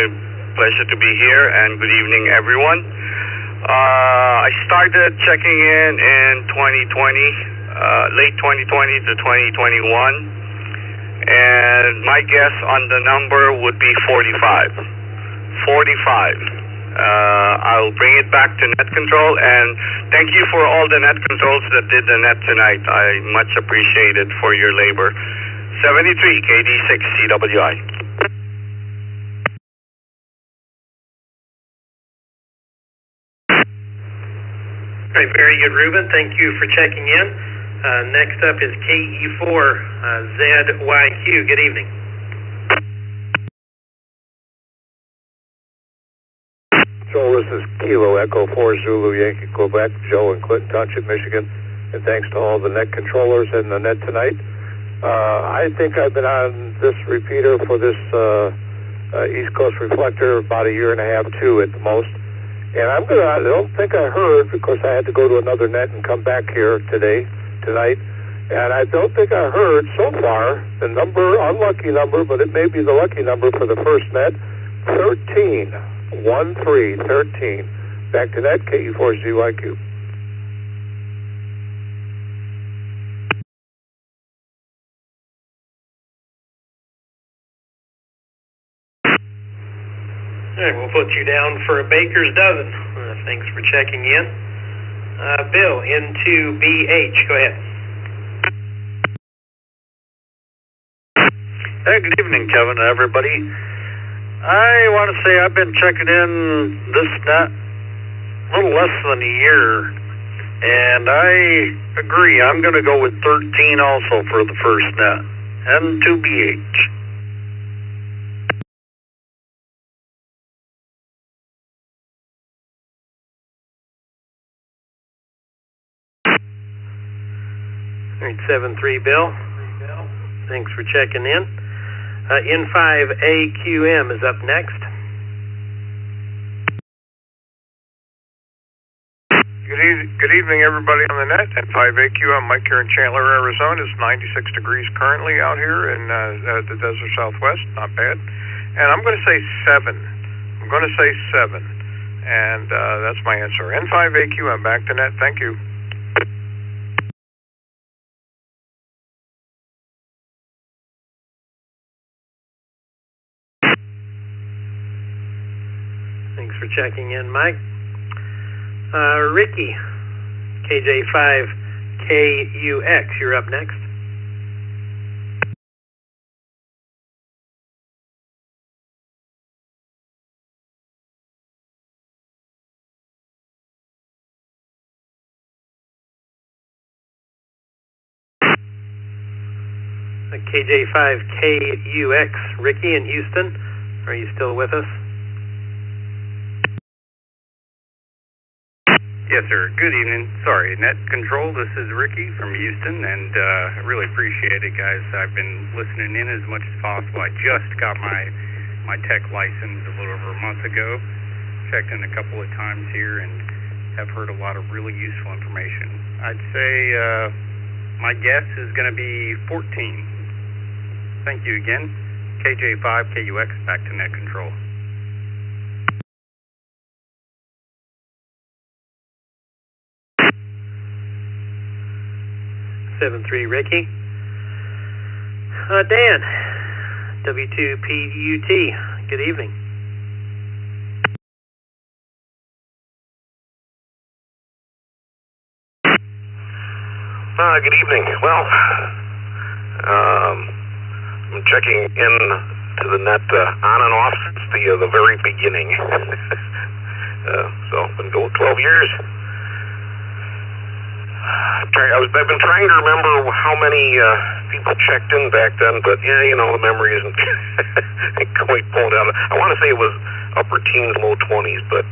to be here, and good evening, everyone. I started checking in 2020, late 2020 to 2021, and my guess on the number would be 45. 45. I'll bring it back to net control, and thank you for all the net controls that did the net tonight. I much appreciate it for your labor. 73 KD6CWI. All right, very good, Ruben. Thank you for checking in. Next up is KE4ZYQ. Good evening. So this is Kilo Echo 4 Zulu Yankee Quebec, Joe in Clinton Township, Michigan, and thanks to all the net controllers and the net tonight. I think I've been on this repeater for this East Coast Reflector about a year and a half, 2 at the most. And I don't think I heard, because I had to go to another net and come back here tonight, and I don't think I heard so far the number, unlucky number, but it may be the lucky number for the first net, 13. 1313. Back to that, KE4ZYQ. All right, we'll put you down for a baker's dozen. Thanks for checking in. Bill, N2BH, go ahead. Hey, good evening, Kevin, and everybody. I want to say I've been checking in this net a little less than a year, and I agree. I'm going to go with 13 also for the first net, and 2BH. All right, 7-3, Bill. Thanks for checking in. N5AQM is up next. Good evening, everybody on the net. N5AQ, I'm Mike here in Chandler, Arizona. It's 96 degrees currently out here in the desert southwest. Not bad. And I'm going to say 7. I'm going to say 7. And that's my answer. N5AQ, I'm back to net. Thank you. Thanks for checking in, Mike. Ricky, KJ5KUX, you're up next. KJ5KUX, Ricky in Houston, are you still with us? Yes, sir. Good evening. Sorry, Net Control, this is Ricky from Houston, and I really appreciate it, guys. I've been listening in as much as possible. I just got my tech license a little over a month ago. Checked in a couple of times here and have heard a lot of really useful information. I'd say my guess is going to be 14. Thank you again. KJ5KUX, back to Net Control. 7-3, Ricky. Dan, W2PUT, good evening. Good evening. Well, I'm checking in to the net on and off since the very beginning. So I've been going 12 years. I've been trying to remember how many people checked in back then, but yeah, you know, the memory isn't quite pulled out. I want to say it was upper teens, low 20s, but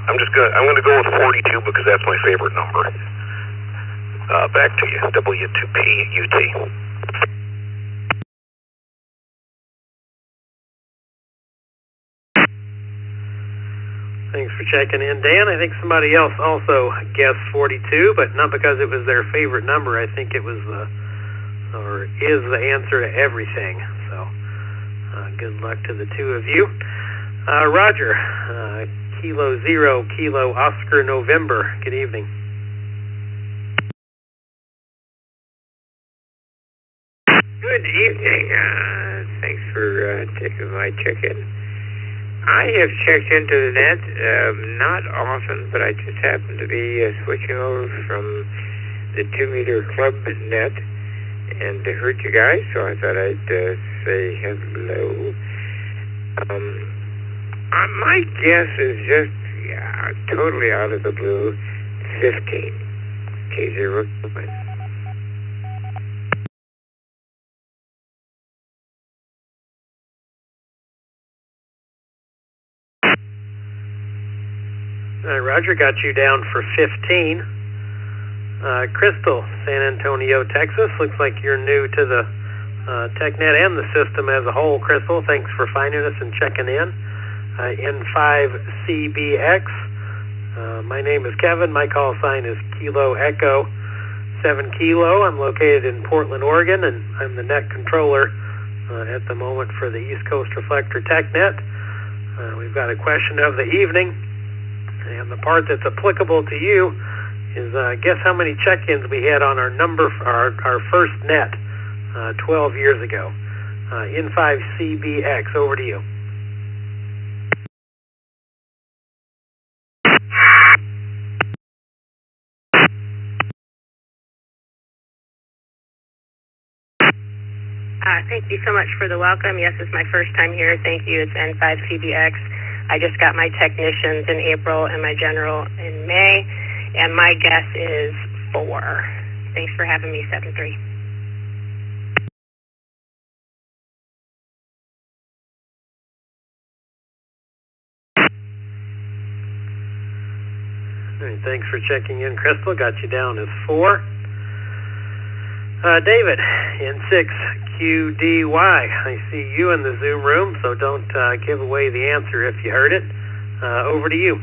I'm gonna go with 42 because that's my favorite number. Back to you, W2PUT. Thanks for checking in, Dan. I think somebody else also guessed 42, but not because it was their favorite number. I think it was is the answer to everything. So good luck to the two of you. Roger, Kilo Zero, Kilo Oscar November. Good evening. Good evening. Thanks for taking my check-in. I have checked into the net, not often, but I just happened to be switching over from the 2-meter club net and heard you guys, so I thought I'd say hello. My guess is just totally out of the blue, 15. K0. Roger, got you down for 15. Crystal, San Antonio, Texas. Looks like you're new to the TechNet and the system as a whole, Crystal. Thanks for finding us and checking in. N5CBX. My name is Kevin. My call sign is Kilo Echo 7 Kilo. I'm located in Portland, Oregon, and I'm the net controller at the moment for the East Coast Reflector Tech Net. We've got a question of the evening, and the part that's applicable to you is guess how many check-ins we had on our first net 12 years ago. N5CBX, over to you. Thank you so much for the welcome. Yes, it's my first time here. Thank you. It's N5CBX. I just got my technicians in April and my general in May, and my guess is 4. Thanks for having me, 7-3. Hey, thanks for checking in, Crystal. Got you down as 4. David, N6QDY. I see you in the Zoom room, so don't give away the answer if you heard it. Over to you.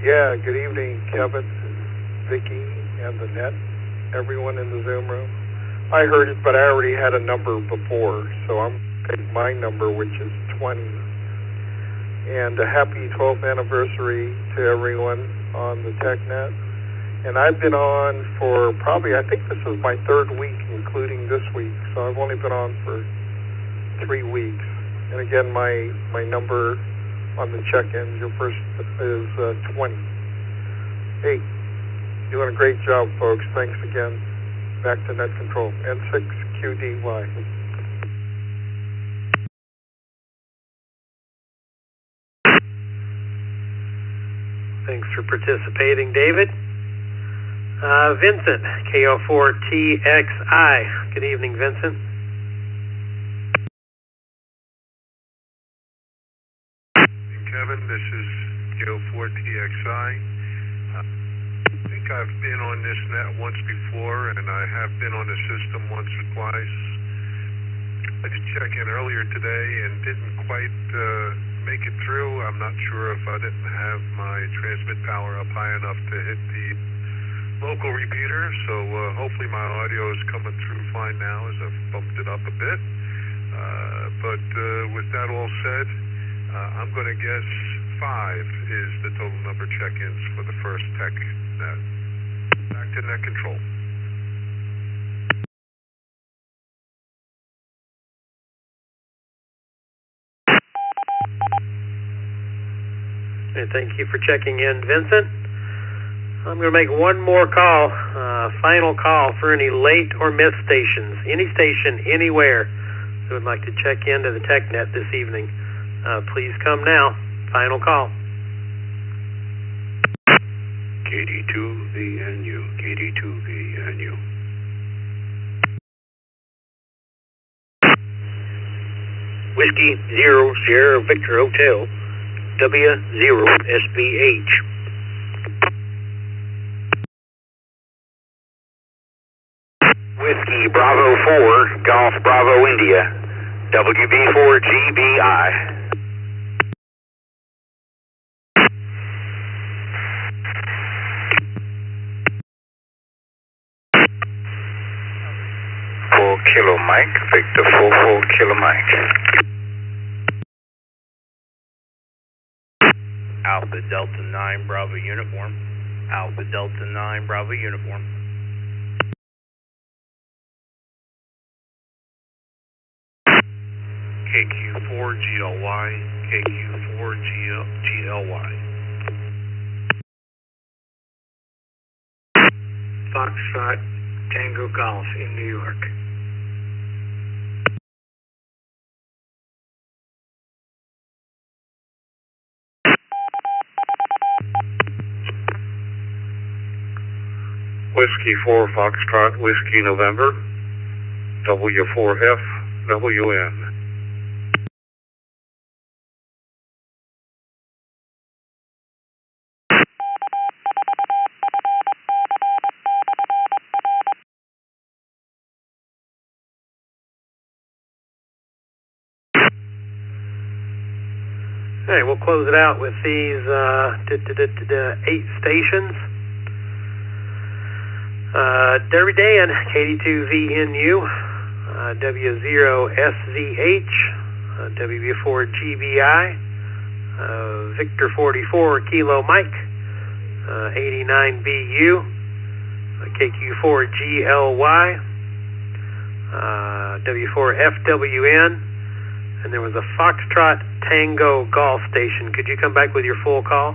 Yeah, good evening, Kevin, Vicki, and the net, everyone in the Zoom room. I heard it, but I already had a number before, so I'm picking my number, which is 20. And a happy 12th anniversary to everyone on the Tech Net. And I've been on for probably, I think this is my 3rd week, including this week. So I've only been on for 3 weeks. And again, my number on the check-in, your first is 20. Hey, doing a great job, folks. Thanks again. Back to net control. N6QDY. Thanks for participating, David. Vincent, KO4TXI. Good evening, Vincent. Kevin, this is KO4TXI. I think I've been on this net once before, and I have been on the system once or twice. I did check in earlier today and didn't quite make it through. I'm not sure if I didn't have my transmit power up high enough to hit the local repeater, so hopefully my audio is coming through fine now as I've bumped it up a bit. But with that all said, I'm going to guess 5 is the total number check-ins for the first Tech Net. Back to net control. Hey, thank you for checking in, Vincent. I'm going to make one more call, final call for any late or missed stations. Any station, anywhere, who would like to check into the TechNet this evening. Please come now. Final call. KD2VNU, KD2VNU. Whiskey 0 Sierra Victor Hotel, W0SBH. Whiskey Bravo 4, Golf Bravo India, WB4GBI. Kilo Mike, Victor 44 Kilo Mike. Alpha Delta 9 Bravo Uniform, Alpha Delta 9 Bravo Uniform. KQ4GLY, KQ4GLY. Foxtrot Tango Golf in New York. Whiskey 4 Foxtrot Whiskey November, W4F WN. Hey, we'll close it out with these 8 stations. Derby Dan, KD2VNU, W0SZH, WB4GBI, Victor 44 Kilo Mike, 89BU, KQ4GLY, W4FWN, and there was a Foxtrot Tango Golf Station. Could you come back with your full call?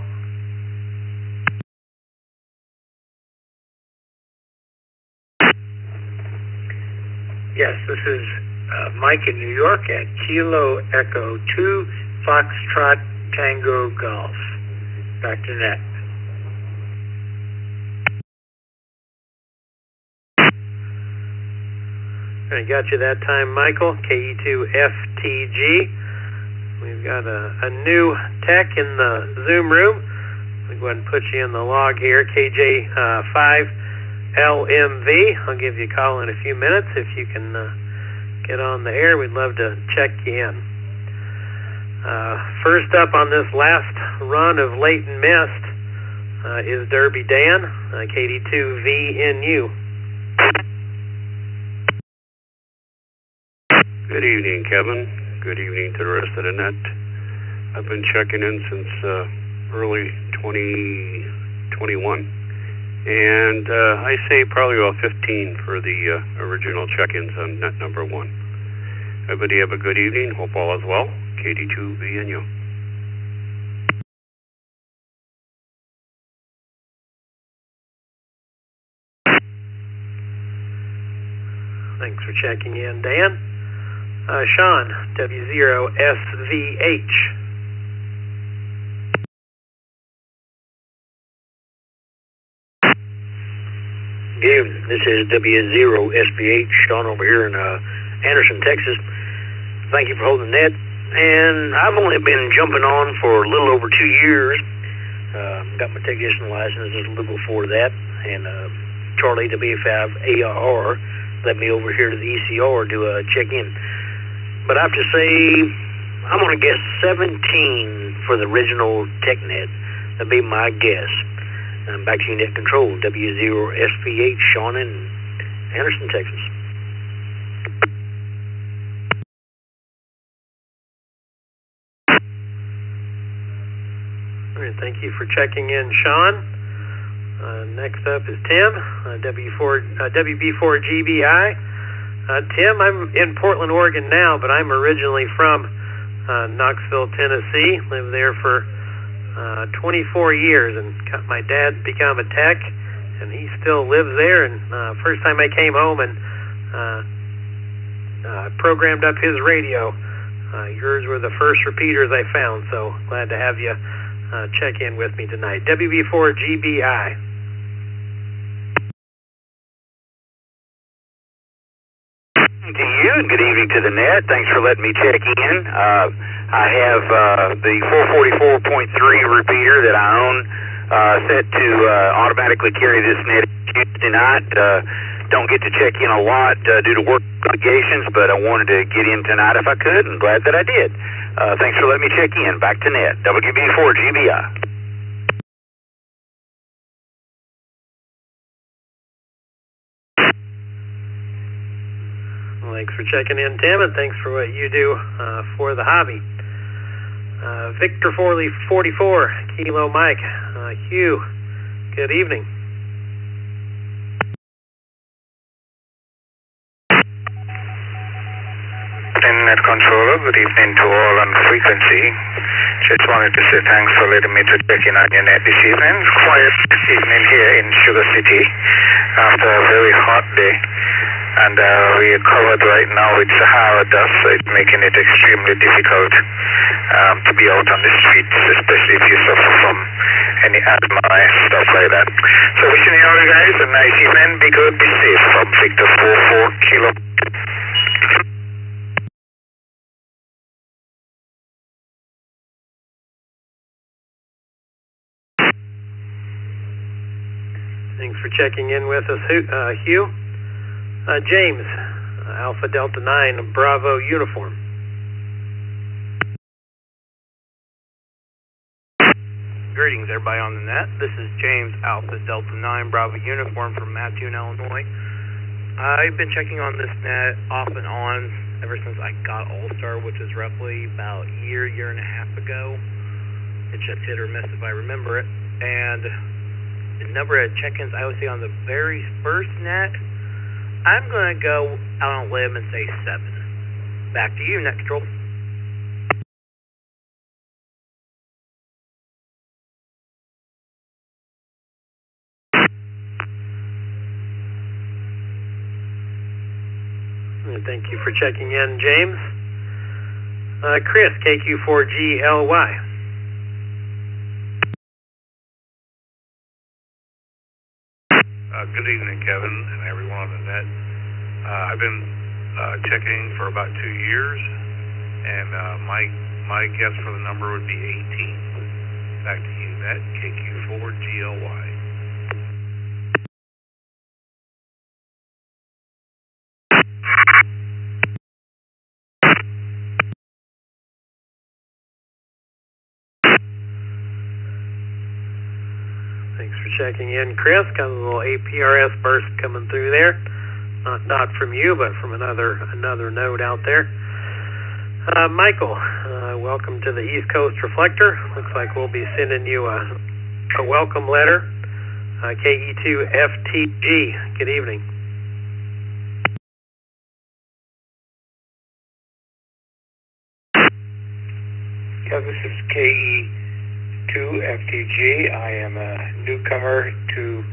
Yes, this is Mike in New York at Kilo Echo 2 Foxtrot Tango Golf. Back to net. I got you that time, Michael. KE2FTG. We've got a new tech in the Zoom room. We'll go ahead and put you in the log here, KJ5LMV. I'll give you a call in a few minutes. If you can get on the air, we'd love to check you in. First up on this last run of Leighton Mist is Derby Dan, KD2VNU. Good evening, Kevin. Good evening to the rest of the net. I've been checking in since early 2021, and I say probably about 15 for the original check-ins on net number 1. Everybody have a good evening. Hope all is well. KD2VNU. Thanks for checking in, Dan. Sean, W0SVH. Good evening. This is W0SVH, Sean over here in Anderson, Texas. Thank you for holding the net. And I've only been jumping on for a little over 2 years. Got my technician license a little before that. And Charlie W5AR led me over here to the ECR to check in. But I have to say, I'm going to guess 17 for the original Tech Net. That'd be my guess. Back to you, net control, W0SVH, Sean in Anderson, Texas. All right, thank you for checking in, Sean. Next up is Tim, WB4GBI. Tim, I'm in Portland, Oregon now, but I'm originally from Knoxville, Tennessee. Lived there for 24 years, and my dad became a tech, and he still lives there. And first time I came home and programmed up his radio, yours were the first repeaters I found, so glad to have you check in with me tonight. WB4GBI. To you, and good evening to the net. Thanks for letting me check in. I have the 444.3 repeater that I own set to automatically carry this net Tuesday night. Don't get to check in a lot due to work obligations, but I wanted to get in tonight if I could, and glad that I did. Thanks for letting me check in. Back to net. WB4GBI. Thanks for checking in, Tim, and thanks for what you do for the hobby. Victor 44, Kilo Mike. Hugh, good evening. Net controller, good evening to all on frequency. Just wanted to say thanks for letting me to check in on your net this evening. It's quiet evening here in Sugar City after a very hot day. And we are covered right now with Sahara dust, so it's making it extremely difficult to be out on the streets, especially if you suffer from any asthma and stuff like that. So wishing you all guys a nice evening. Be good, be safe from Victor 44 Kilo. Thanks for checking in with us, Hugh. James, Alpha Delta 9, Bravo Uniform. Greetings, everybody on the net. This is James, Alpha Delta 9, Bravo Uniform from Mattoon, Illinois. I've been checking on this net off and on ever since I got All-Star, which is roughly about a year and a half ago. It's just hit or miss if I remember it. And the number of check-ins I would say on the very first net, I'm going to go out on a limb and say 7. Back to you, net control. Thank you for checking in, James. Chris, KQ4GLY. Good evening, Kevin, and everyone on the net. I've been checking for about 2 years, and my guess for the number would be 18. Back to you, net, KQ4GLY. Thanks for checking in, Chris. Got a little APRS burst coming through there. Not from you, but from another node out there. Michael, welcome to the East Coast Reflector. Looks like we'll be sending you a welcome letter. KE2FTG. Good evening. Yeah, this is KE2FTG. I am a newcomer to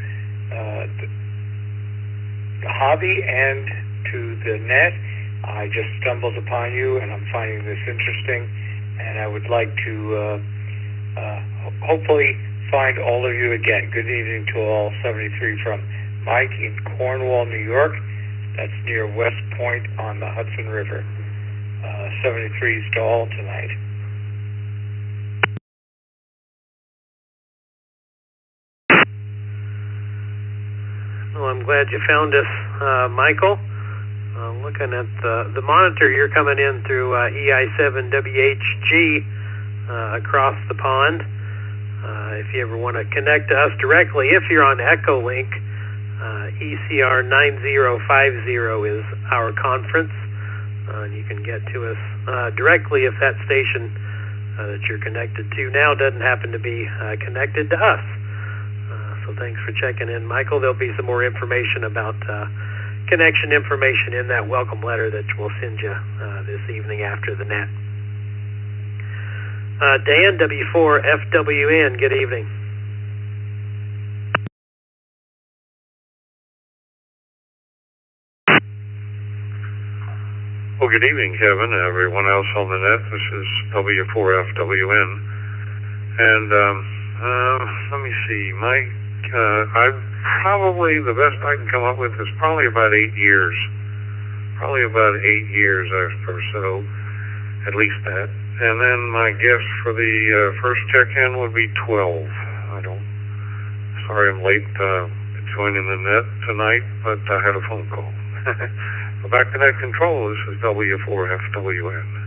the hobby and to the net. I just stumbled upon you and I'm finding this interesting, and I would like to hopefully find all of you again. Good evening to all. 73 from Mike in Cornwall, New York. That's near West Point on the Hudson River. 73's to all tonight. Well, I'm glad you found us, Michael. Looking at the monitor, you're coming in through EI7WHG across the pond. If you ever want to connect to us directly, if you're on Echolink, ECR 9050 is our conference. And you can get to us directly if that station that you're connected to now doesn't happen to be connected to us. So thanks for checking in, Michael. There'll be some more information about connection information in that welcome letter that we'll send you this evening after the net. Dan, W4FWN, good evening. Well, good evening, Kevin, and everyone else on the net. This is W4FWN. And let me see, Mike, probably the best I can come up with is probably about 8 years. Probably about 8 years or so, at least that. And then my guess for the first check-in would be 12. Sorry I'm late joining the net tonight, but I had a phone call. But back to net control, this is W4FWN.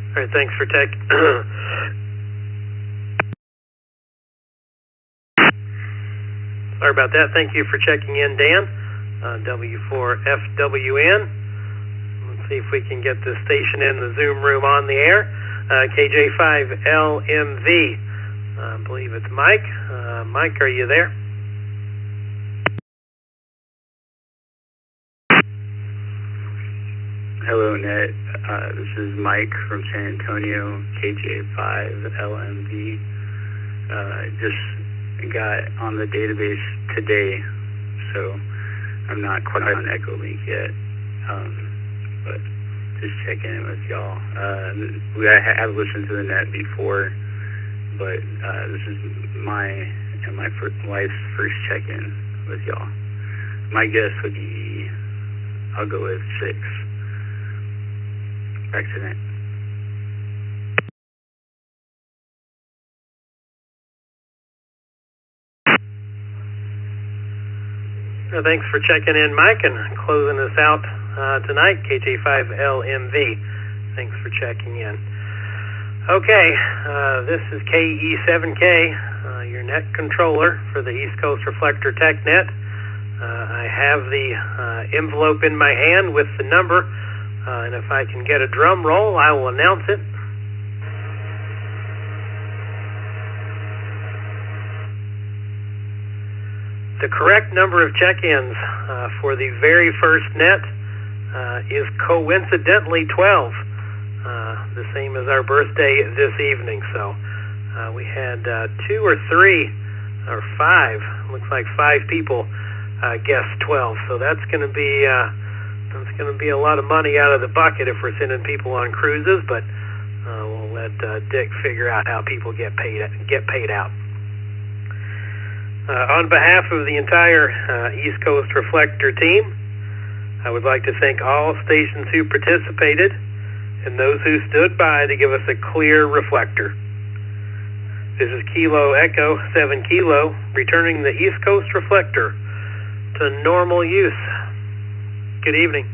All right, thanks for tech. Sorry about that. Thank you for checking in, Dan. W4FWN. Let's see if we can get this station in the Zoom room on the air. KJ5LMV. I believe it's Mike. Mike, are you there? Hello, Net. This is Mike from San Antonio, KJ5LMV. Just got on the database today, so I'm not quite on Echolink yet, but just checking in with y'all. I have listened to the net before, but this is my and my wife's first check-in with y'all. My guess would be, I'll go with 6. Accident. Thanks for checking in, Mike, and closing us out tonight, KJ5LMV. Thanks for checking in. Okay, this is KE7K, your net controller for the East Coast Reflector Tech Net. I have the envelope in my hand with the number, and if I can get a drum roll, I will announce it. The correct number of check-ins for the very first net is coincidentally 12. the same as our birthday this evening. So we had 2 or 3 or 5, looks like 5 people guess 12. So that's going to be a lot of money out of the bucket if we're sending people on cruises. But we'll let Dick figure out how people get paid out. On behalf of the entire East Coast Reflector team, I would like to thank all stations who participated and those who stood by to give us a clear reflector. This is Kilo Echo 7 Kilo, returning the East Coast Reflector to normal use. Good evening.